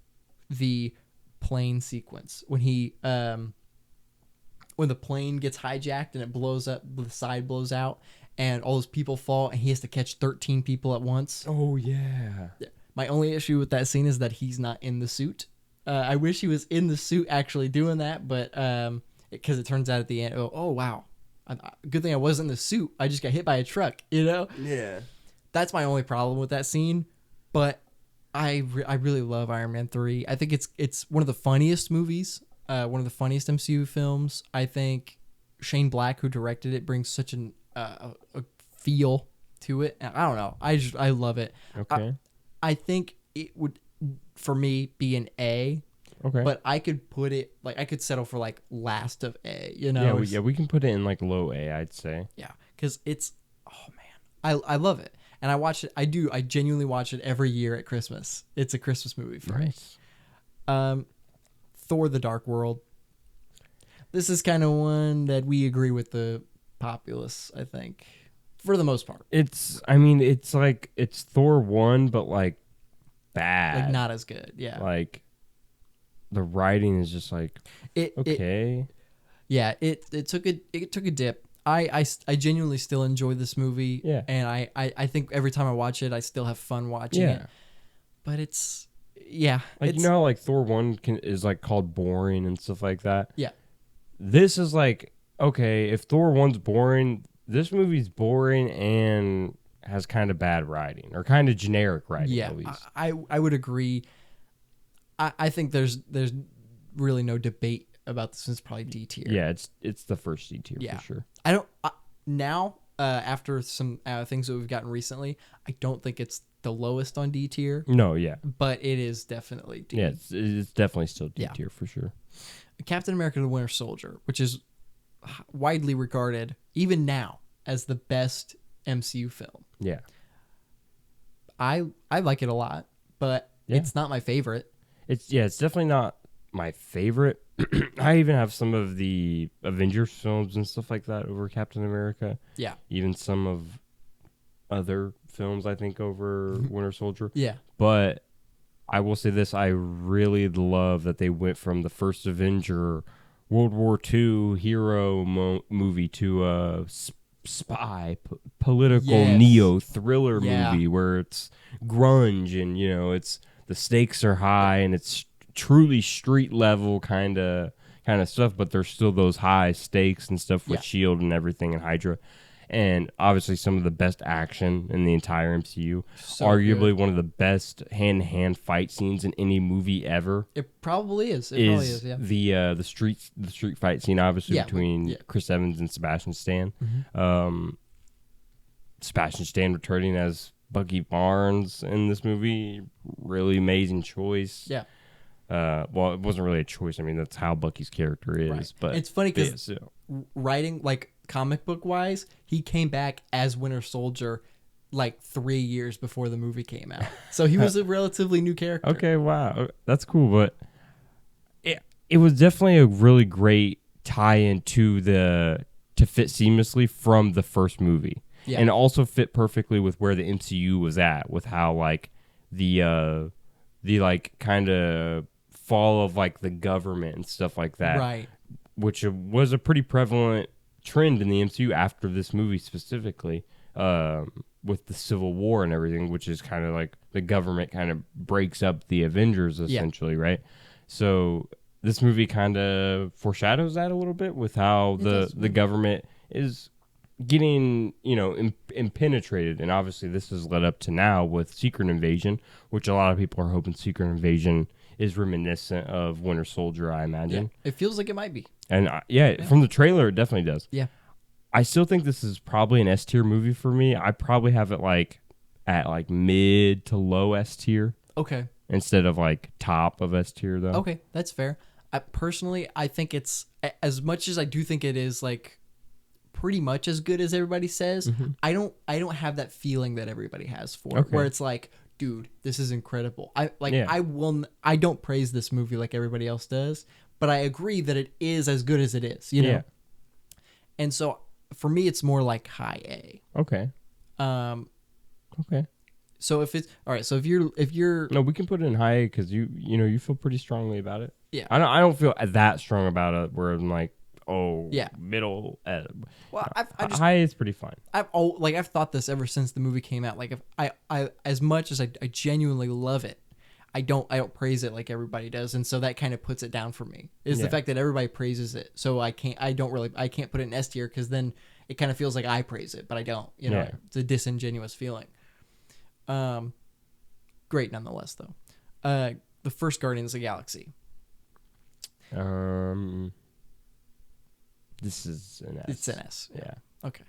the plane sequence when when the plane gets hijacked and it blows up, the side blows out and all those people fall and he has to catch 13 people at once. Oh yeah. My only issue with that scene is that he's not in the suit. I wish he was in the suit actually doing that, but because it turns out at the end, oh wow. Good thing I wasn't in the suit. I just got hit by a truck, you know? Yeah. That's my only problem with that scene. But I really love Iron Man 3. I think it's one of the funniest movies, one of the funniest MCU films. I think Shane Black, who directed it, brings such a feel to it. I don't know. I love it. Okay. I think it would, for me, be an A. Okay. But I could put it, like, I could settle for, like, last of A, you know? we can put it in like low A, I'd say. Yeah, because it's, oh, man. I love it. And I watch it, I genuinely watch it every year at Christmas. It's a Christmas movie for me. Thor: The Dark World. This is kind of one that we agree with the populace, I think, for the most part. It's like, it's Thor 1, but like bad. Like, not as good, yeah. Like, the writing is just like, It okay. it took a dip. I genuinely still enjoy this movie. Yeah. And I think every time I watch it, I still have fun watching Yeah. it. But it's, yeah. Like, it's, you know how like Thor 1 is like called boring and stuff like that? Yeah. This is like, okay, if Thor 1's boring, this movie's boring and has kind of bad writing or kind of generic writing Yeah, at least. I would agree. I think there's really no debate about this. It's probably D tier. Yeah, it's the first C tier Yeah. for sure. I don't now after some things that we've gotten recently, I don't think it's the lowest on D tier, No, yeah. but it is definitely D. Yeah, it's definitely still D Yeah. tier for sure. Captain America: The Winter Soldier, which is widely regarded even now as the best MCU film. Yeah. I like it a lot, but Yeah. it's not my favorite. It's definitely not my favorite. I even have some of the Avengers films and stuff like that over Captain America. Yeah. Even some of other films I think over Winter Soldier. Yeah. But I will say this, I really love that they went from the first Avenger World War II hero movie to a spy political Yes. neo thriller Yeah. movie where it's grunge and it's the stakes are high and it's truly street level kind of stuff, but there's still those high stakes and stuff with Shield and everything and Hydra, and obviously some of the best action in the entire MCU. So Arguably good. one of the best hand-to-hand fight scenes in any movie ever. It probably is. It probably is. Yeah. The street fight scene, obviously, Yeah, between Chris Evans and Sebastian Stan. Mm-hmm. Sebastian Stan returning as Bucky Barnes in this movie. Really amazing choice. Yeah. Well, it wasn't really a choice. I mean, that's how Bucky's character is. Right. But it's funny because yeah, writing, like, comic book wise, he came back as Winter Soldier like 3 years before the movie came out. So he was a relatively new character. Okay, wow. That's cool. But it was definitely a really great tie-in to fit seamlessly from the first movie. Yeah. And also fit perfectly with where the MCU was at, with how like the like kind of fall of like the government and stuff like that. Right. Which was a pretty prevalent trend in the MCU after this movie specifically, with the Civil War and everything, which is kind of like the government kind of breaks up the Avengers essentially, right? So this movie kind of foreshadows that a little bit with how the government is getting, impenetrated. And obviously this has led up to now with Secret Invasion, which a lot of people are hoping Secret Invasion is reminiscent of Winter Soldier, I imagine. Yeah. It feels like it might be. And from the trailer, it definitely does. Yeah. I still think this is probably an S tier movie for me. I probably have it at mid to low S tier. Okay. Instead of top of S tier though. Okay, that's fair. I think it's, as much as I do think it is pretty much as good as everybody says. Mm-hmm. I don't have that feeling that everybody has for it, Okay. where it's like, dude, this is incredible. Yeah. I don't praise this movie like everybody else does, but I agree that it is as good as it is, Yeah. And so for me, it's more like high A. Okay. Okay. So if it's all right, so if you're No, we can put it in high A because you feel pretty strongly about it. Yeah. I don't feel that strong about it where I'm like, oh Yeah. middle. well, I just high A is pretty fine. I've thought this ever since the movie came out. Like, if I as much as I genuinely love it, I don't praise it like everybody does, and so that kind of puts it down for me. Is the Yeah. fact that everybody praises it, so I can't put it in S tier, because then it kind of feels like I praise it, but I don't. Yeah. It's a disingenuous feeling. Great nonetheless though. The first Guardians of the Galaxy. This is an S. It's an S. Yeah. Okay.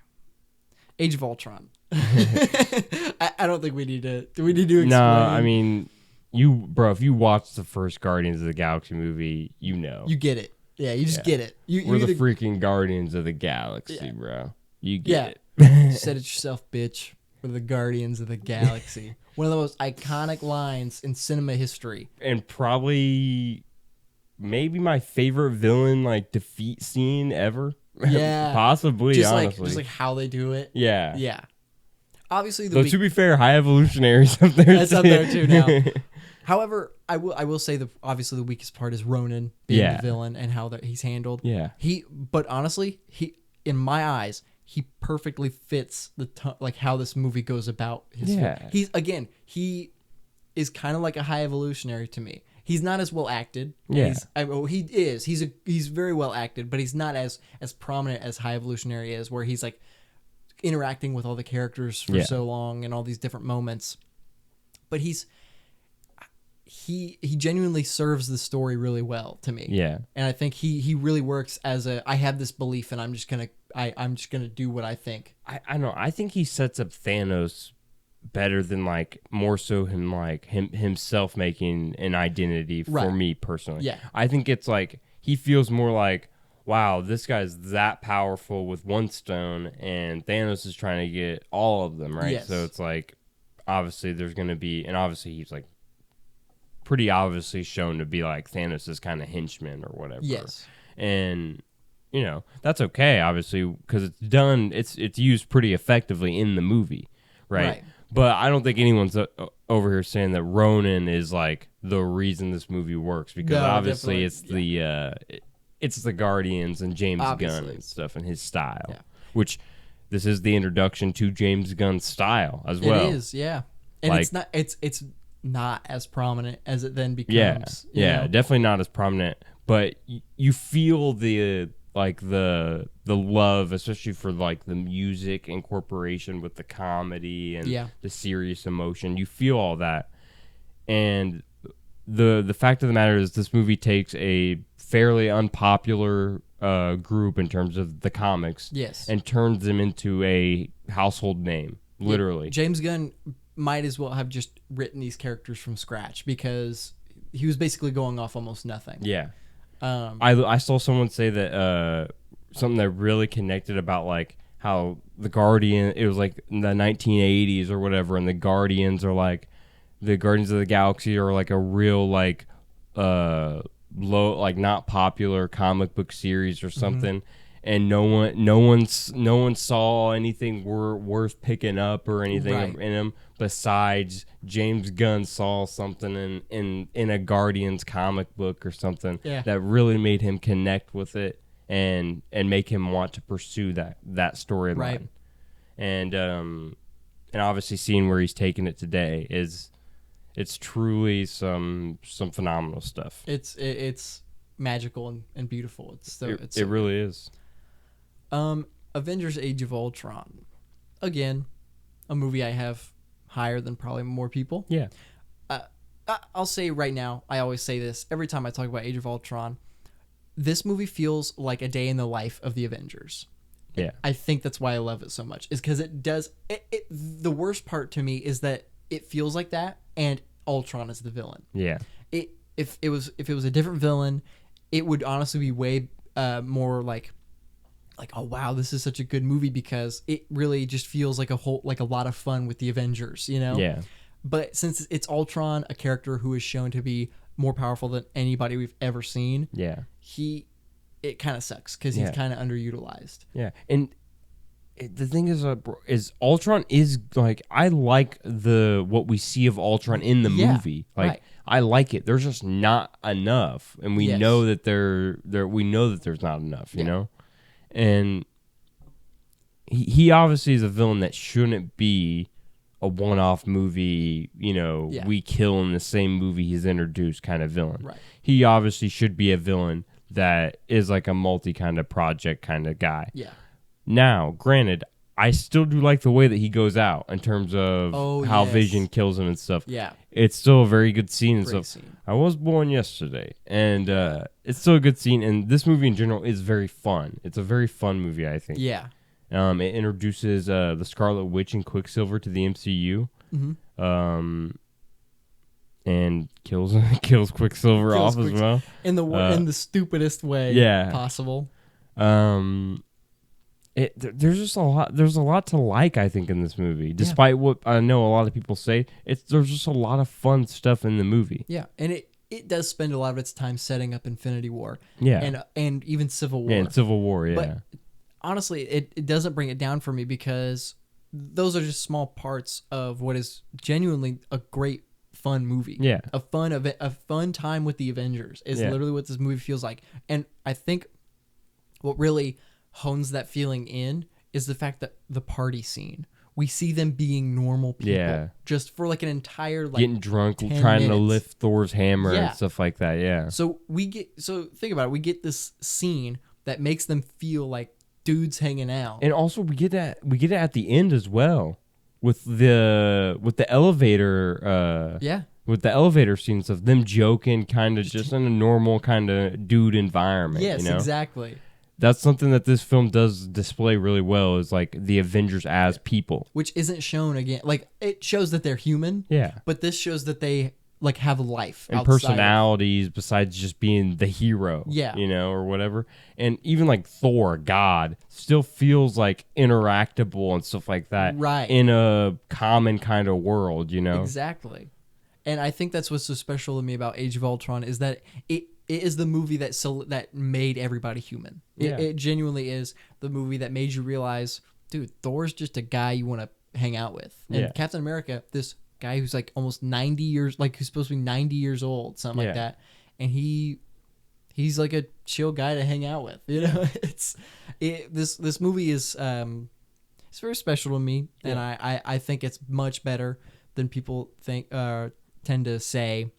Age of Ultron. I don't think we need to. Do we need to explain? No, I mean, if you watch the first Guardians of the Galaxy movie, you get it. Yeah, you just get it. We're the freaking Guardians of the Galaxy, bro. You get it. Said it yourself, bitch. We're the Guardians of the Galaxy. One of the most iconic lines in cinema history. And probably maybe my favorite villain defeat scene ever. Yeah. Possibly, just honestly. Just how they do it. Yeah. Yeah. Obviously, Though to be fair, High Evolutionary's up there. That's up there too now. However, I will say obviously the weakest part is Ronan being the villain and how he's handled. Yeah. But honestly, in my eyes, he perfectly fits how this movie goes about his film. He is kind of like a High Evolutionary to me. He's not as well acted. Yeah. He's very well acted, but he's not as prominent as High Evolutionary is, where he's interacting with all the characters for so long and all these different moments. But he genuinely serves the story really well to me. Yeah. And I think he really works as I have this belief, and I'm just gonna do what I think. I know. I think he sets up Thanos better than more so himself making an identity for me personally. Yeah. I think it's he feels more like, wow, this guy's that powerful with one stone, and Thanos is trying to get all of them, right? Yes. So it's obviously there's going to be, and obviously he's pretty obviously shown to be Thanos' kind of henchman or whatever. Yes. And that's okay, obviously, because it's used pretty effectively in the movie, right? But I don't think anyone's over here saying that Ronan is the reason this movie works, because obviously it's it's the Guardians and James Gunn and stuff and his style, which this is the introduction to James Gunn's style as well. It is, yeah. And it's not as prominent as it then becomes. Yeah, definitely not as prominent, but you feel the love, especially for the music incorporation with the comedy and the serious emotion. You feel all that, and the fact of the matter is, this movie takes a fairly unpopular group in terms of the comics, yes, and turns them into a household name, literally. James Gunn might as well have just written these characters from scratch because he was basically going off almost nothing. Yeah. I saw someone say that something that really connected about like how the Guardian, it was like in the 1980s or whatever, and the Guardians of the Galaxy are like a real like low, like not popular comic book series or something. And no one saw anything worth picking up or anything in them besides James Gunn saw something in a Guardians comic book or something that really made him connect with it and make him want to pursue that storyline. Right. And obviously seeing where he's taken it today it's truly some phenomenal stuff. It's magical and beautiful. It really is. Avengers Age of Ultron. Again, a movie I have higher than probably more people. Yeah. I'll say right now, I always say this every time I talk about Age of Ultron. This movie feels like a day in the life of the Avengers. Yeah. I think that's why I love it so much. Is because it does. The worst part to me is that it feels like that, and Ultron is the villain. Yeah. If it was a different villain, it would honestly be way more like, oh wow, this is such a good movie because it really just feels like a lot of fun with the Avengers, you know? Yeah. But since it's Ultron, a character who is shown to be more powerful than anybody we've ever seen, it kind of sucks because he's kind of underutilized. Yeah, and the thing is Ultron is like, I like what we see of Ultron in the movie. Like I like it. There's just not enough, and we know that we know that there's not enough. You know. And he obviously is a villain that shouldn't be a one-off movie, we kill in the same movie he's introduced kind of villain. Right. He obviously should be a villain that is like a multi kind of project kind of guy. Yeah. Now, granted, I still do like the way that he goes out in terms of how Vision kills him and stuff. Yeah. It's still a very good scene. Great scene. I was born yesterday, and it's still a good scene. And this movie in general is very fun. It's a very fun movie, I think. Yeah. It introduces the Scarlet Witch and Quicksilver to the MCU. Mm-hmm. And kills Quicksilver off as well in the stupidest way possible. There's just a lot. There's a lot to like, I think, in this movie. Despite what I know a lot of people say, there's just a lot of fun stuff in the movie. Yeah, and it does spend a lot of its time setting up Infinity War. Yeah, and even Civil War. Yeah, and Civil War. Yeah, but honestly, it doesn't bring it down for me because those are just small parts of what is genuinely a great fun movie. Yeah, a fun time with the Avengers is literally what this movie feels like. And I think what really hones that feeling in is the fact that the party scene, we see them being normal people just for like an entire getting drunk, trying minutes. to lift Thor's hammer and stuff like that. Yeah. So think about it. We get this scene that makes them feel like dudes hanging out, and also we get it at the end as well with the elevator. With the elevator scenes of them joking, kind of just in a normal kind of dude environment. Yes, exactly. That's something that this film does display really well, is like the Avengers as people, which isn't shown again. Like, it shows that they're human, but this shows that they like have life and personalities besides just being the hero, or whatever. And even like Thor, God, still feels like interactable and stuff like that, right? In a common kind of world, Exactly. And I think that's what's so special to me about Age of Ultron is that it is the movie that made everybody human. It genuinely is the movie that made you realize, dude, Thor's just a guy you want to hang out with. And Captain America, this guy who's like almost 90 years, like who's supposed to be 90 years old, something like that. And he's like a chill guy to hang out with. This movie is it's very special to me, and I think it's much better than people tend to say.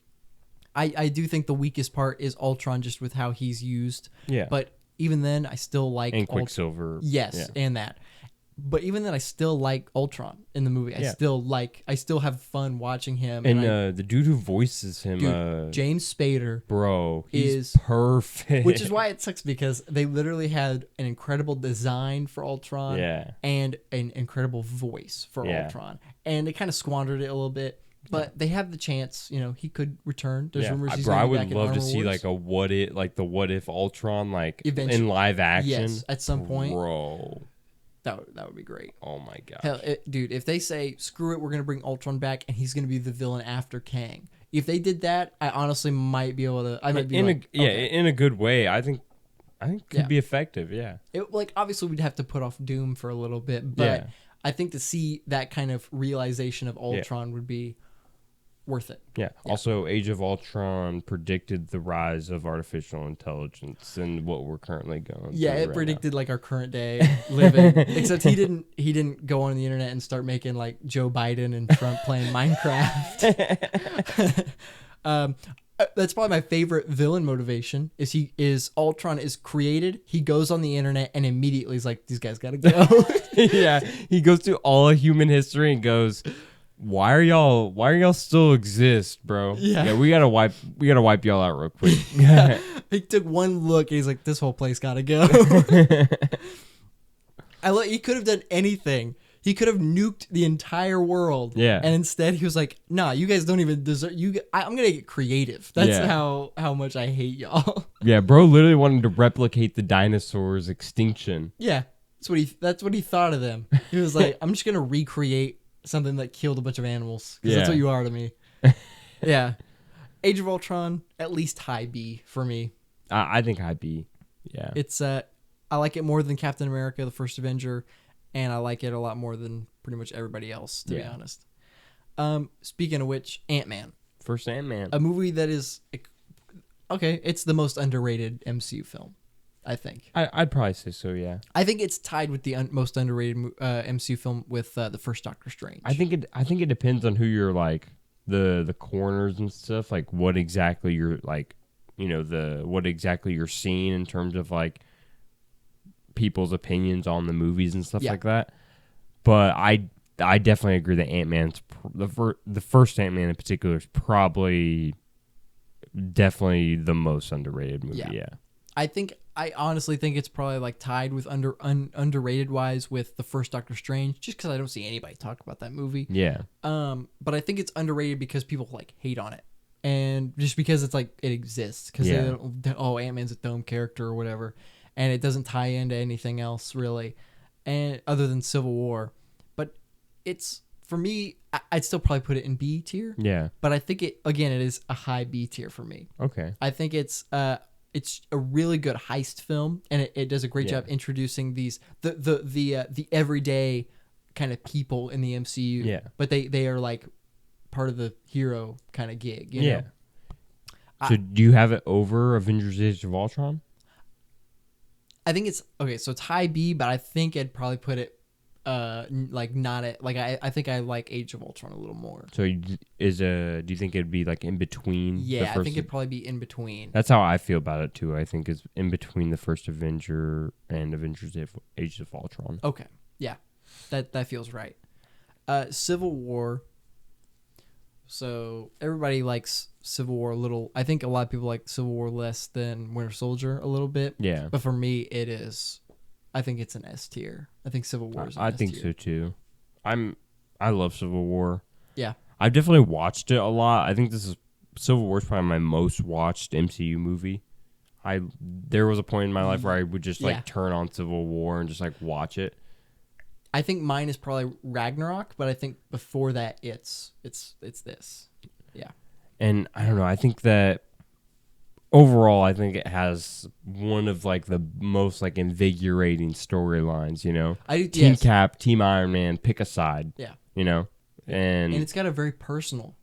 I do think the weakest part is Ultron, just with how he's used. Yeah. But even then, I still like and Quicksilver. Yes, and that. But even then, I still like Ultron in the movie. Yeah. I still have fun watching him. And the dude who voices him, James Spader, bro, he's perfect. which is why it sucks because they literally had an incredible design for Ultron, and an incredible voice for Ultron, and they kind of squandered it a little bit. But they have the chance, he could return. There's rumors he's going to be back in Armor love to see Wars. like the what if Ultron Eventually. in live action. Yes, at some point, bro. That would be great. Oh my gosh. Hell, dude, if they say, screw it, we're going to bring Ultron back and he's going to be the villain after Kang. If they did that, I honestly might be able to... I might be in a good way. I think could be effective, yeah. Obviously, we'd have to put off Doom for a little bit, but I think to see that kind of realization of Ultron would be worth it. Yeah. Also, Age of Ultron predicted the rise of artificial intelligence and what we're currently going through it right predicted like our current day living. Except he didn't go on the internet and start making like Joe Biden and Trump playing Minecraft. That's probably my favorite villain motivation. Is Ultron is created, he goes on the internet and immediately is like, these guys gotta go. Yeah. He goes through all of human history and goes, Why are y'all still exist, bro? Yeah. We gotta wipe y'all out real quick. He took one look and he's like, this whole place gotta go. He could have done anything. He could have nuked the entire world. Yeah. And instead he was like, nah, you guys don't even deserve I'm gonna get creative. That's how much I hate y'all. Yeah, bro literally wanted to replicate the dinosaurs' extinction. Yeah. That's what he thought of them. He was like, I'm just gonna recreate something that killed a bunch of animals. Because that's what you are to me. Yeah. Age of Ultron, at least high B for me. I think high B. Yeah. It's I like it more than Captain America, the First Avenger, and I like it a lot more than pretty much everybody else, to be honest. Speaking of which, Ant-Man. First Ant-Man. A movie that is... Okay, it's the most underrated MCU film, I think. I'd probably say so, yeah. I think it's tied with the most underrated MCU film with the first Doctor Strange. I think it depends on who you're like, the corners and stuff, like what exactly you're like, what exactly you're seeing in terms of like people's opinions on the movies and stuff like that. But I definitely agree that Ant-Man's the first Ant-Man in particular is probably definitely the most underrated movie. Yeah. I honestly think it's probably like tied with underrated wise with the first Doctor Strange, just because I don't see anybody talk about that movie. Yeah. But I think it's underrated because people like hate on it, and just because it's like it exists because Ant-Man's a dumb character or whatever, and it doesn't tie into anything else really, and other than Civil War. But it's for me, I'd still probably put it in B tier. Yeah. But I think it is a high B tier for me. Okay. I think it's a really good heist film, and it does a great job introducing the everyday kind of people in the MCU. Yeah. But they are like part of the hero kind of gig. You know? So do you have it over Avengers: Age of Ultron? I think it's okay. So it's high B, but I think I'd probably put it like not at like I think I like Age of Ultron a little more. So do you think it'd be like in between? Yeah, I think it'd probably be in between. That's how I feel about it too. I think it's in between the first Avenger and Avengers: Age of Ultron. Okay, yeah, that feels right. Civil War. So everybody likes Civil War a little. I think a lot of people like Civil War less than Winter Soldier a little bit. Yeah, but for me, it is. I think it's an S tier. I think Civil War is an S tier. I think so too. I love Civil War. Yeah. I've definitely watched it a lot. I think Civil War is probably my most watched MCU movie. There was a point in my life where I would just like turn on Civil War and just like watch it. I think mine is probably Ragnarok, but I think before that it's this. Yeah. And I don't know, I think that overall, I think it has one of like the most like invigorating storylines, Team Cap, Team Iron Man, pick a side. Yeah. And it's got a very personal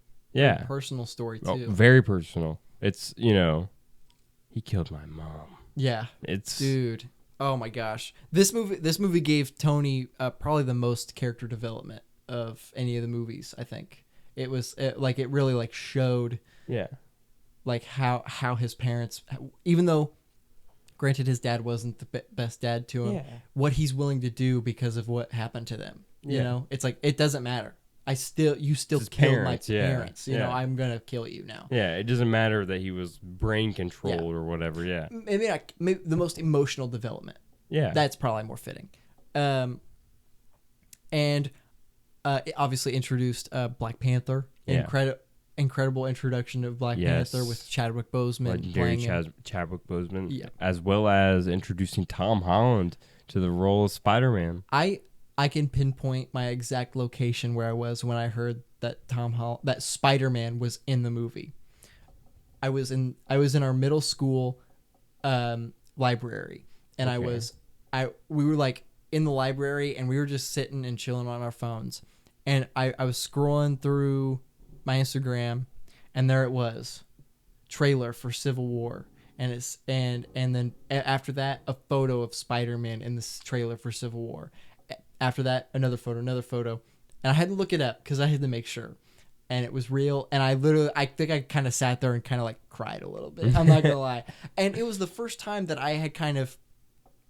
story too. Oh, very personal. It's, he killed my mom. Yeah. It's dude. Oh my gosh. This movie gave Tony probably the most character development of any of the movies, I think. It really like showed like how his parents, even though Granted, his dad wasn't the best dad to him. Yeah. What he's willing to do because of what happened to them. You Yeah. know, it's like it doesn't matter. You still His killed parents, my yeah. parents. You know, Yeah. I'm gonna kill you now. Yeah, it doesn't matter that he was brain controlled or whatever. Yeah. Maybe the most emotional development. Yeah. That's probably more fitting. And it obviously introduced Black Panther. Yeah. Incredible introduction of Black Yes. Panther with Chadwick Boseman legendary playing him. Chadwick Boseman, Yeah. as well as introducing Tom Holland to the role of Spider-Man. I can pinpoint my exact location where I was when I heard that that Spider-Man was in the movie. I was in our middle school library, and Okay. we were like in the library, and we were just sitting and chilling on our phones, and I was scrolling through my Instagram, and there it was, trailer for Civil War, and then after that a photo of Spider-Man in this trailer for Civil War. After that, another photo, and I had to look it up because I had to make sure, and it was real. And I think I kind of sat there and kind of like cried a little bit. I'm not gonna lie, and it was the first time that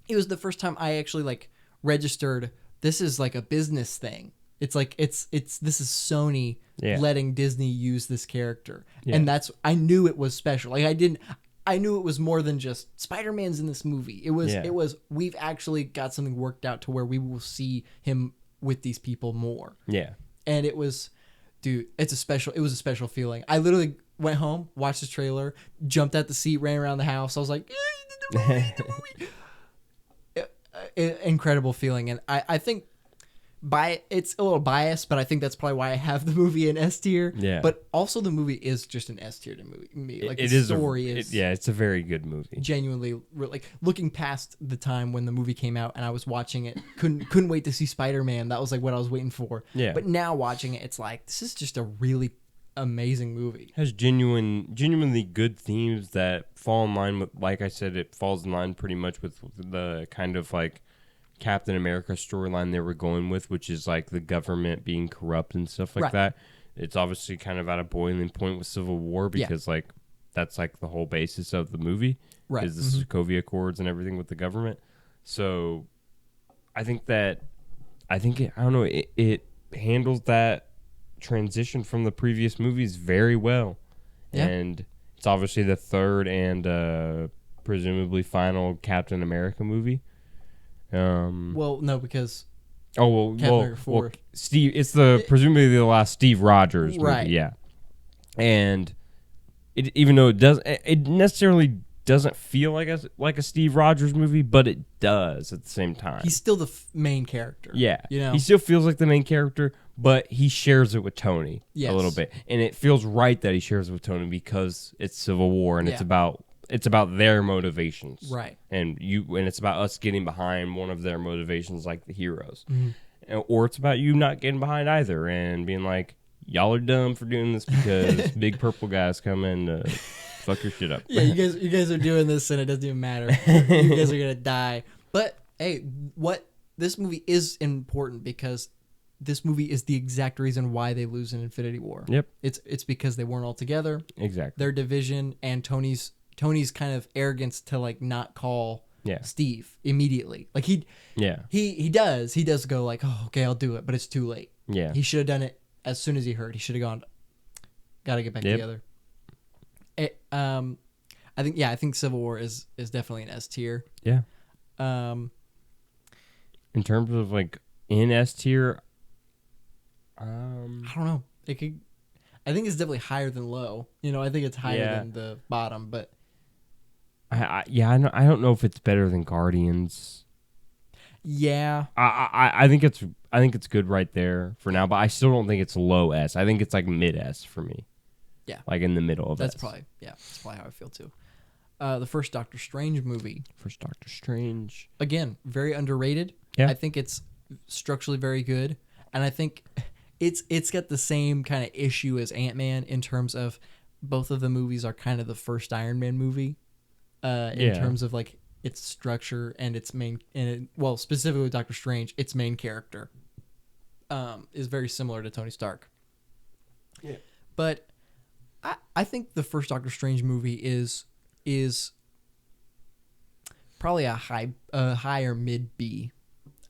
it was the first time I actually like registered. This is like a business thing. It's like this is Sony letting Disney use this character, and I knew it was special. Like I knew it was more than just Spider-Man's in this movie. It was we've actually got something worked out to where we will see him with these people more. Yeah. And it was, dude, it was a special feeling. I literally went home, watched the trailer, jumped out the seat, ran around the house. I was like, the movie. Incredible feeling. And I think it's a little biased, but I think that's probably why I have the movie in S tier. Yeah. But also the movie is just an S tier to me. Like It the is story is it's a very good movie. genuinely like looking past the time when the movie came out and I was watching it, couldn't wait to see Spider-Man. That was like what I was waiting for. Yeah. But now watching it, it's like this is just a really amazing movie. It has genuinely good themes that fall in line with, like I said, it falls in line pretty much with the kind of like Captain America storyline they were going with, which is like the government being corrupt and stuff like that. It's obviously kind of at a boiling point with Civil War because like that's like the whole basis of the movie is the Sokovia Accords and everything with the government. So I think it handles that transition from the previous movies very well. Yeah. And it's obviously the third and presumably final Captain America movie. Well, no, because Captain America 4. Steve. It's presumably the last Steve Rogers movie, Right. yeah. And even though it necessarily doesn't feel like a Steve Rogers movie, but it does at the same time. he's still the main character. Yeah, you know, he still feels like the main character, but he shares it with Tony a little bit, and it feels right that he shares it with Tony because it's Civil War and it's about their motivations, right? And it's about us getting behind one of their motivations, like the heroes, Mm-hmm. or it's about you not getting behind either and being like, y'all are dumb for doing this because big purple guys come in. Fuck your shit up. Yeah, you guys are doing this and it doesn't even matter. You guys are gonna die. But hey, this movie is important because this movie is the exact reason why they lose in Infinity War. Yep. It's because they weren't all together. Exactly. Their division and Tony's kind of arrogance to like not call Steve immediately. Like he does go like, oh, okay, I'll do it, but it's too late. Yeah. He should have done it as soon as he heard. He should have gone, gotta get back together. I think Civil War is definitely an S tier. Yeah. Um, In terms of like in S tier, I don't know. I think it's definitely higher than low. You know, I think it's higher than the bottom, but I don't know if it's better than Guardians. Yeah. I think it's good right there for now, but I still don't think it's low S. I think it's like mid S for me. Yeah. Like in the middle of that's S. probably how I feel too. The first Doctor Strange movie. First Doctor Strange. Again, very underrated. Yeah. I think it's structurally very good. And I think it's got the same kind of issue as Ant-Man in terms of both of the movies are kind of the first Iron Man movie. In terms of like its structure and its main specifically with Doctor Strange, its main character is very similar to Tony Stark. Yeah. But I think the first Doctor Strange movie is probably a high or mid B.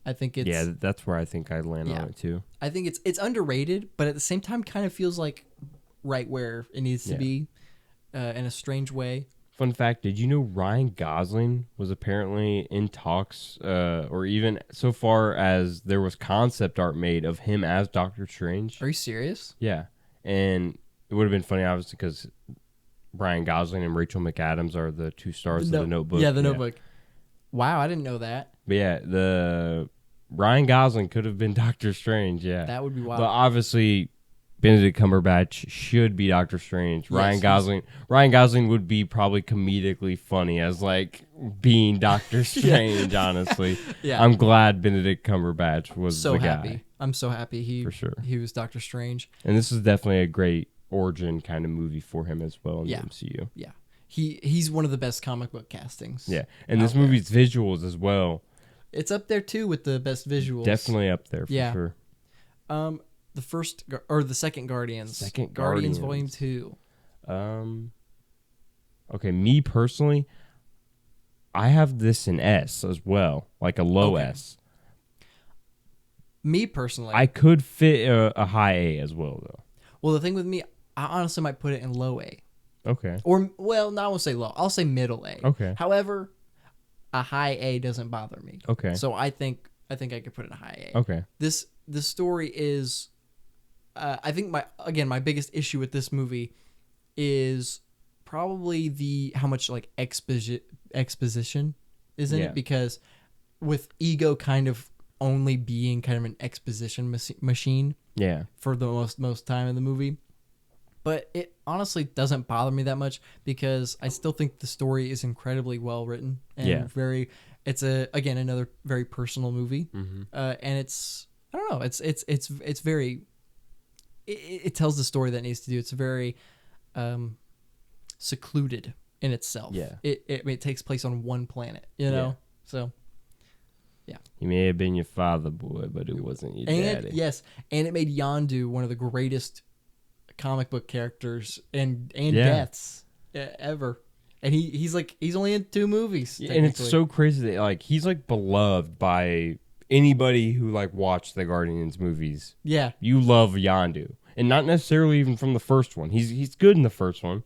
I think it's Yeah, that's where I think I'd land on it too. I think it's underrated, but at the same time, kind of feels like right where it needs to be, in a strange way. Fun fact: did you know Ryan Gosling was apparently in talks, or even so far as there was concept art made of him as Doctor Strange? Are you serious? Yeah, and it would have been funny, obviously, because Ryan Gosling and Rachel McAdams are the two stars of The Notebook. Yeah, The Notebook. Wow, I didn't know that. But yeah, the Ryan Gosling could have been Doctor Strange. Yeah, That would be wild. but obviously, Benedict Cumberbatch should be Doctor Strange. Yes, Ryan Gosling would be probably comedically funny as like being Doctor Strange. Honestly, Yeah. I'm glad Benedict Cumberbatch was so the happy. guy. I'm so happy For sure. he was Doctor Strange. And this is definitely a great origin kind of movie for him as well in the MCU. Yeah. He's one of the best comic book castings. Yeah, and out this movie's visuals as well. It's up there too with the best visuals. Definitely up there for sure. The second Guardians. Guardians Volume 2. Okay, me personally, I have this in S as well, like a low S. Me personally, I could fit a high A as well, though. well, the thing with me, I honestly might put it in low A. Okay. Or, well, no, I won't say low. I'll say middle A. Okay. However, a high A doesn't bother me. Okay. So I think I could put it in a high A. Okay. This story is, I think my biggest issue with this movie is probably how much like exposition is in it, because with Ego kind of only being kind of an exposition machine for the most time in the movie. But it honestly doesn't bother me that much because I still think the story is incredibly well written and it's another very personal movie. And it's, I don't know, it's very, it tells the story that it needs to do. It's very secluded in itself. Yeah. It takes place on one planet, you know? Yeah. So, yeah. He may have been your father, boy, but it wasn't your daddy. Yes, and it made Yondu one of the greatest comic book characters and deaths ever. And he's only in 2 movies. And it's so crazy that like he's like beloved by anybody who like watched the Guardians movies. Yeah. You love Yondu. And not necessarily even from the first one. He's good in the first one.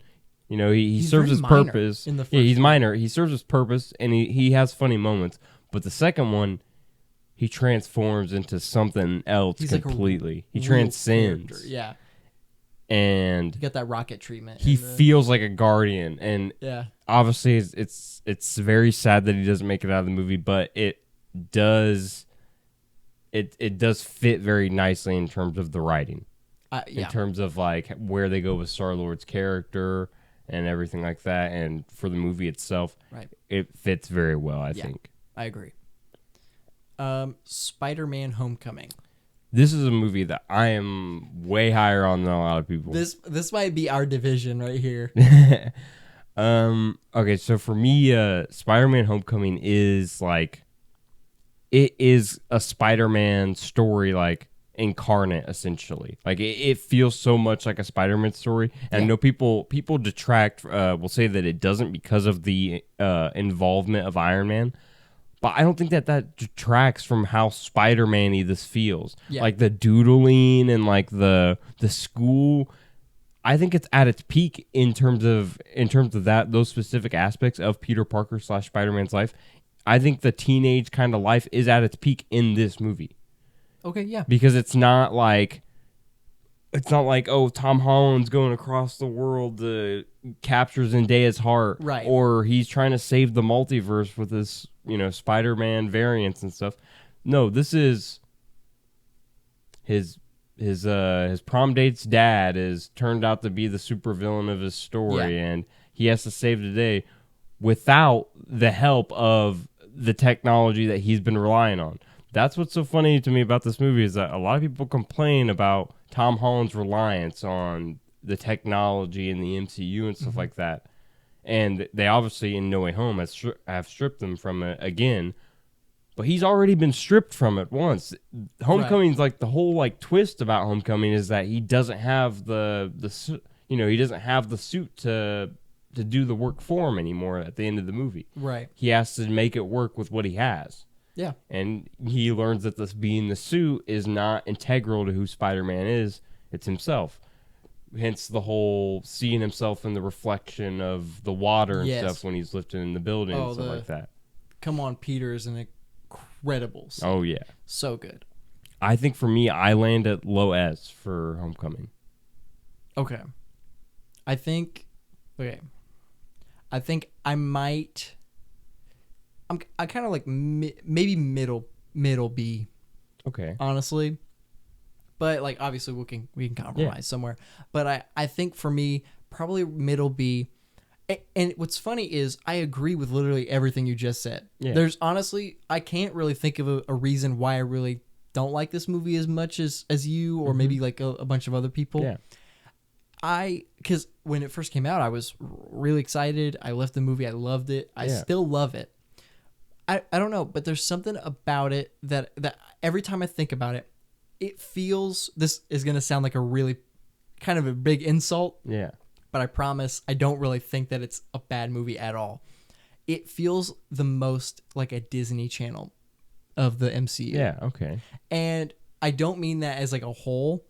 You know, he serves his purpose. In the first he's one. minor. He serves his purpose and he has funny moments. But the second one, he transforms into something else completely. Like he transcends. Character. Yeah. And You got that rocket treatment. he feels like a guardian. And obviously it's very sad that he doesn't make it out of the movie, but it does fit very nicely in terms of the writing. In terms of like where they go with Star-Lord's character and everything like that, and for the movie itself, it fits very well, I think. I agree. Spider-Man: Homecoming. This is a movie that I am way higher on than a lot of people. This might be our division right here. Okay, so for me, Spider-Man: Homecoming is like, it is a Spider-Man story, like incarnate, essentially. Like it feels so much like a Spider-Man story. And I know people detract, will say that it doesn't because of the involvement of Iron Man. But I don't think that detracts from how Spider-Man-y this feels. Yeah. Like the doodling and like the school. I think it's at its peak in terms of those specific aspects of Peter Parker / Spider-Man's life. I think the teenage kind of life is at its peak in this movie. Okay, yeah. Because it's not like oh, Tom Holland's going across the world to capture Zendaya's heart, right? Or he's trying to save the multiverse with this, Spider-Man variants and stuff. No, this is his prom date's dad is turned out to be the supervillain of his story, and he has to save the day without the help of the technology that he's been relying on. That's what's so funny to me about this movie, is that a lot of people complain about Tom Holland's reliance on the technology in the MCU and stuff like that. And they obviously, in No Way Home, have stripped them from it again. But he's already been stripped from it once. Homecoming's like the whole like twist about Homecoming is that he doesn't have the he doesn't have the suit to to do the work for him anymore at the end of the movie. Right. He has to make it work with what he has. Yeah. And he learns that this being the suit is not integral to who Spider-Man is. It's himself. Hence the whole seeing himself in the reflection of the water and stuff when he's lifting in the building and stuff like that. Come on, Peter is an incredible scene. Oh, yeah. So good. I think for me, I land at low S for Homecoming. Okay. I think I might. I kind of like maybe middle B. Okay. Honestly, but like obviously we can compromise somewhere. But I think for me probably middle B. And what's funny is I agree with literally everything you just said. Yeah. There's honestly I can't really think of a reason why I really don't like this movie as much as you or maybe like a bunch of other people. Yeah. Because when it first came out, I was really excited. I left the movie. I loved it. I still love it. I don't know, but there's something about it that every time I think about it, it feels, this is going to sound like a really kind of a big insult. Yeah. But I promise I don't really think that it's a bad movie at all. It feels the most like a Disney Channel of the MCU. Yeah, okay. And I don't mean that as like a whole.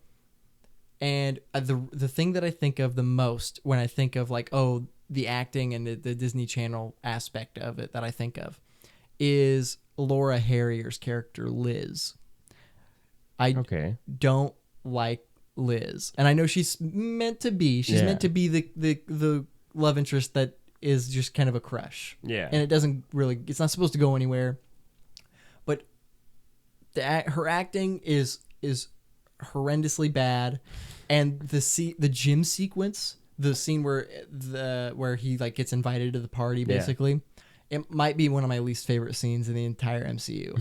And the thing that I think of the most when I think of like, oh, the acting and the Disney Channel aspect of it that I think of is Laura Harrier's character, Liz. I don't like Liz. And I know she's meant to be. She's meant to be the love interest that is just kind of a crush. Yeah. And it doesn't really, it's not supposed to go anywhere. But her acting is horrendously bad. And the gym sequence, the scene where he like gets invited to the party, basically, it might be one of my least favorite scenes in the entire MCU.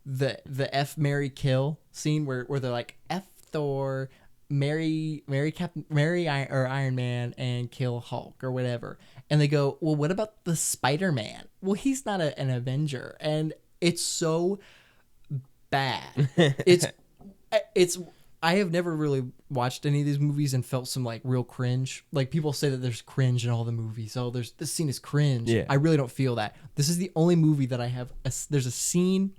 The F Marry Kill scene where they're like F Thor, marry Iron Man and kill Hulk or whatever, and they go, well, what about the Spider-Man? Well, he's not an Avenger, and it's so bad. It's I have never really watched any of these movies and felt some like real cringe. Like people say that there's cringe in all the movies. Oh, this scene is cringe. Yeah. I really don't feel that. This is the only movie that I have. There's a scene.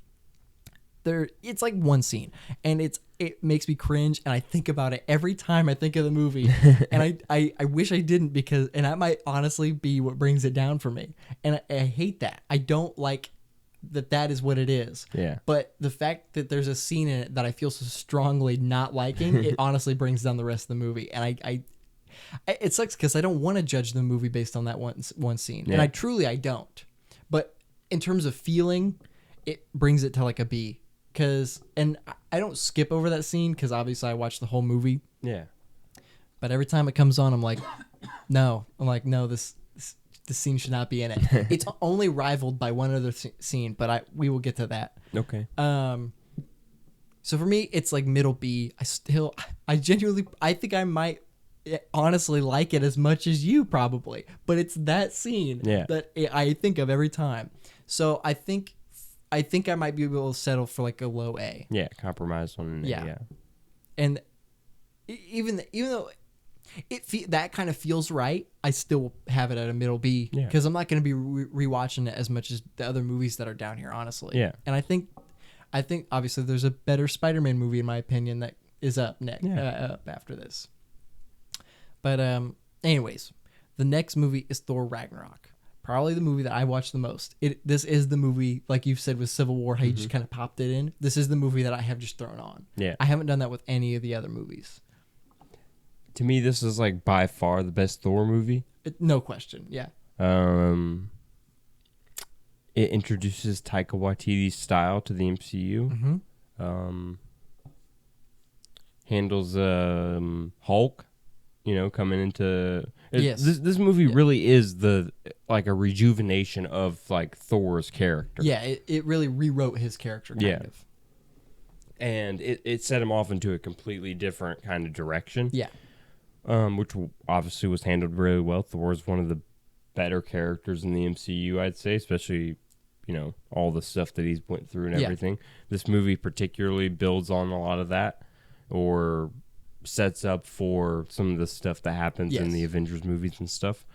It's like one scene, and it makes me cringe, and I think about it every time I think of the movie, and I wish I didn't because that might honestly be what brings it down for me, and I hate that. I don't like that is what it is. Yeah. But the fact that there's a scene in it that I feel so strongly not liking, it honestly brings down the rest of the movie. And I it sucks because I don't want to judge the movie based on that one scene. Yeah. And I don't. But in terms of feeling, it brings it to like a B. And I don't skip over that scene because obviously I watch the whole movie. Yeah. But every time it comes on, I'm like, no, this scene should not be in it. It's only rivaled by one other scene, but we will get to that. Okay. So for me, it's like middle B. I genuinely think I might honestly like it as much as you probably, but it's that scene that I think of every time. So I think I might be able to settle for like a low A. Yeah, compromise on an A, yeah. And even though that kind of feels right, I still have it at a middle B because I'm not going to be rewatching it as much as the other movies that are down here, honestly. Yeah. And I think obviously there's a better Spider-Man movie in my opinion that is up next up after this. But anyways, the next movie is Thor Ragnarok. Probably the movie that I watched the most. This is the movie, like you've said with Civil War, how you just kind of popped it in. This is the movie that I have just thrown on. Yeah. I haven't done that with any of the other movies. To me, this is like by far the best Thor movie. No question. Yeah. It introduces Taika Waititi's style to the MCU. Mm-hmm. Handles Hulk, coming into this movie really is like a rejuvenation of like Thor's character. Yeah, it really rewrote his character kind of. And it set him off into a completely different kind of direction. Yeah. Which obviously was handled really well. Thor is one of the better characters in the MCU, I'd say, especially, all the stuff that he's went through and everything. This movie particularly builds on a lot of that, or sets up for some of the stuff that happens in the Avengers movies and stuff.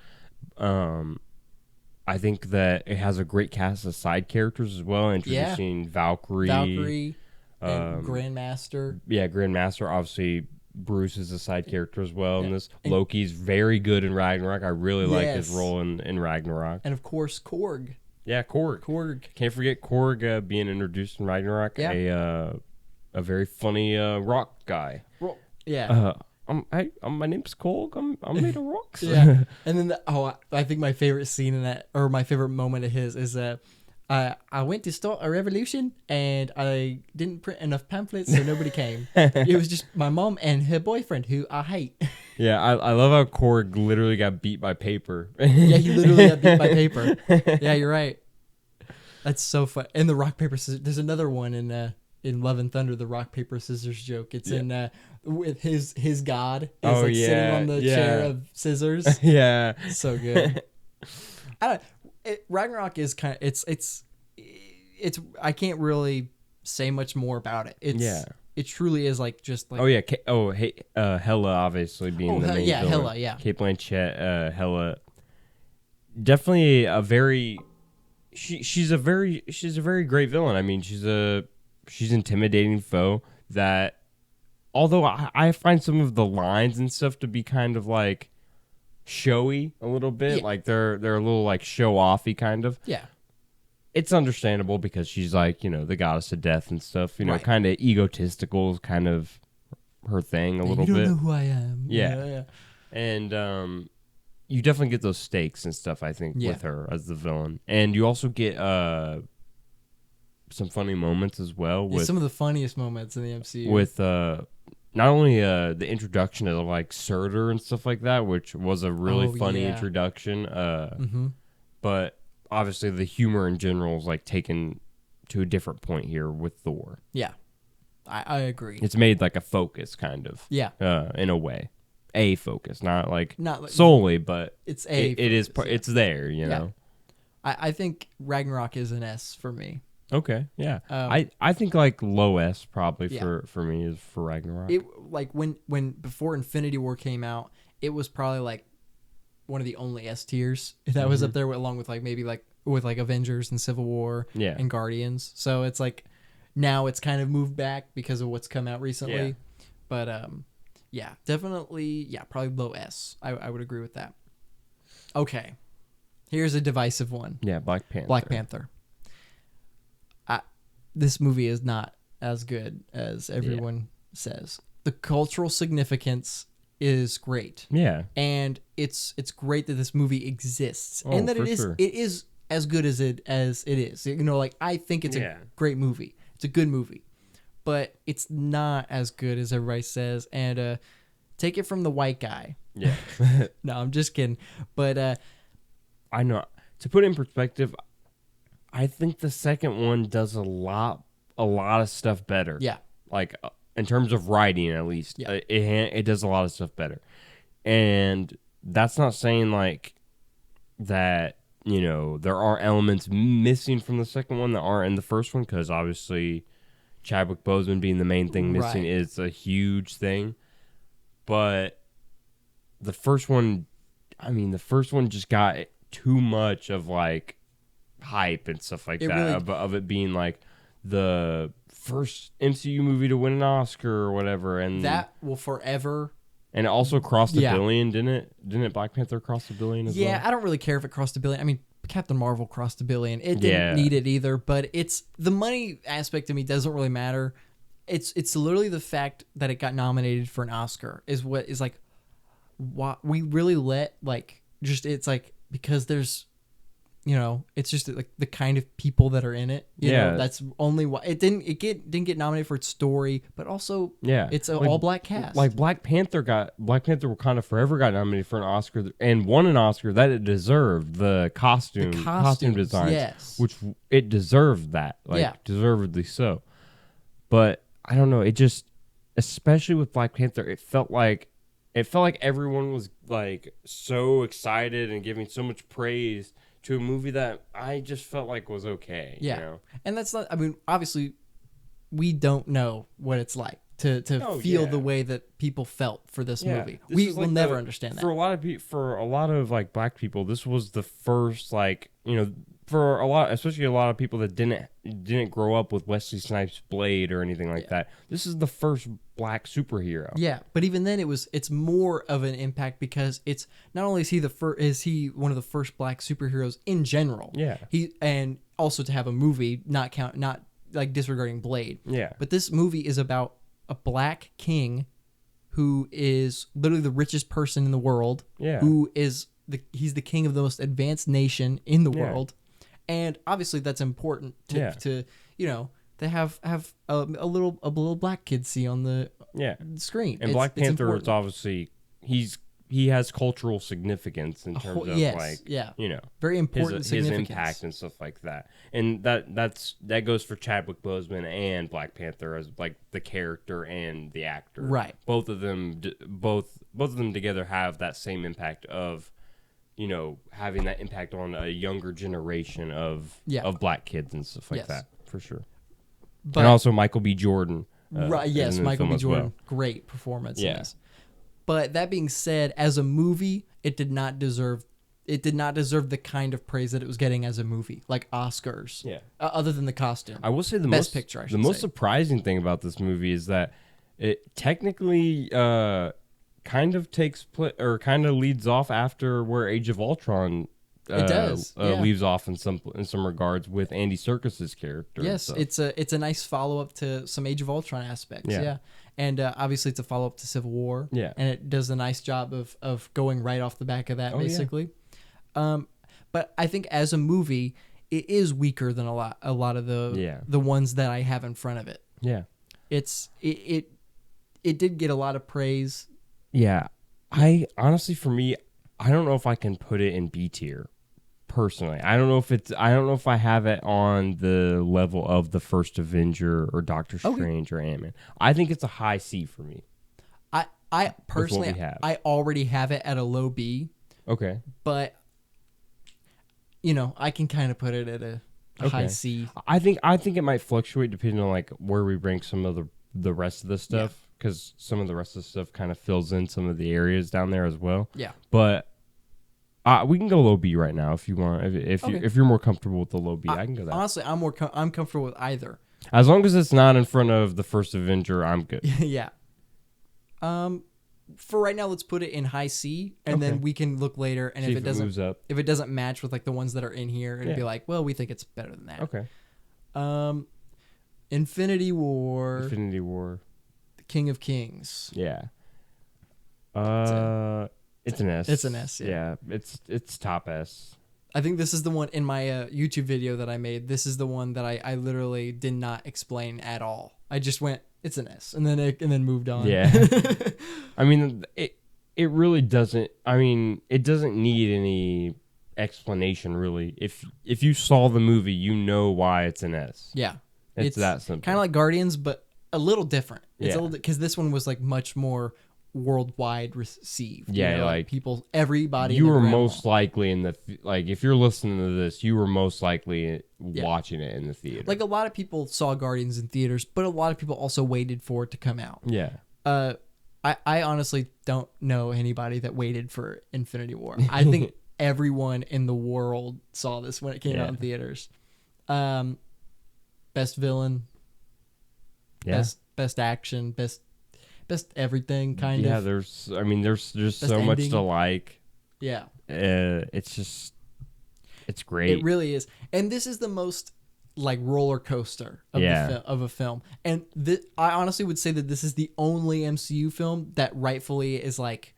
I think that it has a great cast of side characters as well, introducing Valkyrie and Grandmaster. Yeah, Grandmaster. Obviously, Bruce is a side character as well in this. Loki's very good in Ragnarok. I really like his role in Ragnarok. And of course, Korg. Yeah, Korg. Can't forget Korg being introduced in Ragnarok. Yeah. A very funny rock guy. Well, yeah. My name's Korg. I'm made of rocks. Yeah. And then I think my favorite scene in that, or my favorite moment of his, is I went to start a revolution and I didn't print enough pamphlets, so nobody came. It was just my mom and her boyfriend, who I hate. Yeah, I love how Korg literally got beat by paper. Yeah, he literally got beat by paper. Yeah, you're right. That's so fun. And the rock paper scissors. There's another one in Love and Thunder, the rock paper scissors joke. It's in with his god is sitting on the chair of scissors. Yeah, so good. Ragnarok is kind of it's I can't really say much more about it. It truly is like just like Hela obviously being the main villain. Hela, Kate Blanchett, Hela, definitely a very she's a very great villain. I mean, she's intimidating foe that, although I find some of the lines and stuff to be kind of like showy a little bit, like they're a little like show offy kind of. Yeah. It's understandable because she's like, the goddess of death and stuff, kind of egotistical is kind of her thing a little bit. You don't know who I am. Yeah. And you definitely get those stakes and stuff, I think, with her as the villain. And you also get some funny moments as well. With some of the funniest moments in the MCU. With not only the introduction of like Surtur and stuff like that, which was a really funny introduction, but obviously the humor in general is like taken to a different point here with Thor. Yeah, I agree. It's made like a focus kind of. Yeah. In a way. A focus, not like solely, but it's it's there, you know. I think Ragnarok is an S for me. Okay, yeah. I think like low S probably for me is for Ragnarok. It like when before Infinity War came out, it was probably like one of the only S tiers that was up there along with like maybe like with like Avengers and Civil War and Guardians. So it's like now it's kind of moved back because of what's come out recently. But definitely probably low S. I would agree with that. Okay. Here's a divisive one. Yeah, Black Panther. This movie is not as good as everyone says. The cultural significance is great. Yeah. And it's great that this movie exists and that it is as good as it is. Like I think it's a great movie. It's a good movie. But it's not as good as everybody says, and take it from the white guy. Yeah. No, I'm just kidding. But I know, to put it in perspective, I think the second one does a lot of stuff better. Yeah. Like in terms of writing, at least, it does a lot of stuff better. And that's not saying like that, there are elements missing from the second one that aren't in the first one, because obviously Chadwick Boseman being the main thing missing is a huge thing. But the first one just got too much of like hype and stuff like that, really, of it being like the first MCU movie to win an Oscar or whatever, and that will forever. And it also crossed a billion, didn't it? Black Panther crossed a billion as well? Yeah, I don't really care if it crossed a billion. I mean, Captain Marvel crossed a billion. It didn't need it either, but it's the money aspect to me doesn't really matter. It's literally the fact that it got nominated for an Oscar is what is like, what we really let like just, it's like, because there's, it's just like the kind of people that are in it. You know, that's only why it didn't get nominated for its story, but also it's an all black cast. Like Black Panther Wakanda Forever got nominated for an Oscar and won an Oscar that it deserved. The costume designs, which it deserved that, deservedly so. But I don't know, it just, especially with Black Panther, it felt like everyone was like so excited and giving so much praise to a movie that I just felt like was okay. Yeah. And that's not, I mean, obviously we don't know what it's like. to Oh, feel yeah. the way that people felt for this movie. This We is will like never understand that. For a lot of like black people, this was the first, like, for a lot, especially a lot of people that didn't grow up with Wesley Snipes' Blade or anything like that. This is the first black superhero. Yeah, but even then it's more of an impact because it's not only is he one of the first black superheroes in general. Yeah. And also to have a movie not like disregarding Blade. Yeah. But this movie is about a black king who is literally the richest person in the world. Yeah. Who is he's the king of the most advanced nation in the Yeah. world. And obviously that's important to to have a little black kid see on the screen. And Black Panther is obviously he has cultural significance in terms of very important his significance. impact and stuff like that. And that goes for Chadwick Boseman and Black Panther as like the character and the actor. Right. Both of them together have that same impact of having that impact on a younger generation of black kids and stuff like that, for sure. But, and also Michael B. Jordan. Right, yes, Michael B. Jordan. Well. Great performance in this. But that being said, as a movie, it did not deserve the kind of praise that it was getting as a movie, like Oscars. Yeah. Other than the costume. I will say the Best Picture, I should the most say. surprising thing about this movie is that it technically kind of leads off after where Age of Ultron it does. leaves off in some regards with Andy Serkis's character. Yes, it's a nice follow up to some Age of Ultron aspects. Yeah. And obviously it's a follow up to Civil War. Yeah. And it does a nice job of going right off the back of that, basically. But I think as a movie, it is weaker than a lot of the ones that I have in front of it. Yeah. It did get a lot of praise. Yeah. I honestly, for me, I don't know if I can put it in B tier. Personally, I don't know if I have it on the level of the first Avenger or Doctor Strange or Ant-Man. I think it's a high C for me. I personally, I already have it at a low B. Okay. But I can kind of put it at a high C. I think it might fluctuate depending on like where we rank some of the rest of the stuff, because some of the rest of the stuff kind of fills in some of the areas down there as well. Yeah. But we can go low B right now if you want. If you're more comfortable with the low B, I can go that. Honestly, I'm comfortable with either. As long as it's not in front of the first Avenger, I'm good. Yeah. For right now, let's put it in high C, and then we can look later. And See if it doesn't moves up. if it doesn't match with like the ones that are in here, it'd be like, well, we think it's better than that. Okay. Infinity War. Infinity War. The King of Kings. Yeah. It's an S. It's an S. Yeah. It's top S. I think this is the one in my YouTube video that I made. This is the one that I literally did not explain at all. I just went, it's an S, and then moved on. Yeah. I mean, it really doesn't. I mean, it doesn't need any explanation really. If you saw the movie, you know why it's an S. Yeah. It's that simple. Kind of like Guardians, but a little different. It's a Yeah. little because this one was like much more worldwide received. Yeah, like people, everybody. You and were their grandma. most likely in the like if you're listening to this, you were most likely watching it in the theater. Like a lot of people saw Guardians in theaters, but a lot of people also waited for it to come out. Yeah. I honestly don't know anybody that waited for Infinity War. I think everyone in the world saw this when it came out in theaters. Best villain, best action, best everything kind of. Yeah, there's just so ending. much to like. Yeah. It's great. It really is. And this is the most like roller coaster of of a film. And I honestly would say that this is the only MCU film that rightfully is like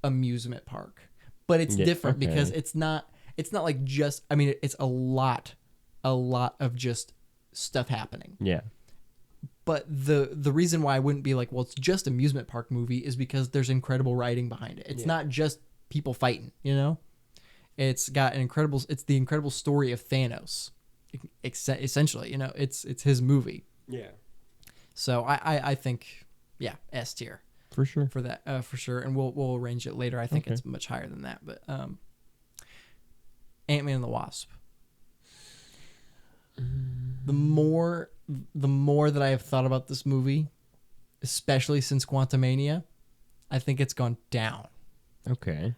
amusement park. But it's different because it's not like just, I mean, it's a lot of just stuff happening. Yeah. But the reason why I wouldn't be like, well, it's just amusement park movie is because there's incredible writing behind it. It's not just people fighting, It's got it's the incredible story of Thanos. Essentially, it's his movie. Yeah. So I think, S tier. For sure. For that, for sure. And we'll arrange it later. I think it's much higher than that, but Ant-Man and the Wasp. The more that I have thought about this movie, especially since Quantumania, I think it's gone down. Okay.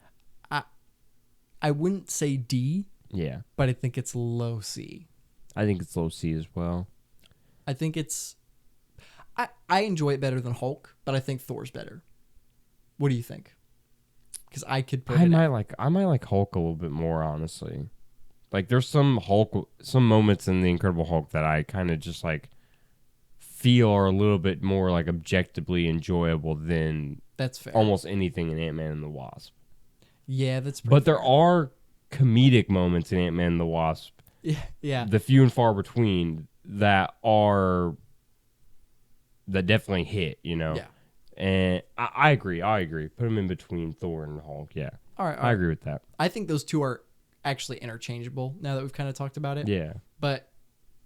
I wouldn't say D, Yeah. but I think it's low C. I think it's low C as well. I think it's... I enjoy it better than Hulk, but I think Thor's better. What do you think? Because I could put I might like Hulk a little bit more, honestly. Like, there's some moments in the Incredible Hulk that I kind of just like feel are a little bit more like objectively enjoyable than That's fair. almost anything in Ant-Man and the Wasp. Yeah, that's pretty But there fair. are comedic moments in Ant-Man and the Wasp, Yeah. the few and far between, that definitely hit, you know? Yeah. And I agree. Put them in between Thor and Hulk. Yeah. All right. I agree with that. I think those two are actually interchangeable now that we've kind of talked about it. Yeah. But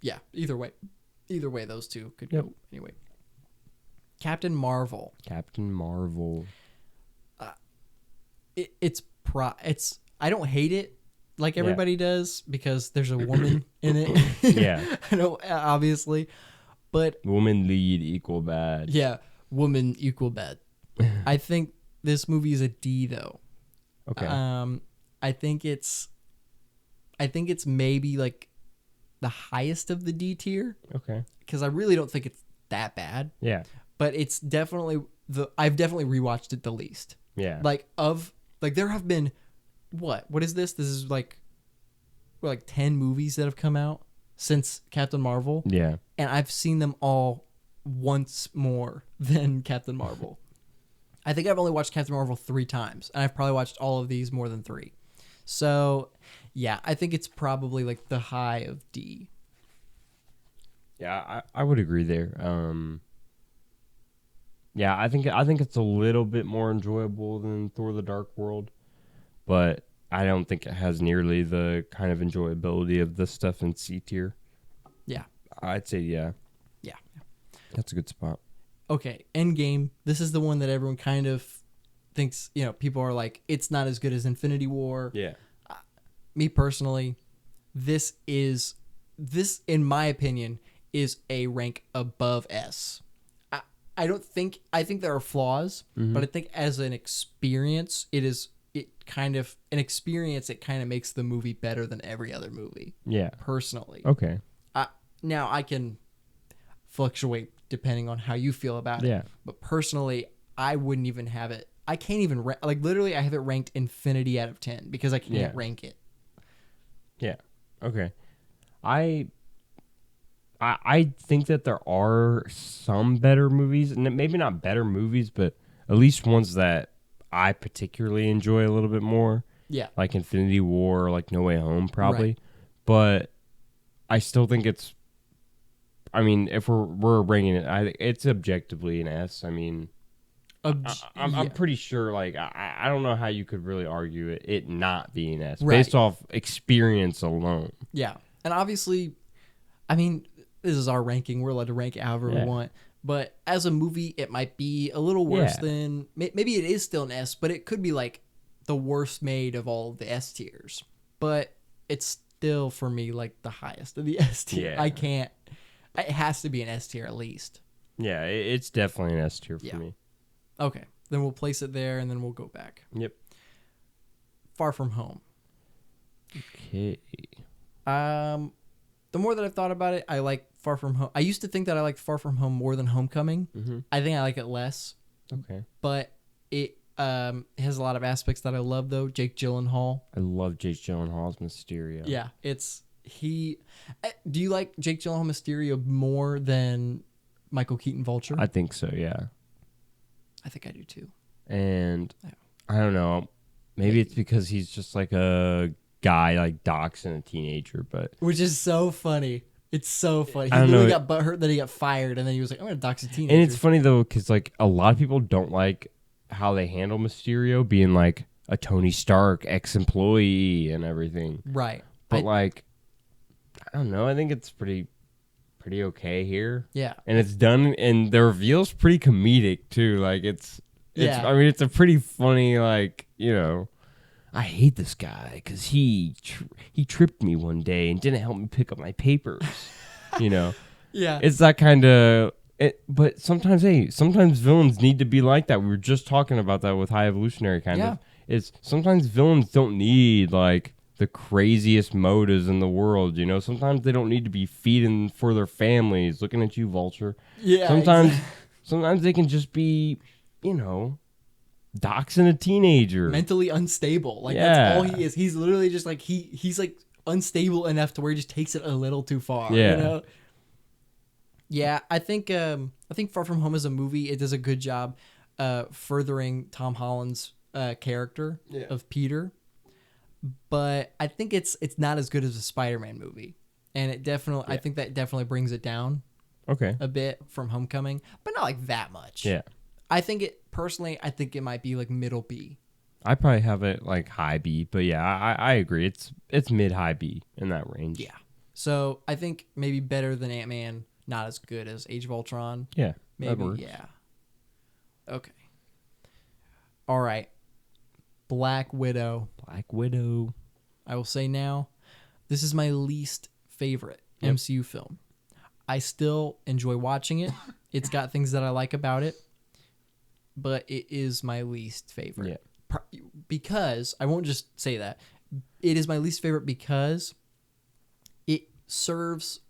yeah, either way, those two could go anyway. Captain Marvel. It's I don't hate it like everybody does because there's a woman in it. Yeah. I know, obviously, but Woman lead equal bad. yeah, woman equal bad. I think this movie is a D though. Okay. I think it's maybe like the highest of the D tier Okay. because I really don't think it's that bad. Yeah. But it's definitely I've definitely rewatched it the least. Yeah. Like there have been what is this? This is like 10 movies that have come out since Captain Marvel. Yeah. And I've seen them all once more than Captain Marvel. I think I've only watched Captain Marvel 3 times, and I've probably watched all of these more than 3. So, yeah, I think it's probably like the high of D. Yeah, I would agree there. Yeah, I think it's a little bit more enjoyable than Thor: The Dark World, but I don't think it has nearly the kind of enjoyability of the stuff in C tier. Yeah. I'd say yeah. Yeah. That's a good spot. Okay, Endgame. This is the one that everyone kind of thinks, people are like, it's not as good as Infinity War. Yeah. Me personally, this in my opinion is a rank above S. I think there are flaws, but I think as an experience, it kind of makes the movie better than every other movie. Yeah. Personally. Okay. Now I can fluctuate depending on how you feel about it. Yeah. But personally, I wouldn't even have it. I can't even literally I have it ranked infinity out of 10 because I can't rank it. Yeah. Okay. I think that there are some better movies, and maybe not better movies, but at least ones that I particularly enjoy a little bit more. Yeah. Like Infinity War, like No Way Home, probably. Right. But I still think it's. I mean, if we're ranking it, it's objectively an S. I mean, I'm pretty sure. Like, I don't know how you could really argue it not being S based off experience alone. Yeah, and obviously, I mean, this is our ranking. We're allowed to rank it however we want. But as a movie, it might be a little worse than... Maybe it is still an S, but it could be like the worst made of all of the S tiers. But it's still, for me, like the highest of the S tier. Yeah. I can't... It has to be an S tier at least. Yeah, it's definitely an S tier for me. Okay, then we'll place it there, and then we'll go back. Yep. Far From Home. Okay. The more that I've thought about it, I like Far From Home. I used to think that I liked Far From Home more than Homecoming. Mm-hmm. I think I like it less. Okay. But it has a lot of aspects that I love, though. Jake Gyllenhaal. I love Jake Gyllenhaal's Mysterio. Yeah, do you like Jake Gyllenhaal Mysterio more than Michael Keaton Vulture? I think so, yeah. I think I do, too. And I don't know. Maybe it's because he's just like a guy like doxing a teenager, but... Which is so funny. It's so funny. He I don't literally know. got butthurt that he got fired, and then he was like, I'm going to dox a teenager. And it's funny, though, because like a lot of people don't like how they handle Mysterio being like a Tony Stark ex-employee and everything. Right. But like, I don't know. I think it's pretty okay here. Yeah. And it's done, and the reveal's pretty comedic, too. Like, it's Yeah. I mean, it's a pretty funny, like, I hate this guy because he tripped me one day and didn't help me pick up my papers. Yeah. It's that kind of, But sometimes villains need to be like that. We were just talking about that with High Evolutionary kind of. It's sometimes villains don't need like the craziest motives in the world, you know. Sometimes they don't need to be feeding for their families. Looking at you, Vulture. Yeah. Sometimes they can just be, you know, doxing a teenager. Mentally unstable. Like that's all he is. He's literally just like he's like unstable enough to where he just takes it a little too far. Yeah. You know? Yeah, I think Far From Home as a movie, it does a good job furthering Tom Holland's character of Peter. But I think it's not as good as a Spider-Man movie. And it definitely I think that definitely brings it down a bit from Homecoming, but not like that much. Yeah. I think it might be like middle B. I probably have it like high B, but yeah, I agree. It's mid-high B in that range. Yeah. So I think maybe better than Ant-Man, not as good as Age of Ultron. Yeah, maybe. that works. Yeah. Okay. All right. Black Widow. I will say now, this is my least favorite MCU film. I still enjoy watching it. It's got things that I like about it, but it is my least favorite. Yeah. Because, I won't just say that. It is my least favorite because it serves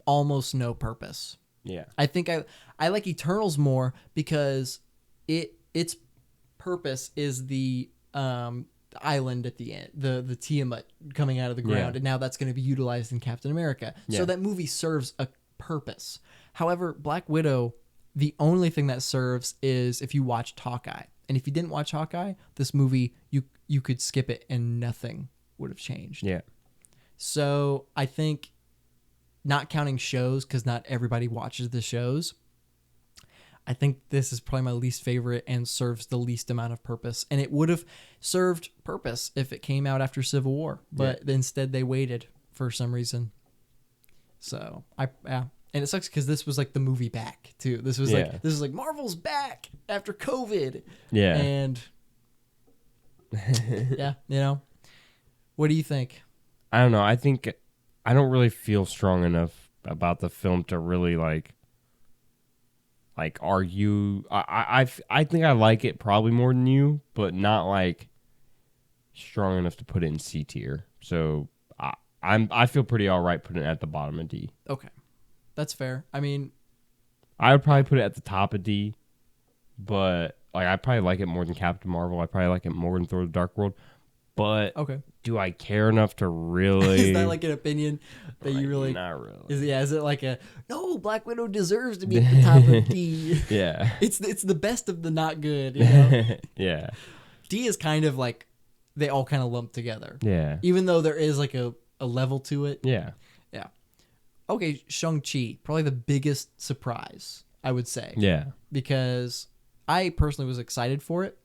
almost no purpose. Yeah. I think I like Eternals more because its purpose is the island at the end, the Tiamat coming out of the ground, and now that's going to be utilized in Captain America. Yeah. So that movie serves a purpose. However, Black Widow, the only thing that serves is if you watched Hawkeye. And if you didn't watch Hawkeye, this movie, you could skip it and nothing would have changed. Yeah. So I think, not counting shows, because not everybody watches the shows, I think this is probably my least favorite and serves the least amount of purpose. And it would have served purpose if it came out after Civil War, but instead they waited for some reason. So and it sucks because this was like the movie back too. This was like Marvel's back after COVID. Yeah. And you know, what do you think? I don't know. I think I don't really feel strong enough about the film to really like argue. I think I like it probably more than you, but not like strong enough to put it in C tier. So I feel pretty all right putting it at the bottom of D. Okay, that's fair. I mean, I would probably put it at the top of D, but like I probably like it more than Captain Marvel. I probably like it more than Thor: The Dark World. But do I care enough to really? Is that like an opinion that you really? Not really. Is it like no? Black Widow deserves to be at the top of D. Yeah. It's the best of the not good. You know? Yeah. D is kind of like they all kind of lump together. Yeah. Even though there is like a level to it. Yeah. Yeah. Okay, Shang-Chi, probably the biggest surprise, I would say. Yeah. Because I personally was excited for it,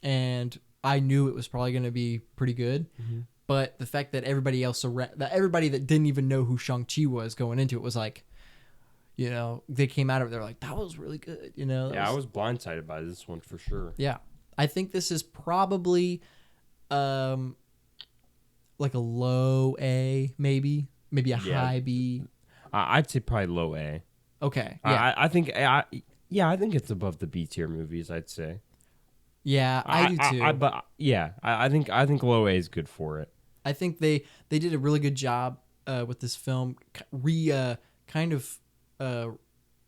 and I knew it was probably going to be pretty good. Mm-hmm. But the fact that everybody else everybody that didn't even know who Shang-Chi was going into it was like, you know, they came out of it, they're like, that was really good, you know? Yeah, I was blindsided by this one for sure. Yeah. I think this is probably like a low A, maybe a high B. I'd say probably low A. Okay. Yeah. I think it's above the B tier movies, I'd say. Yeah, I do too. I think low A is good for it. I think they did a really good job with this film,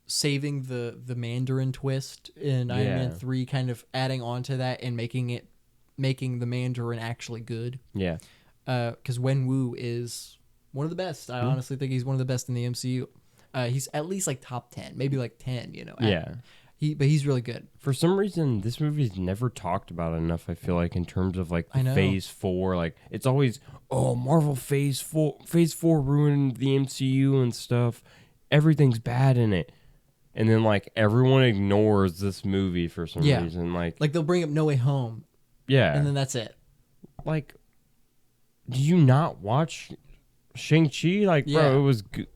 saving the Mandarin twist in Iron Man 3, kind of adding on to that and making the Mandarin actually good. Yeah. Because Wenwu is one of the best. I honestly think he's one of the best in the MCU. He's at least like top 10, maybe like 10. You know. Yeah. But he's really good. For some reason, this movie's never talked about enough, I feel like, in terms of like the Phase 4. Like, it's always, Marvel Phase 4 ruined the MCU and stuff. Everything's bad in it. And then, like, everyone ignores this movie for some reason. Like they'll bring up No Way Home. Yeah. And then that's it. Like, do you not watch Shang-Chi? Like, bro, it was good.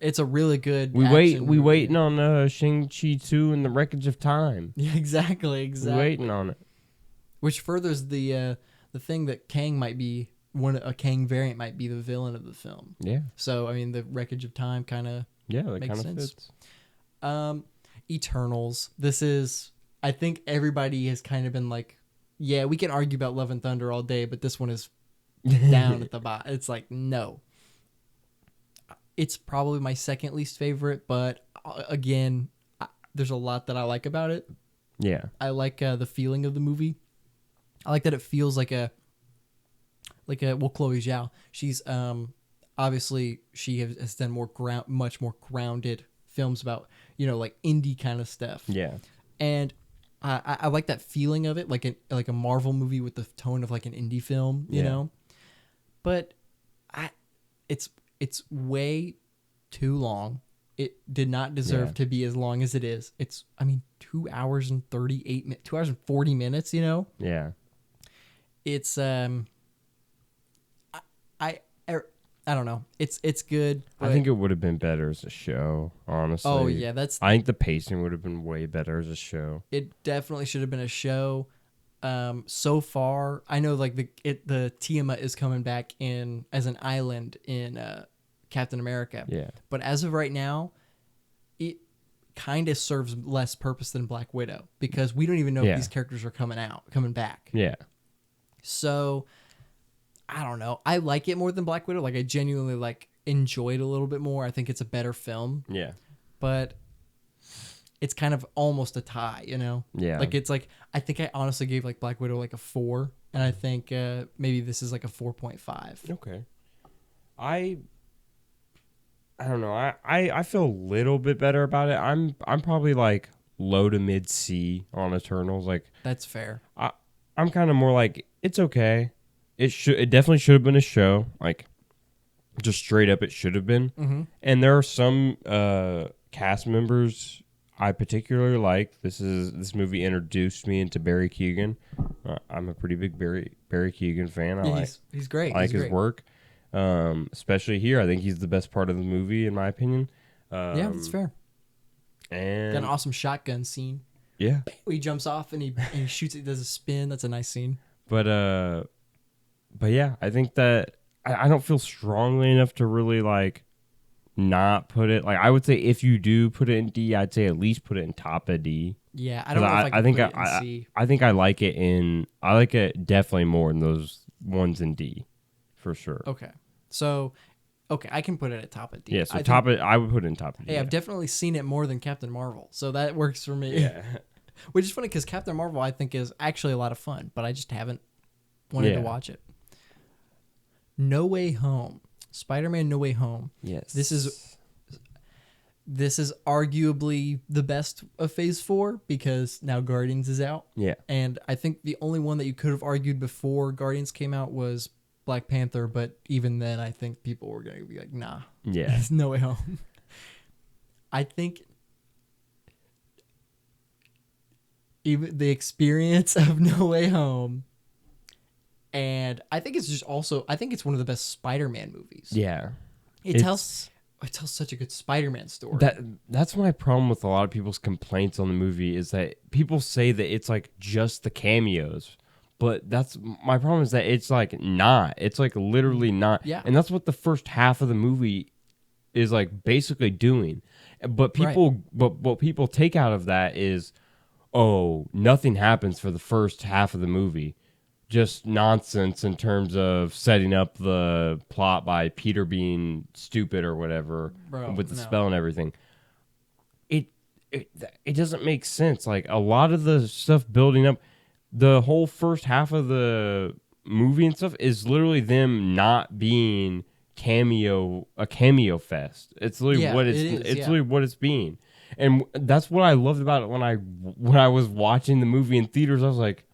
It's a really good. We waiting on Shang-Chi 2 and the Wreckage of Time. Yeah, exactly. We waiting on it. Which furthers the thing that Kang might be a Kang variant might be the villain of the film. Yeah. So I mean, the Wreckage of Time kind of that makes sense. Fits. Eternals. This is, I think everybody has kind of been like, yeah, we can argue about Love and Thunder all day, but this one is down at the bottom. It's like, no. It's probably my second least favorite, but again, there's a lot that I like about it. Yeah. I like the feeling of the movie. I like that it feels like a well, Chloe Zhao. She's obviously she has done much more grounded films about, you know, like indie kind of stuff. Yeah. And I like that feeling of it, like a Marvel movie with the tone of like an indie film, you know. But it's way too long. It did not deserve to be as long as it is. It's 2 hours and 38 minutes, 2 hours and 40 minutes, you know. Yeah. It's I don't know. It's good. I think it would have been better as a show, honestly. Oh yeah, I think the pacing would have been way better as a show. It definitely should have been a show. So far, I know like the Tiamat is coming back in as an island in Captain America. Yeah. But as of right now, it kind of serves less purpose than Black Widow because we don't even know if these characters are coming back. Yeah. So I don't know. I like it more than Black Widow. Like I genuinely like enjoyed it a little bit more. I think it's a better film. Yeah. But it's kind of almost a tie, you know? Yeah. Like it's like I think I honestly gave like Black Widow like a 4, and I think maybe this is like a 4.5. Okay. I don't know. I feel a little bit better about it. I'm probably like low to mid C on Eternals. Like That's fair. I'm kind of more like it's okay. It definitely should have been a show. Like just straight up, it should have been. Mm-hmm. And there are some cast members I particularly like. This movie introduced me into Barry Keoghan. I'm a pretty big Barry Keoghan fan. He's great. I like he's his great. work. Especially here, I think he's the best part of the movie, in my opinion. Yeah, that's fair. And Got an awesome shotgun scene. yeah, He jumps off and he shoots it. Does a spin. That's a nice scene. but yeah, I think that I don't feel strongly enough to really like not put it. Like I would say, if you do put it in D, I'd say at least put it in top of D. Yeah, I don't know if I think put it in C. I think I like it definitely more than those ones in D, for sure. Okay, so I can put it at top of D. Yeah, so I would put it in top of D. Hey, I've definitely seen it more than Captain Marvel, so that works for me. Yeah. Which is funny because Captain Marvel I think is actually a lot of fun, but I just haven't wanted to watch it. No Way Home, Spider-Man: No Way Home. Yes. This is arguably the best of Phase 4 because now Guardians is out. Yeah. And I think the only one that you could have argued before Guardians came out was Black Panther, but even then I think people were going to be like, nah. Yeah. There's No Way Home. I think even the experience of No Way Home, and I think it's just also, I think it's one of the best Spider-Man movies. Yeah. It tells such a good Spider-Man story. That's my problem with a lot of people's complaints on the movie is that people say that it's like just the cameos. But that's my problem is that it's like not. It's like literally not. Yeah. And that's what the first half of the movie is like basically doing. But what people take out of that is, oh, nothing happens for the first half of the movie. Just nonsense in terms of setting up the plot by Peter being stupid or whatever with the spell and everything. It doesn't make sense. Like a lot of the stuff building up, the whole first half of the movie and stuff is literally them not being a cameo fest. It's literally literally what it's being. And that's what I loved about it when I was watching the movie in theaters. I was like,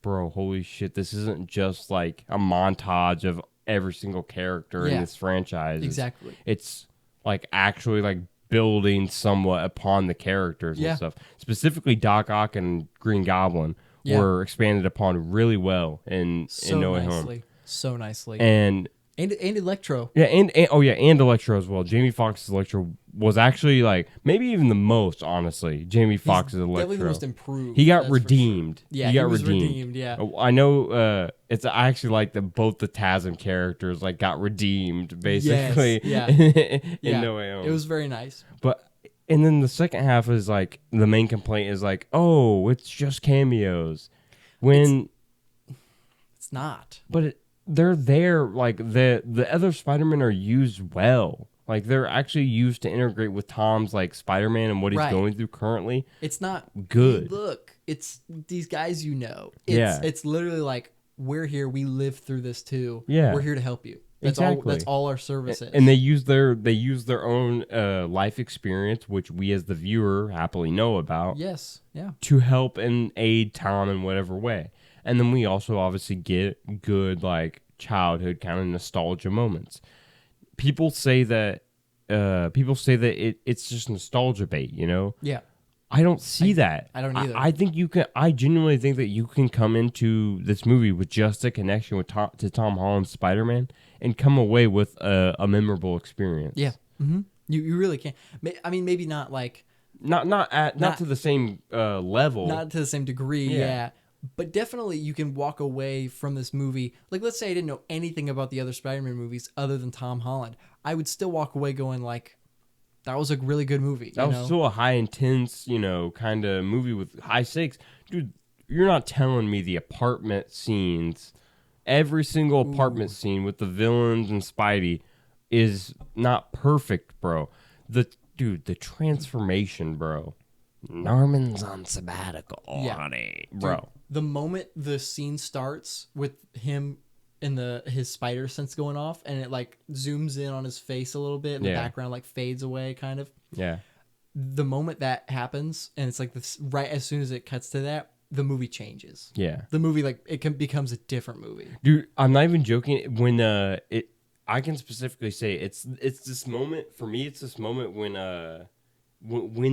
bro, holy shit, this isn't just like a montage of every single character in this franchise. Exactly. It's like actually like building somewhat upon the characters and stuff. Specifically Doc Ock and Green Goblin were expanded upon really well in No Way Home. So nicely. And Electro. Yeah, and Electro as well. Jamie Foxx's Electro was actually like maybe even the most, honestly. Jamie Foxx's Electro. Definitely the most improved. He got redeemed. Sure. Yeah, he got redeemed. Yeah. I know. I actually like that both the TASM characters like got redeemed basically. Yes, in No Way Home. It was very nice. But And then the second half is like the main complaint is like, oh, it's just cameos. When It's not. but they're there, like the other Spider-Man are used well. Like they're actually used to integrate with Tom's like Spider-Man and what he's Right. going through currently. It's not Good. "Hey, look, it's these guys you know. Yeah. It's literally like, we're here. We lived through this too. Yeah. We're here to help you. That's Exactly. all our service is. And they use their own life experience, which we as the viewer happily know about, yes. Yeah. to help and aid Tom in whatever way. And then we also obviously get good like childhood kind of nostalgia moments. People say that it's just nostalgia bait, you know? Yeah. I don't see that. I don't either. I think you can. I genuinely think that you can come into this movie with just a connection with Tom Holland's Spider-Man and come away with a memorable experience. Yeah. Mm-hmm. You really can. I mean, maybe not like Not to the same level. not to the same degree. Yeah. Yeah. But definitely you can walk away from this movie. Like, let's say I didn't know anything about the other Spider-Man movies other than Tom Holland. I would still walk away going like, that was a really good movie. That was still a high intense, kind of movie with high stakes. Dude, you're not telling me the apartment scenes, every single apartment scene with the villains and Spidey is not perfect, bro. The transformation, bro. Norman's on sabbatical, honey, bro. Dude, the moment the scene starts with him and his spider sense going off, and it like zooms in on his face a little bit, and the background like fades away, kind of. Yeah. The moment that happens, and it's like this, right as soon as it cuts to that, the movie changes. Yeah. The movie becomes a different movie. Dude, I'm not even joking. When I can specifically say it's this moment for me. It's this moment when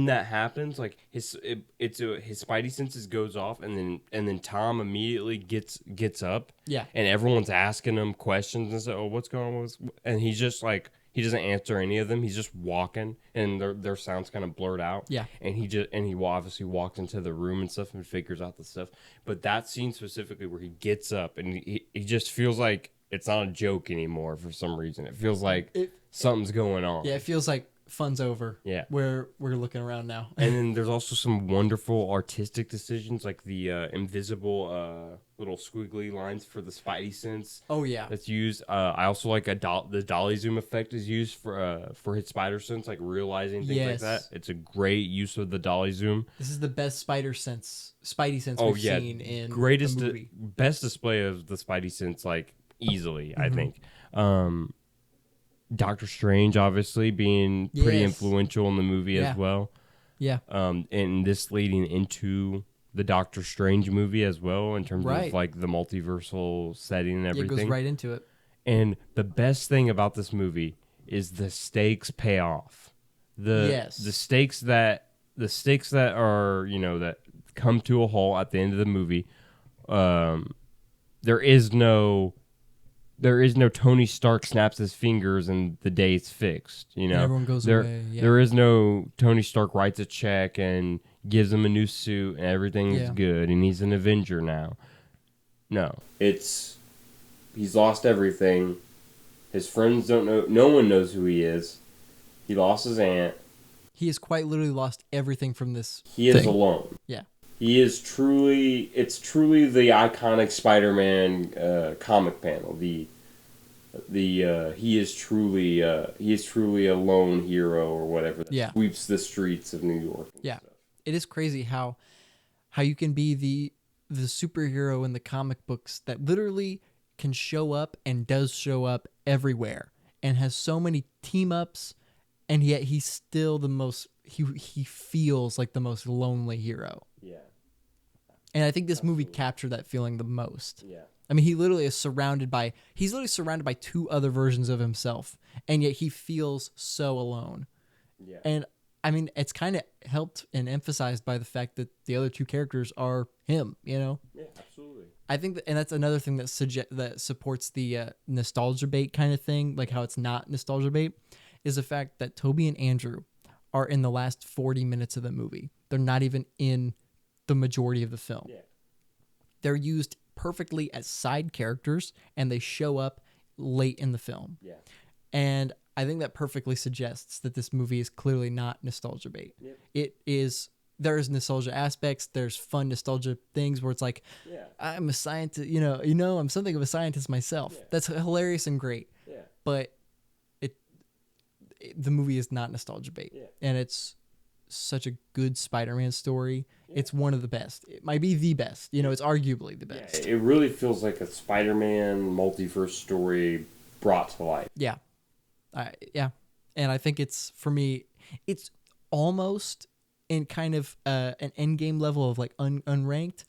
that happens, like his Spidey senses goes off, and then Tom immediately gets up. Yeah. And everyone's asking him questions and say, "Oh, what's going on?" And he's just like, he doesn't answer any of them. He's just walking, and their sounds kind of blurred out. Yeah. And he obviously walks into the room and stuff and figures out the stuff. But that scene specifically where he gets up and he just feels like it's not a joke anymore for some reason. It feels like something's going on. Yeah, it feels like fun's over. Yeah. We're looking around now. And then there's also some wonderful artistic decisions, like the invisible little squiggly lines for the Spidey sense. Oh yeah. That's used. I also like the dolly zoom effect is used for his spider sense, like realizing things like that. It's a great use of the dolly zoom. This is the best Spidey sense we've seen in the movie. Best display of the Spidey sense, like easily, I think. Doctor Strange obviously being pretty influential in the movie as well. Yeah. And this leading into the Doctor Strange movie as well in terms of like the multiversal setting and everything. It goes right into it. And the best thing about this movie is the stakes pay off. The stakes that are, that come to a halt at the end of the movie. There is no Tony Stark snaps his fingers and the day's fixed. And everyone goes away. Yeah. There is no Tony Stark writes a check and gives him a new suit and everything is good and he's an Avenger now. No. He's lost everything. His friends don't know. No one knows who he is. He lost his aunt. He has quite literally lost everything from this. He is alone. Yeah. It's truly the iconic Spider-Man comic panel. He is truly a lone hero or whatever that sweeps the streets of New York. Yeah. It is crazy how you can be the superhero in the comic books that literally can show up and does show up everywhere and has so many team ups, and yet he's still the most he feels like the most lonely hero. Yeah. And I think this movie captured that feeling the most. Yeah. I mean, he's literally surrounded by two other versions of himself, and yet he feels so alone. Yeah. And I mean, it's kind of helped and emphasized by the fact that the other two characters are him, Yeah, absolutely. I think and that's another thing that supports the nostalgia bait kind of thing, like how it's not nostalgia bait, is the fact that Toby and Andrew are in the last 40 minutes of the movie. They're not even in the majority of the film. Yeah. They're used perfectly as side characters, and they show up late in the film. Yeah. And I think that perfectly suggests that this movie is clearly not nostalgia bait. Yep. It is. There's nostalgia aspects. There's fun nostalgia things where it's like, Yeah. I'm a scientist. I'm something of a scientist myself. Yeah. That's hilarious and great. Yeah. But the movie is not nostalgia bait, Yeah. and it's such a good Spider-Man story. Yeah. It's one of the best. It might be the best. It's arguably the best. Yeah, it really feels like a Spider-Man multiverse story brought to life. Yeah. Yeah. And I think for me, it's almost in kind of an endgame level of like unranked,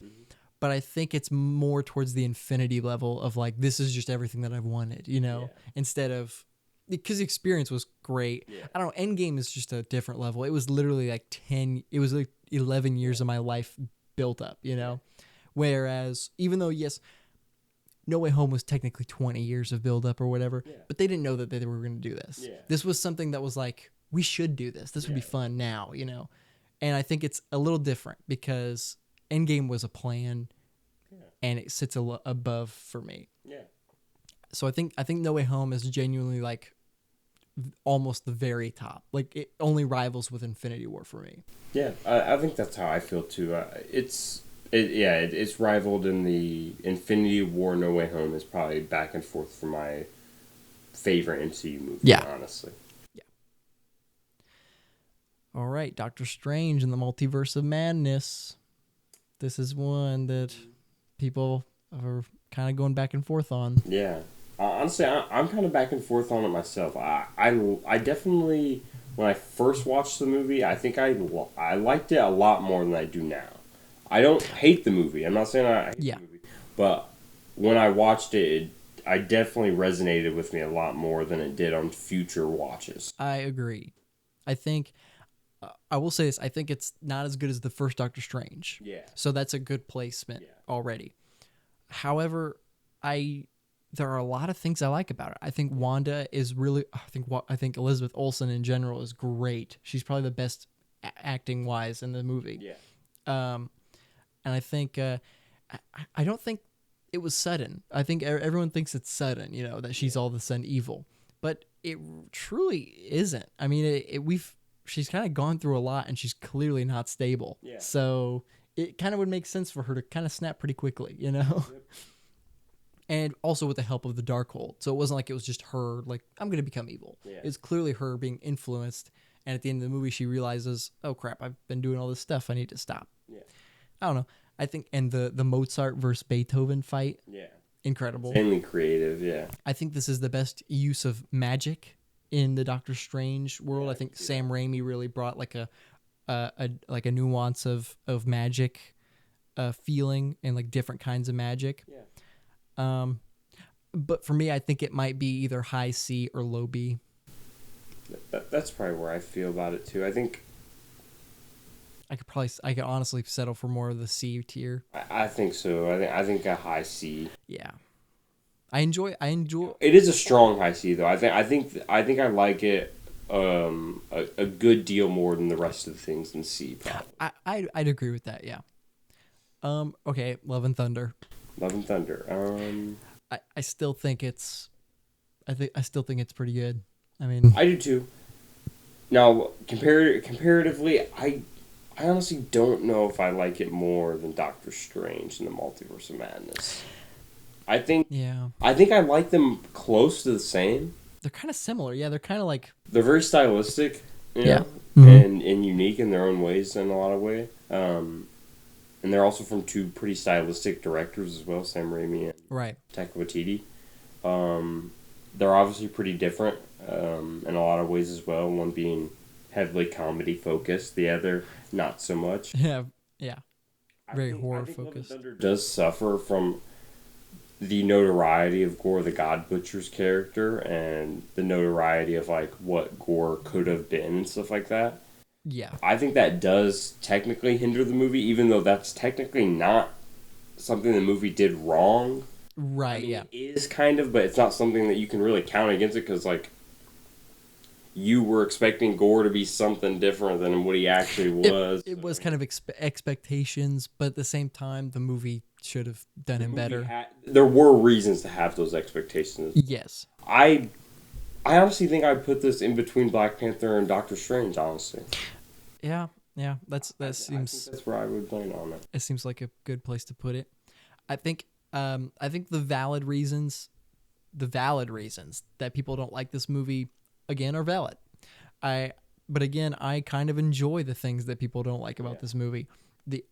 but I think it's more towards the infinity level of like, this is just everything that I've wanted, instead of, because the experience was great. Yeah. I don't know. Endgame is just a different level. It was literally like 11 years of my life built up, Whereas even though, yes, No Way Home was technically 20 years of build up or whatever, but they didn't know that they were going to do this. Yeah. This was something that was like, we should do this. This would be fun now, And I think it's a little different because Endgame was a plan and it sits above for me. Yeah. So I think No Way Home is genuinely like almost the very top. Like it only rivals with Infinity War for me. Yeah, I think that's how I feel too. It's rivaled in the Infinity War. No Way Home is probably back and forth for my favorite MCU movie. Yeah. Honestly. Yeah. All right, Doctor Strange and the Multiverse of Madness. This is one that people are kind of going back and forth on. Yeah. Honestly, I'm kind of back and forth on it myself. I definitely, when I first watched the movie, I think I liked it a lot more than I do now. I don't hate the movie. I'm not saying I hate the movie. But when I watched it, I definitely resonated with me a lot more than it did on future watches. I agree. I think, I will say this, I think it's not as good as the first Doctor Strange. Yeah. So that's a good placement already. However, there are a lot of things I like about it. I think Wanda is really. I think Elizabeth Olsen in general is great. She's probably the best acting wise in the movie. Yeah. And I think I don't think it was sudden. I think everyone thinks it's sudden. That she's all of a sudden evil, but it truly isn't. I mean, she's kind of gone through a lot, and she's clearly not stable. Yeah. So it kind of would make sense for her to kind of snap pretty quickly. Yep. And also with the help of the Darkhold. So it wasn't like it was just her, like, I'm going to become evil. Yeah. It's clearly her being influenced. And at the end of the movie, she realizes, oh, crap, I've been doing all this stuff. I need to stop. Yeah. I don't know. I think, and the Mozart versus Beethoven fight. Yeah. Incredible. Insanely creative, yeah. I think this is the best use of magic in the Doctor Strange world. Yeah, I think Sam Raimi really brought like a nuance of magic feeling and like different kinds of magic. Yeah. But for me, I think it might be either high C or low B. That's probably where I feel about it too. I think I could honestly settle for more of the C tier. I think so. I think a high C. Yeah, I enjoy. It is a strong high C though. I think I like it a good deal more than the rest of the things in C. Probably. I'd agree with that. Yeah. Okay, Love and Thunder. Love and Thunder. I still think it's. I still think it's pretty good. I mean, I do too. Now, comparatively, I honestly don't know if I like it more than Doctor Strange and the Multiverse of Madness. I think I like them close to the same. They're kind of similar. Yeah, they're kind of like. They're very stylistic. Yeah. And unique in their own ways in a lot of ways. And they're also from two pretty stylistic directors as well, Sam Raimi and Taika Waititi. They're obviously pretty different in a lot of ways as well. One being heavily comedy focused, the other not so much. Yeah. Very horror focused. Love and Thunder does suffer from the notoriety of Gore the God Butcher's character and the notoriety of like what Gore could have been and stuff like that. Yeah. I think that does technically hinder the movie, even though that's technically not something the movie did wrong. Right, I mean, it is kind of, but it's not something that you can really count against it because, like, you were expecting Gore to be something different than what he actually was. It was kind of expectations, but at the same time, the movie should have done him better. There were reasons to have those expectations. Yes. I I honestly think I'd put this in between Black Panther and Doctor Strange, honestly. Yeah, that I seems think that's where I would land on it. it seems like a good place to put it. I think the valid reasons that people don't like this movie again are valid. But again, I kind of enjoy the things that people don't like about this movie.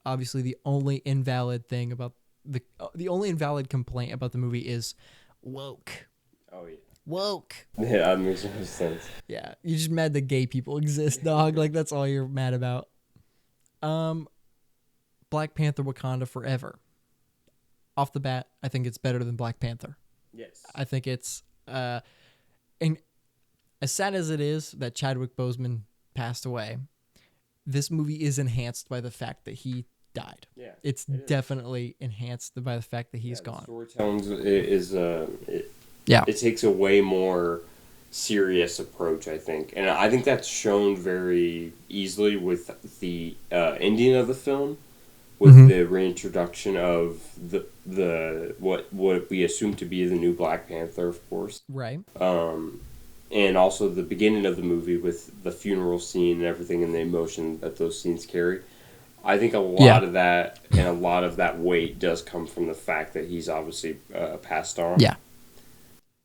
Obviously the only invalid thing about the only invalid complaint about the movie is woke. Oh yeah. Woke. Yeah, that makes no sense. Yeah, you're just mad that gay people exist, dog. Like that's all you're mad about. Black Panther: Wakanda Forever. Off the bat, I think it's better than Black Panther. Yes. I think it's and as sad as it is that Chadwick Boseman passed away, this movie is enhanced by the fact that he died. Yeah. It's definitely enhanced by the fact that he's gone. Storytelling is Yeah. It takes a way more serious approach, I think, and I think that's shown very easily with the ending of the film, with the reintroduction of the what we assume to be the new Black Panther, of course. Right. And also the beginning of the movie with the funeral scene and everything and the emotion that those scenes carry. I think a lot of that and a lot of that weight does come from the fact that he's obviously passed on. Yeah.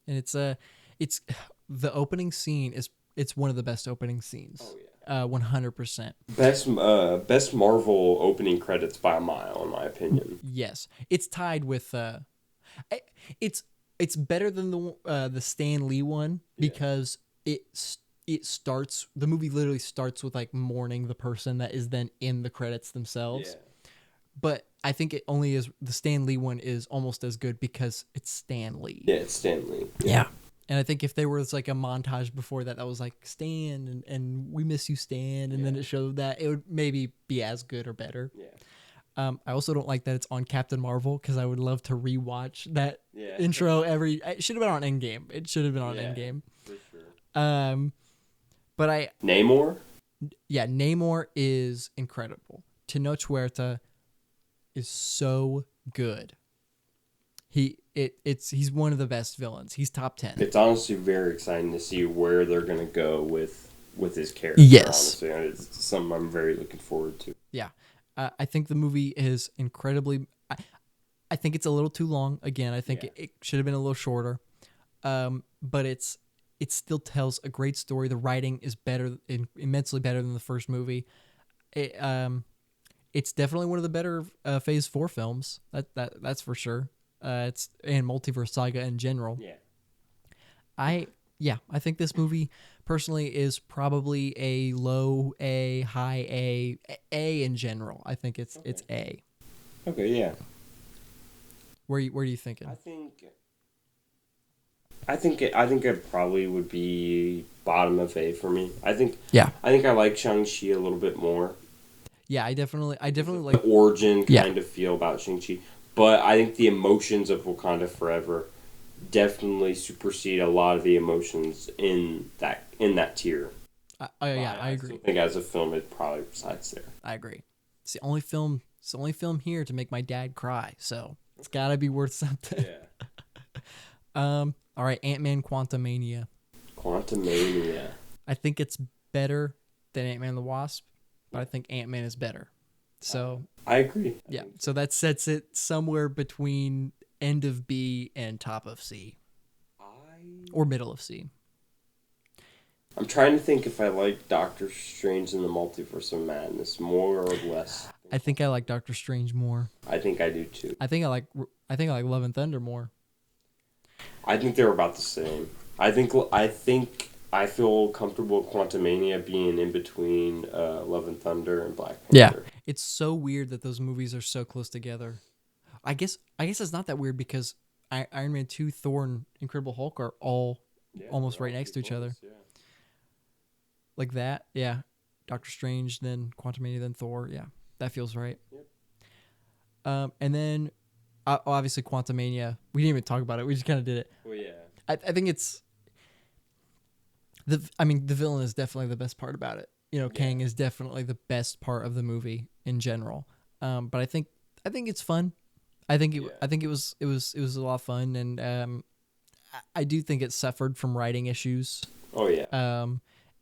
And it's the opening scene it's one of the best opening scenes. Oh yeah. 100%. Best Marvel opening credits by a mile, in my opinion. Yes. It's tied with it's better than the Stan Lee one because it starts, the movie literally starts with like mourning the person that is then in the credits themselves. Yeah. But I think it only is, the Stan Lee one is almost as good because it's Stan Lee. Yeah, it's Stan Lee. Yeah. And I think if there was like a montage before that was like Stan and we miss you Stan and then it showed that, it would maybe be as good or better. Yeah. I also don't like that it's on Captain Marvel because I would love to rewatch that intro it should have been on Endgame. It should have been on Endgame. For sure. But Namor? Yeah, Namor is incredible. Tenoch Huerta is so good. He's one of the best villains. He's top 10. It's honestly very exciting to see where they're gonna go with his character. Yes, honestly. It's something I'm very looking forward to. Yeah, I think the movie is incredibly. I think it's a little too long. Again, I think it should have been a little shorter. But it still tells a great story. The writing is better, immensely better than the first movie. It's definitely one of the better Phase 4 films. That's for sure. It's and Multiverse Saga in general. Yeah. I think this movie personally is probably a low A, high A in general. I think it's A. Okay, yeah. Where are you thinking? I think it probably would be bottom of A for me. I think I like Shang-Chi a little bit more. Yeah, I definitely like the origin kind of feel about Shang-Chi. But I think the emotions of Wakanda Forever definitely supersede a lot of the emotions in that tier. I agree. I think as a film, it probably resides there. I agree. It's the only film here to make my dad cry, so it's got to be worth something. Yeah. All right, Ant-Man Quantumania. I think it's better than Ant-Man and the Wasp, but I think Ant-Man is better. So I agree. Yeah, so that sets it somewhere between end of B and top of C. Or middle of C. I'm trying to think if I like Doctor Strange in the Multiverse of Madness more or less. I think I like Doctor Strange more. I think I do too. I think I like Love and Thunder more. I think they're about the same. I think I feel comfortable with Quantumania being in between Love and Thunder and Black Panther. Yeah, it's so weird that those movies are so close together. I guess it's not that weird because Iron Man 2, Thor, and Incredible Hulk are all almost right next to each other. Yeah. Like that, yeah. Doctor Strange, then Quantumania, then Thor. Yeah, that feels right. Yep. And then obviously Quantumania. We didn't even talk about it. We just kind of did it. Well, yeah. I think it's the villain is definitely the best part about it. Kang is definitely the best part of the movie in general. But I think it's fun. I think it was a lot of fun, and I do think it suffered from writing issues. Oh yeah.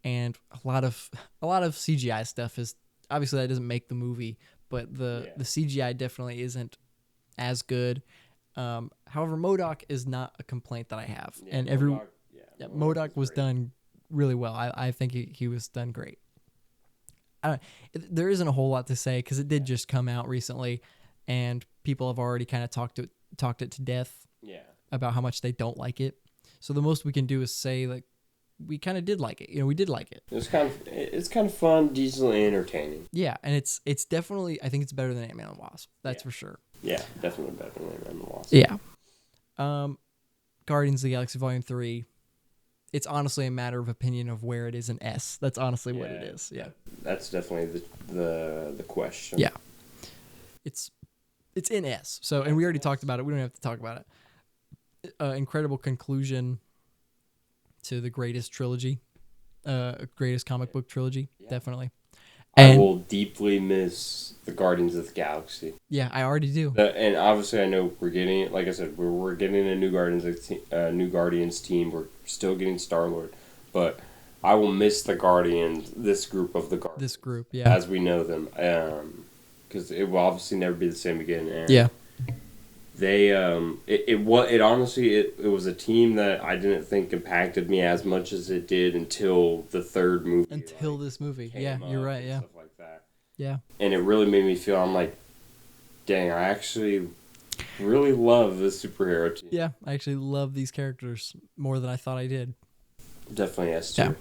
And a lot of CGI stuff is obviously that doesn't make the movie, but the CGI definitely isn't as good. However, MODOK is not a complaint that I have, and MODOK was done really well. I think he was done great. There isn't a whole lot to say because it did just come out recently, and people have already kind of talked it to death. Yeah. About how much they don't like it. So the most we can do is say like we kind of did like it. We did like it. It's kind of fun, decently entertaining. Yeah, and it's definitely I think it's better than Ant-Man and the Wasp. That's for sure. Yeah, definitely better than Ant-Man and the Wasp. Yeah. Guardians of the Galaxy Volume 3. It's honestly a matter of opinion of where it is in S. That's honestly what it is. Yeah. That's definitely the question. Yeah. It's in S. So, and we already talked about it. We don't have to talk about it. Incredible conclusion to the greatest trilogy, greatest comic book trilogy, definitely. And I will deeply miss the Guardians of the Galaxy. Yeah, I already do. And obviously, I know we're getting, like I said, we're getting a new Guardians team. We're still getting Star-Lord, but I will miss the Guardians. This group of the Guardians. This group, yeah, as we know them, because it will obviously never be the same again. And yeah. They it honestly it was a team that I didn't think impacted me as much as it did until the third movie. Until this movie, yeah, you're right, yeah. Stuff like that. Yeah. And it really made me feel I'm like, dang, I actually really love this superhero team. Yeah, I actually love these characters more than I thought I did. Definitely S tier. Yeah.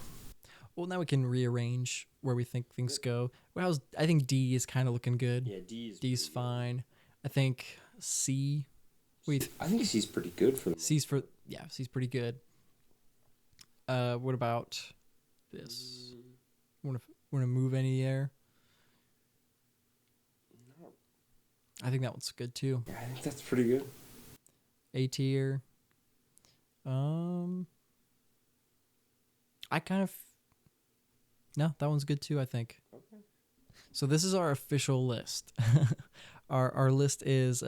Well, now we can rearrange where we think things go. Well, I think D is kind of looking good. Yeah, D's fine. I think C. I think C's pretty good for them. C's pretty good. What about this? Want to move any there? No. I think that one's good too. Yeah, I think that's pretty good. A tier. I kind of. No, that one's good too. I think. Okay. So this is our official list. Our list is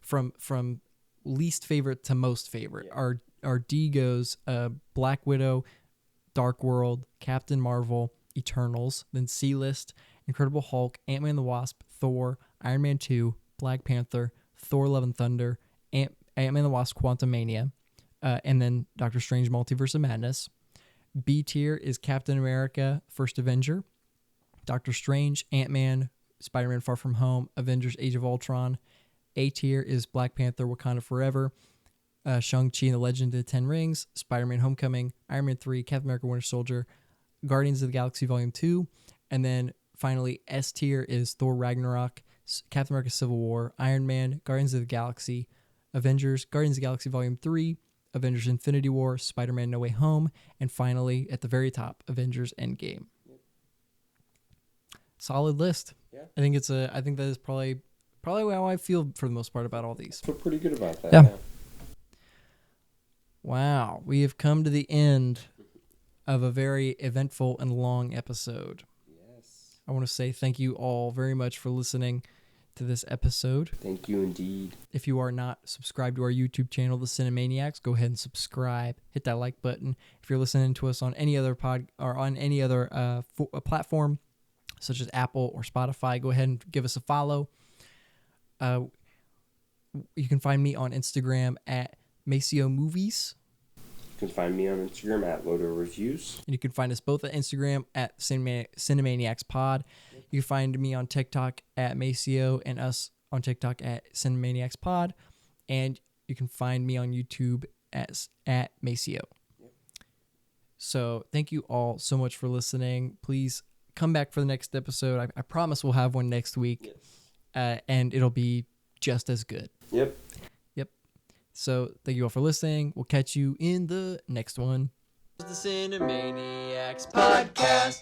from least favorite to most favorite. Yeah. Our D goes Black Widow, Dark World, Captain Marvel, Eternals. Then C list Incredible Hulk, Ant-Man and the Wasp, Thor, Iron Man 2, Black Panther, Thor: Love and Thunder, Ant-Man and the Wasp: Quantumania, and then Doctor Strange: Multiverse of Madness. B tier is Captain America: First Avenger, Doctor Strange, Ant-Man, Spider-Man: Far From Home, Avengers: Age of Ultron. A tier is Black Panther: Wakanda Forever, Shang-Chi and the Legend of the Ten Rings, Spider-Man: Homecoming, Iron Man 3, Captain America: Winter Soldier, Guardians of the Galaxy Volume 2, and then finally S tier is Thor: Ragnarok, Captain America: Civil War, Iron Man, Guardians of the Galaxy, Avengers, Guardians of the Galaxy Volume 3, Avengers: Infinity War, Spider-Man: No Way Home, and finally at the very top, Avengers: Endgame. Yep. Solid list. Yeah. I think that is probably how I feel for the most part about all these. I feel pretty good about that. Yeah. Wow, we have come to the end of a very eventful and long episode. Yes. I want to say thank you all very much for listening to this episode. Thank you indeed. If you are not subscribed to our YouTube channel, The Cinemaniacs, go ahead and subscribe. Hit that like button. If you're listening to us on any other platform, such as Apple or Spotify, go ahead and give us a follow. You can find me on Instagram at MCU Movies. You can find me on Instagram at Loader Reviews. And you can find us both at Instagram at Cinemaniacs Pod. You can find me on TikTok at Maceo and us on TikTok at Cinemaniacs Pod. And you can find me on YouTube at Maceo. Yep. So thank you all so much for listening. Please come back for the next episode. I promise we'll have one next week. Yes. And it'll be just as good. Yep. So thank you all for listening. We'll catch you in the next one. The Cinemaniacs Podcast.